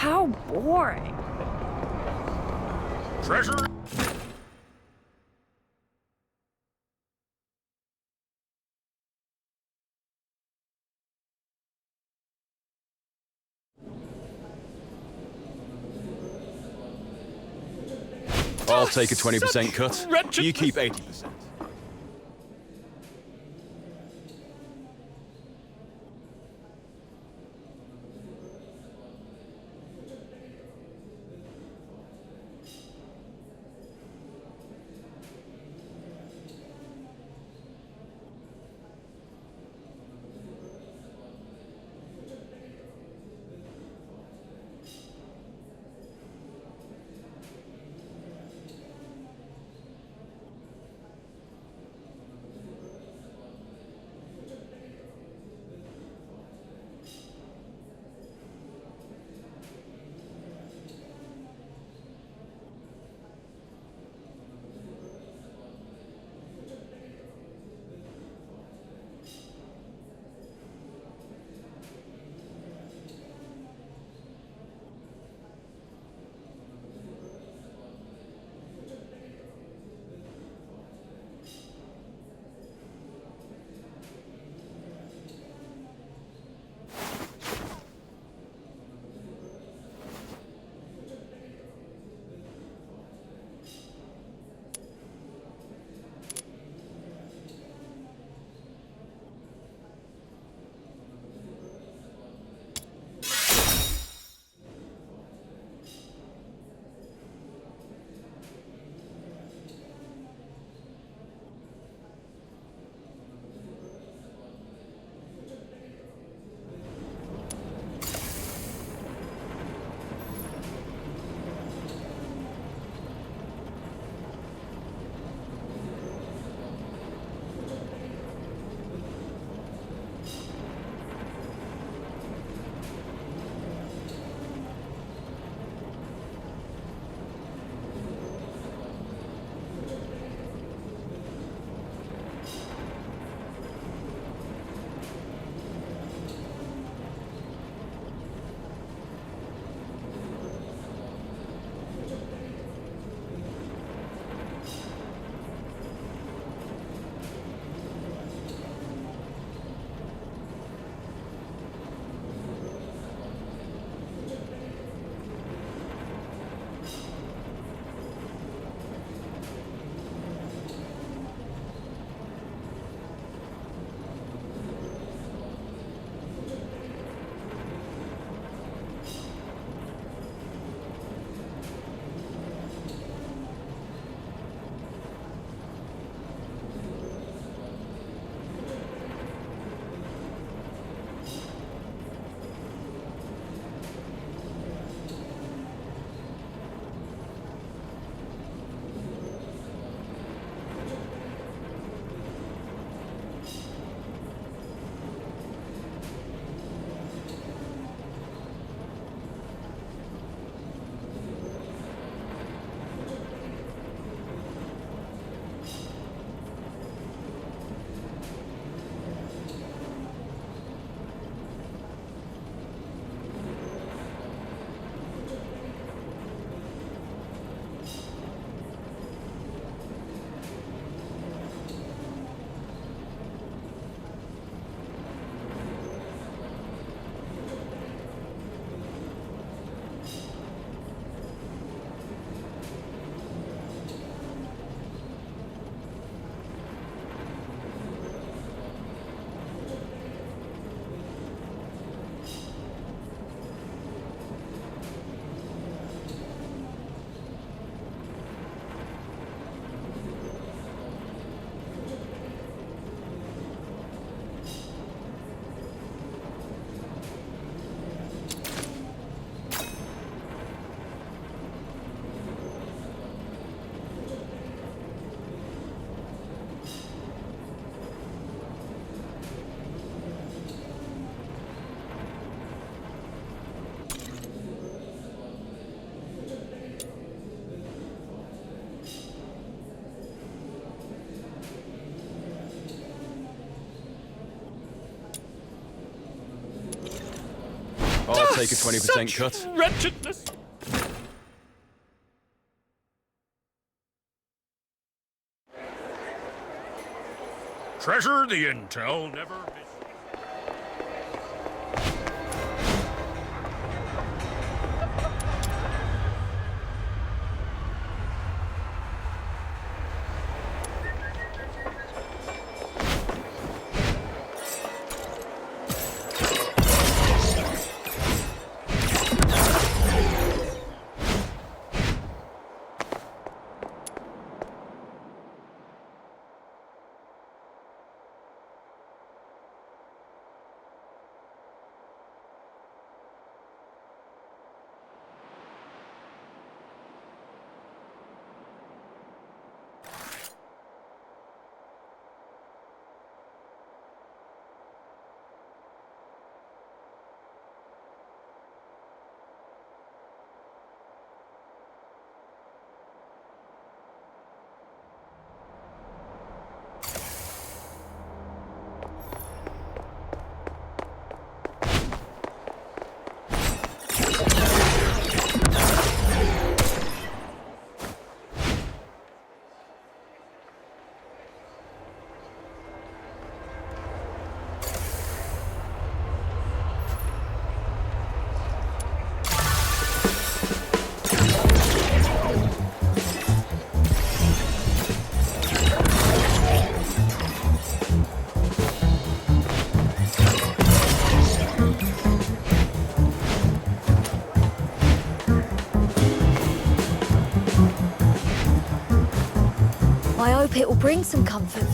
How boring. Treasure! I'll take a 20% cut. You keep 80%. I'll take a 20% cut. Wretchedness! Treasure the intel, never miss. I hope it will bring some comfort.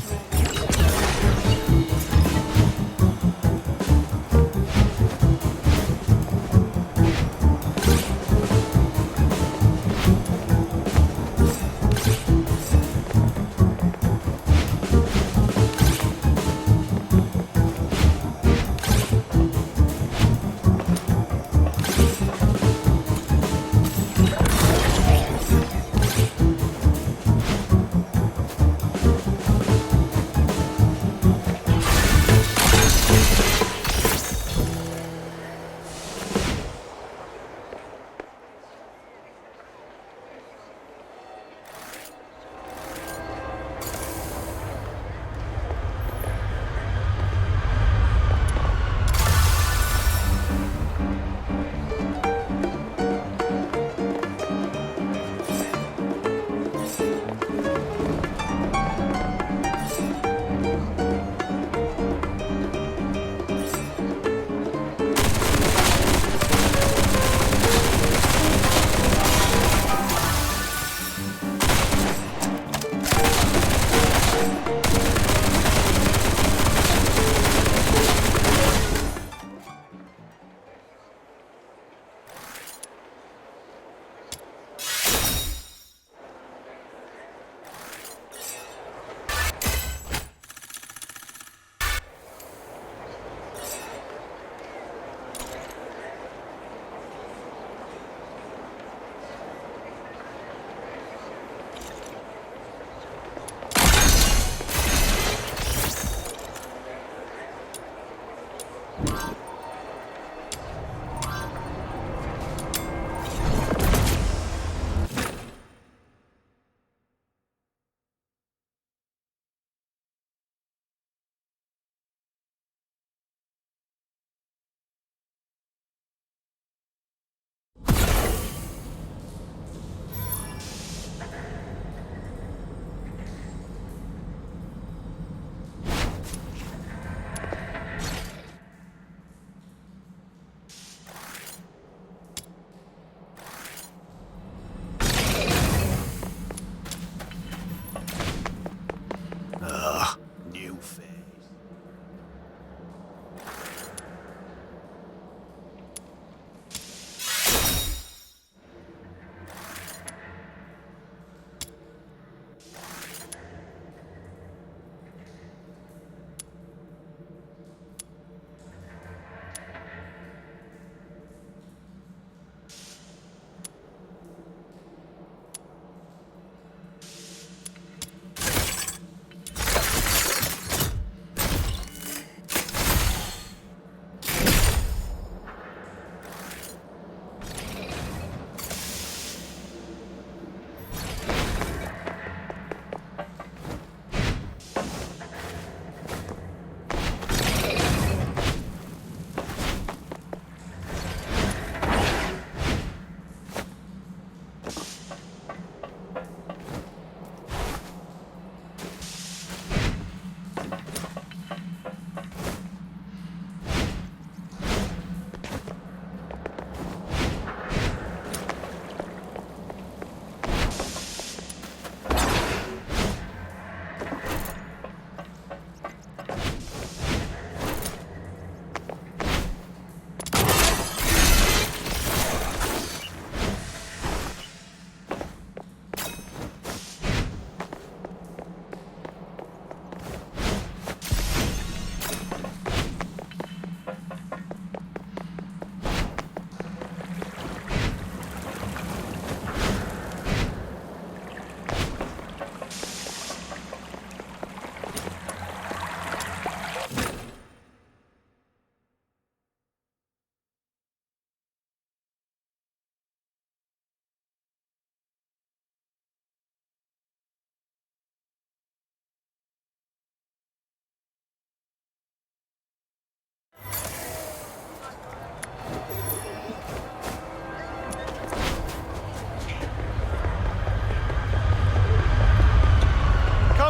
New phase.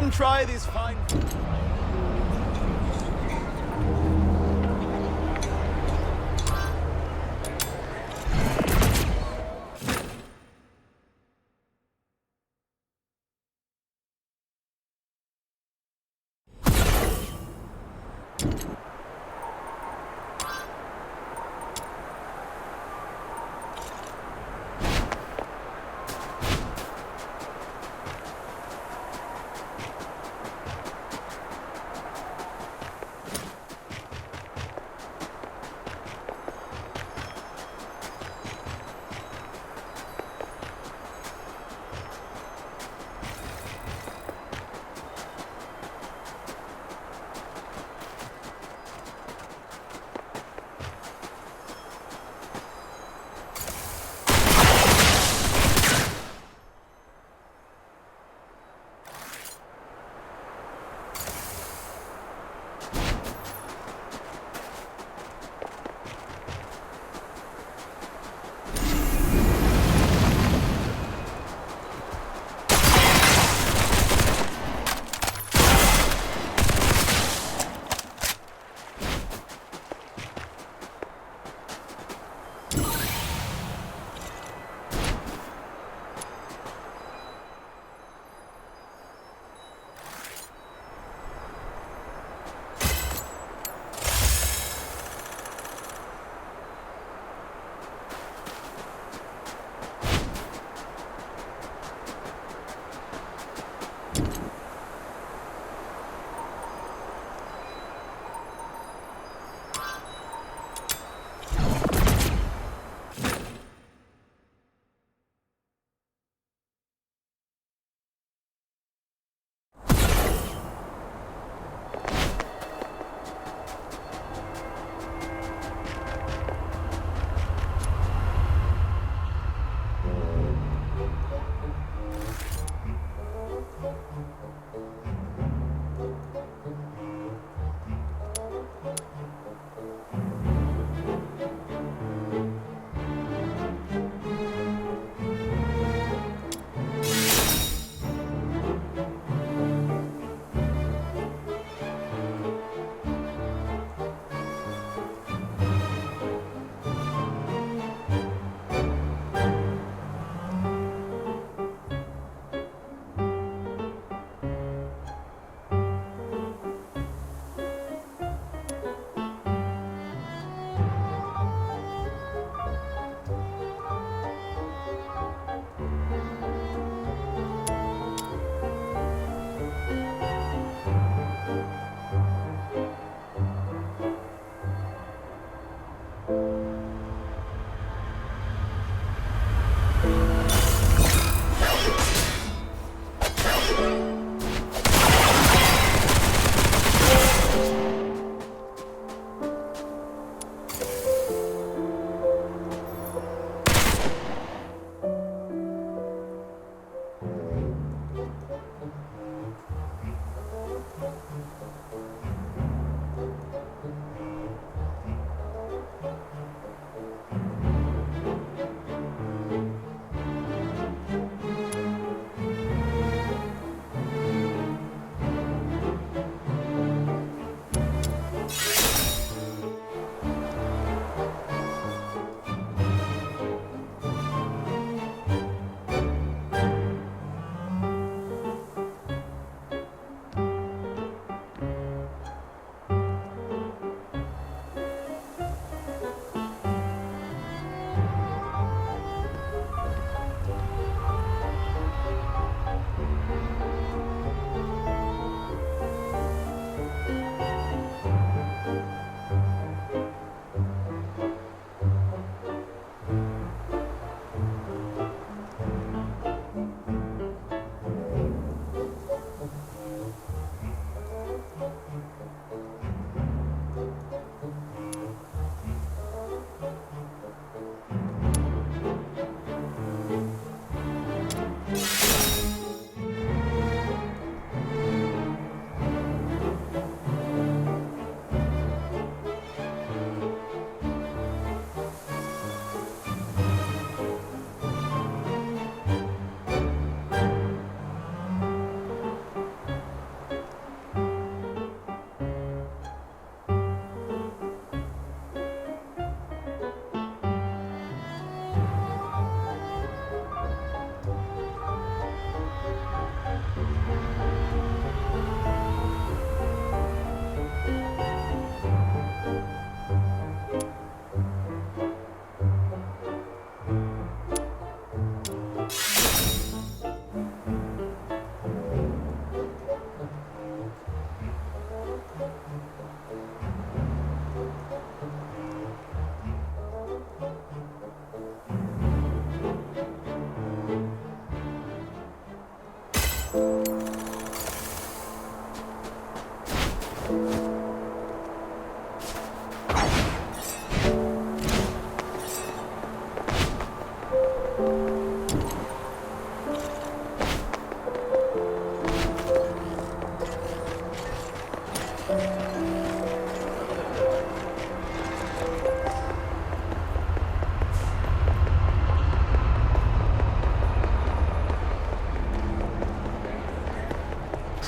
Come try these fine...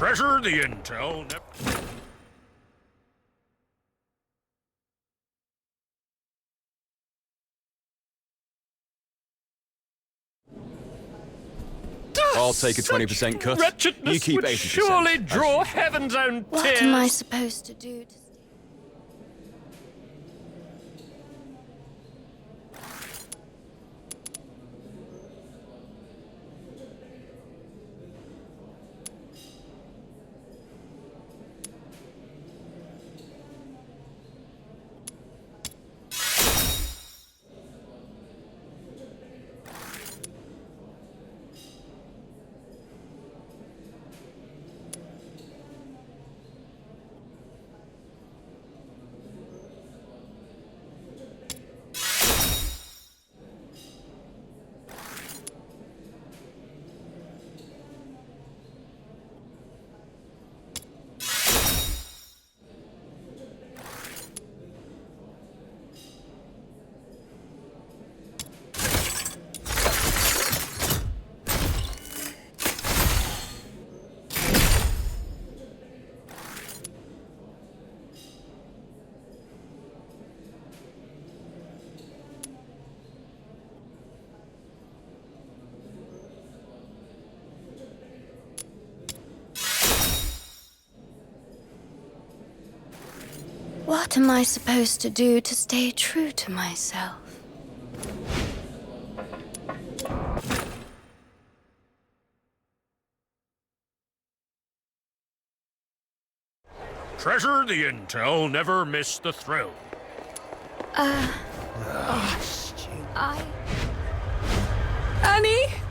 Treasure the intel. I'll take a 20% cut. Wretchedness You keep would 80%. surely draw heaven's own tears. What am I supposed to do to... What am I supposed to do to stay true to myself? Treasure the intel, never miss the thrill. Annie?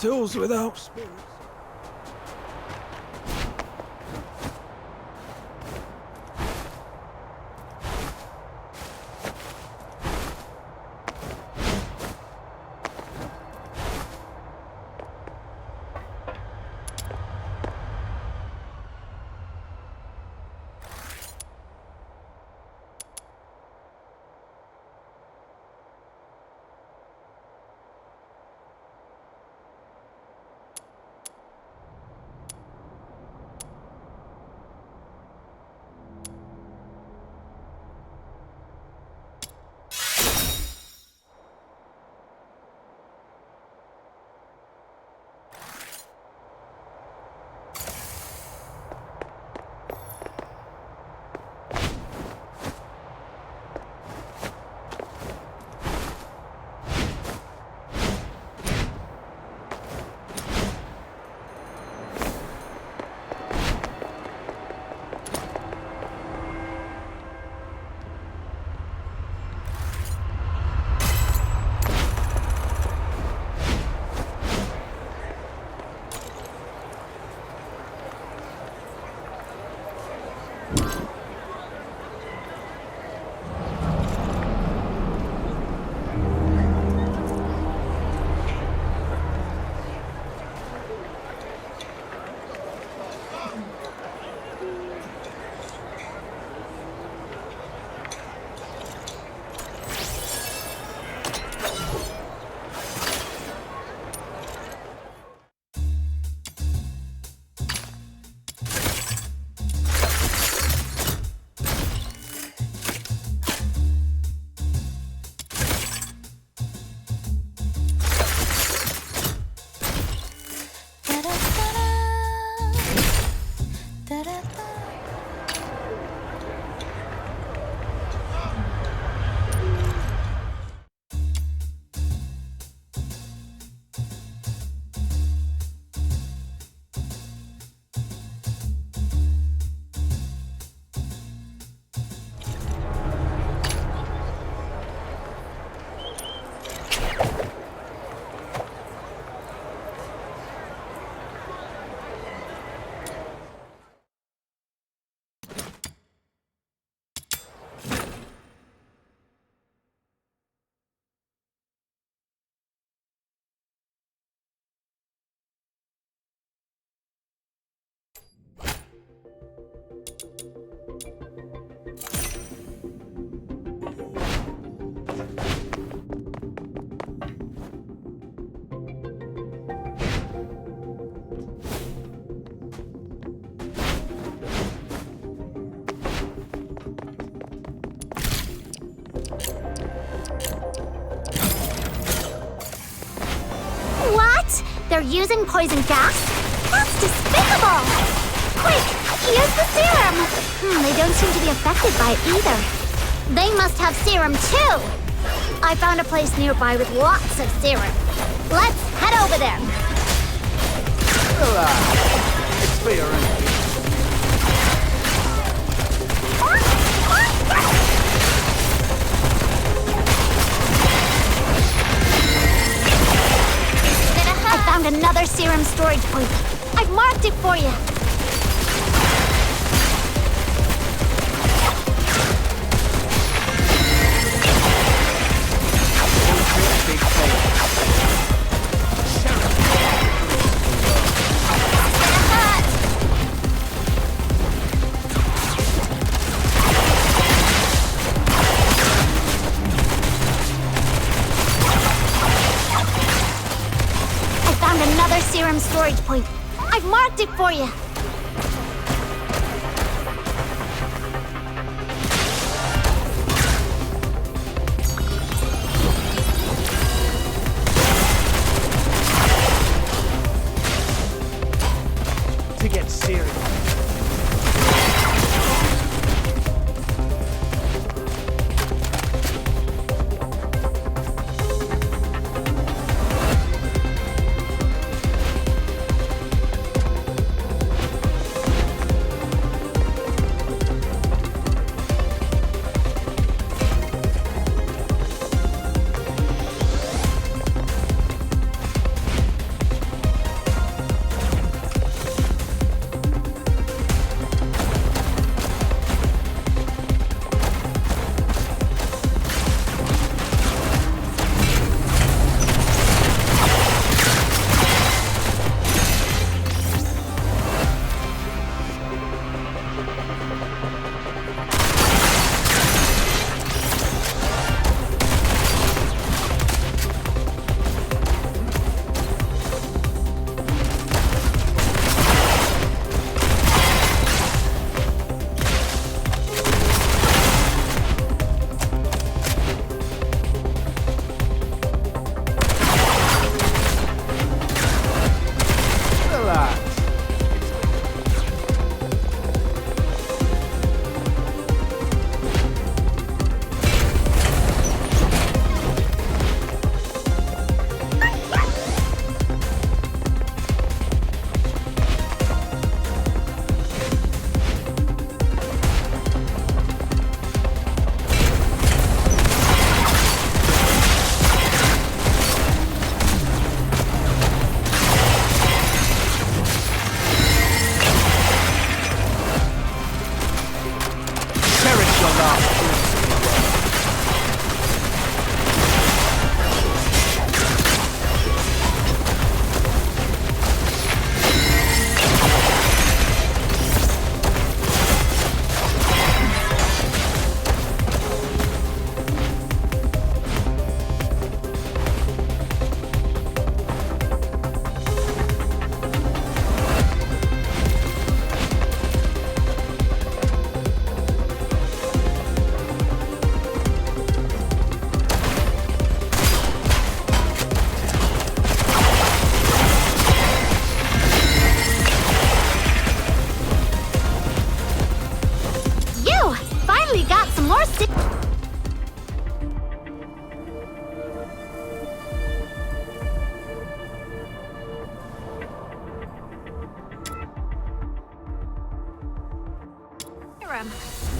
Tools without spirits. They're using poison gas? That's despicable! Quick, use the serum! They don't seem to be affected by it either. They must have serum too! I found a place nearby with lots of serum. Let's head over there. It's for your own. I found another serum storage point. I've marked it for you. Another serum storage point. I've marked it for you. To get serious.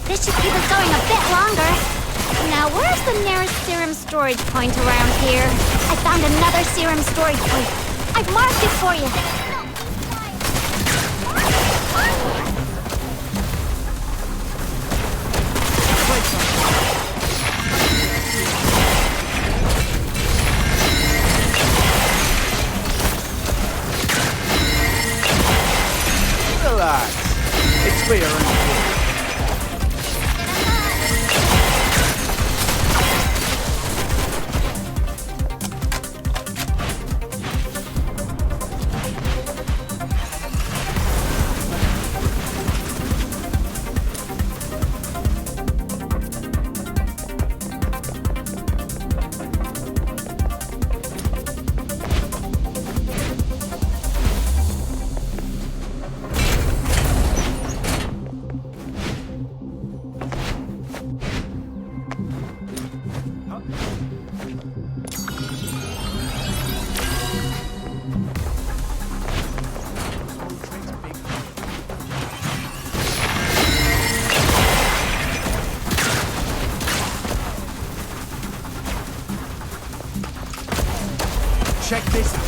This should keep us going a bit longer. Now, where's the nearest serum storage point around here? I found another serum storage point. I've marked it for you. Relax. It's for your own good. Check this out.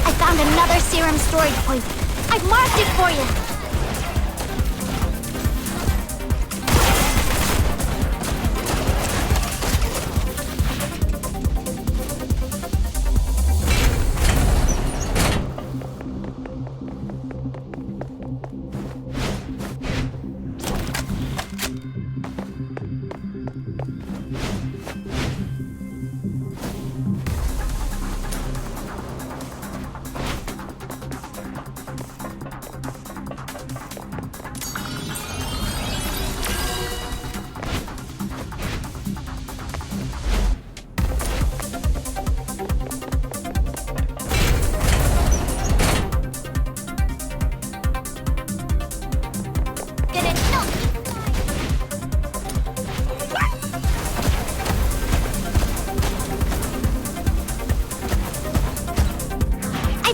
I found another serum storage point. I've marked it for you.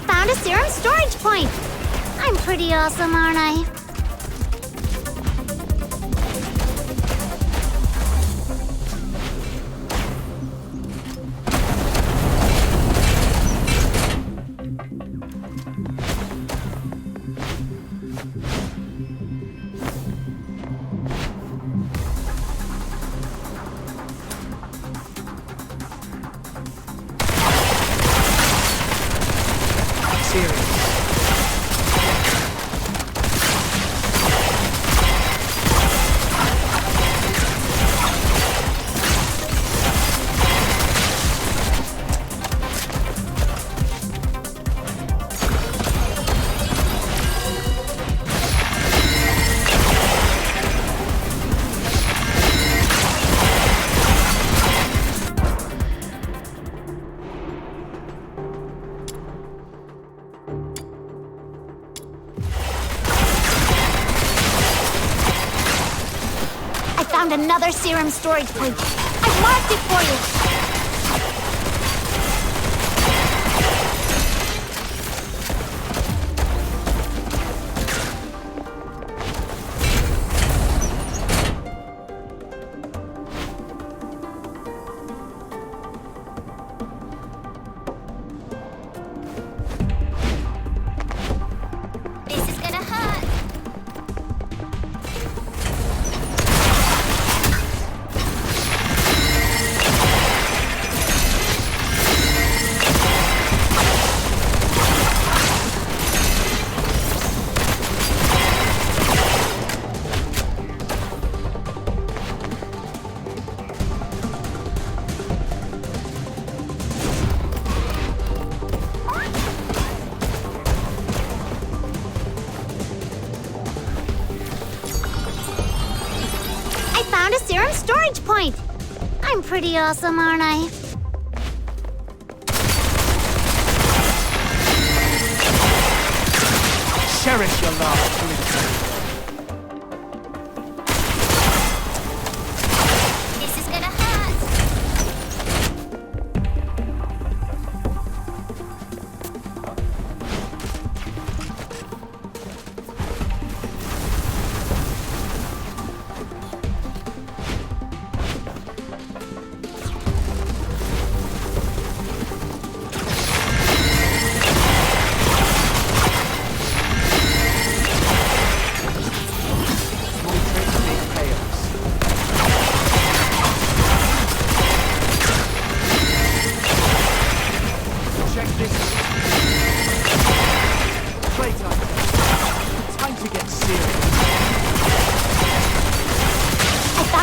Found a serum storage point! I'm pretty awesome, aren't I? Found another serum storage point. I've marked it for you. Found a serum storage point! I'm pretty awesome, aren't I? Cherish your last glimpse. This is gonna hurt!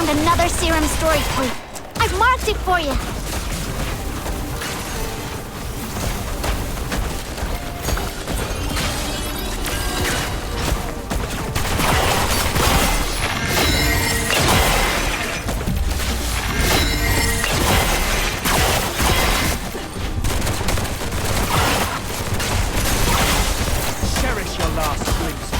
Another serum storage point. I've marked it for you. Cherish your last glimpse.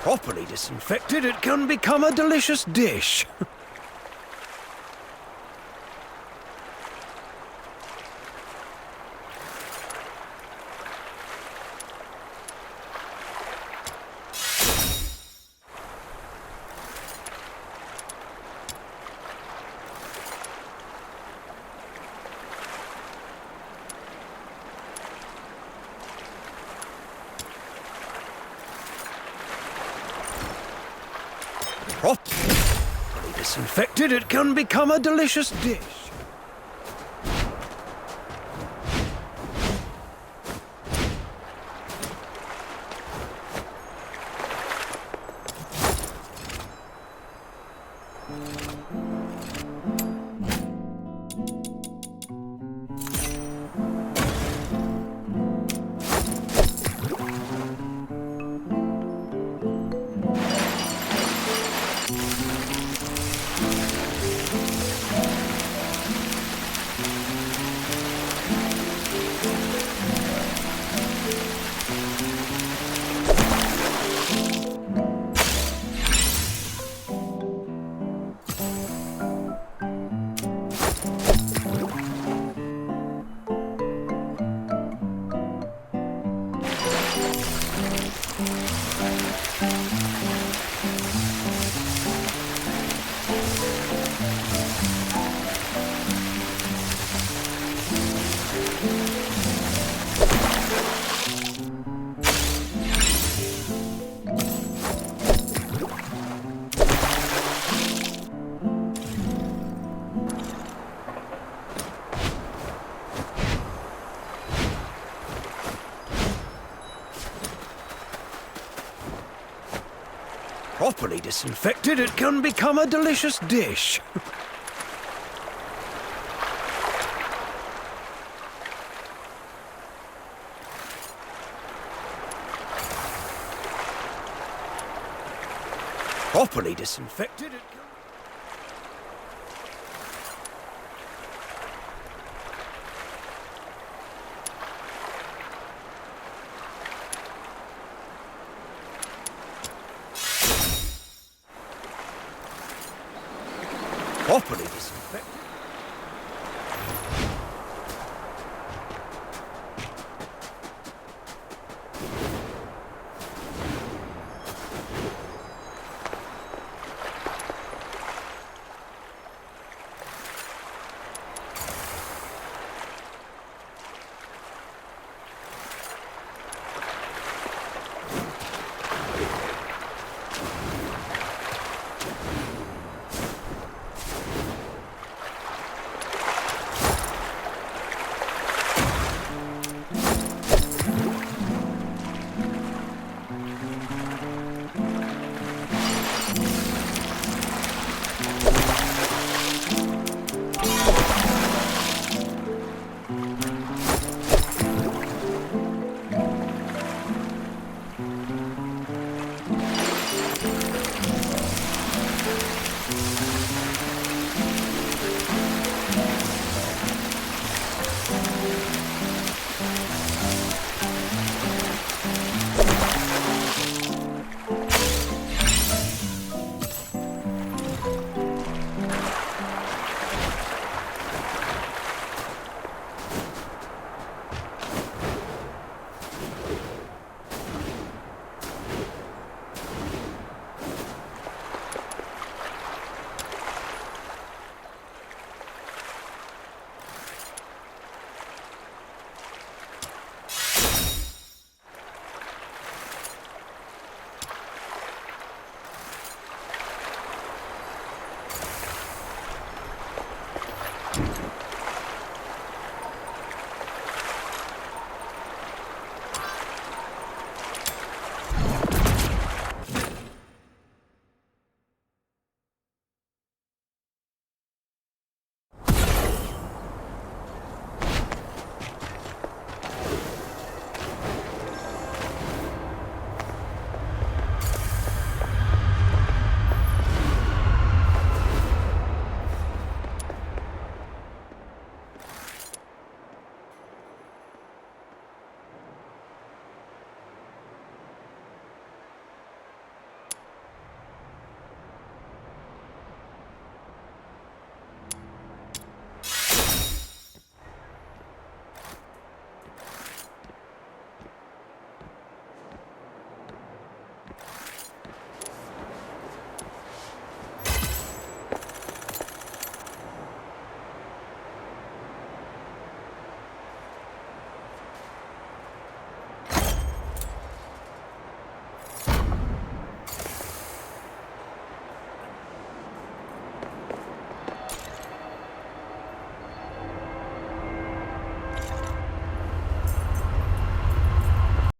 Properly disinfected, it can become a delicious dish. Properly disinfected, it can become a delicious dish. Properly disinfected, it can become a delicious dish. Properly disinfected, it can... Properly disinfected.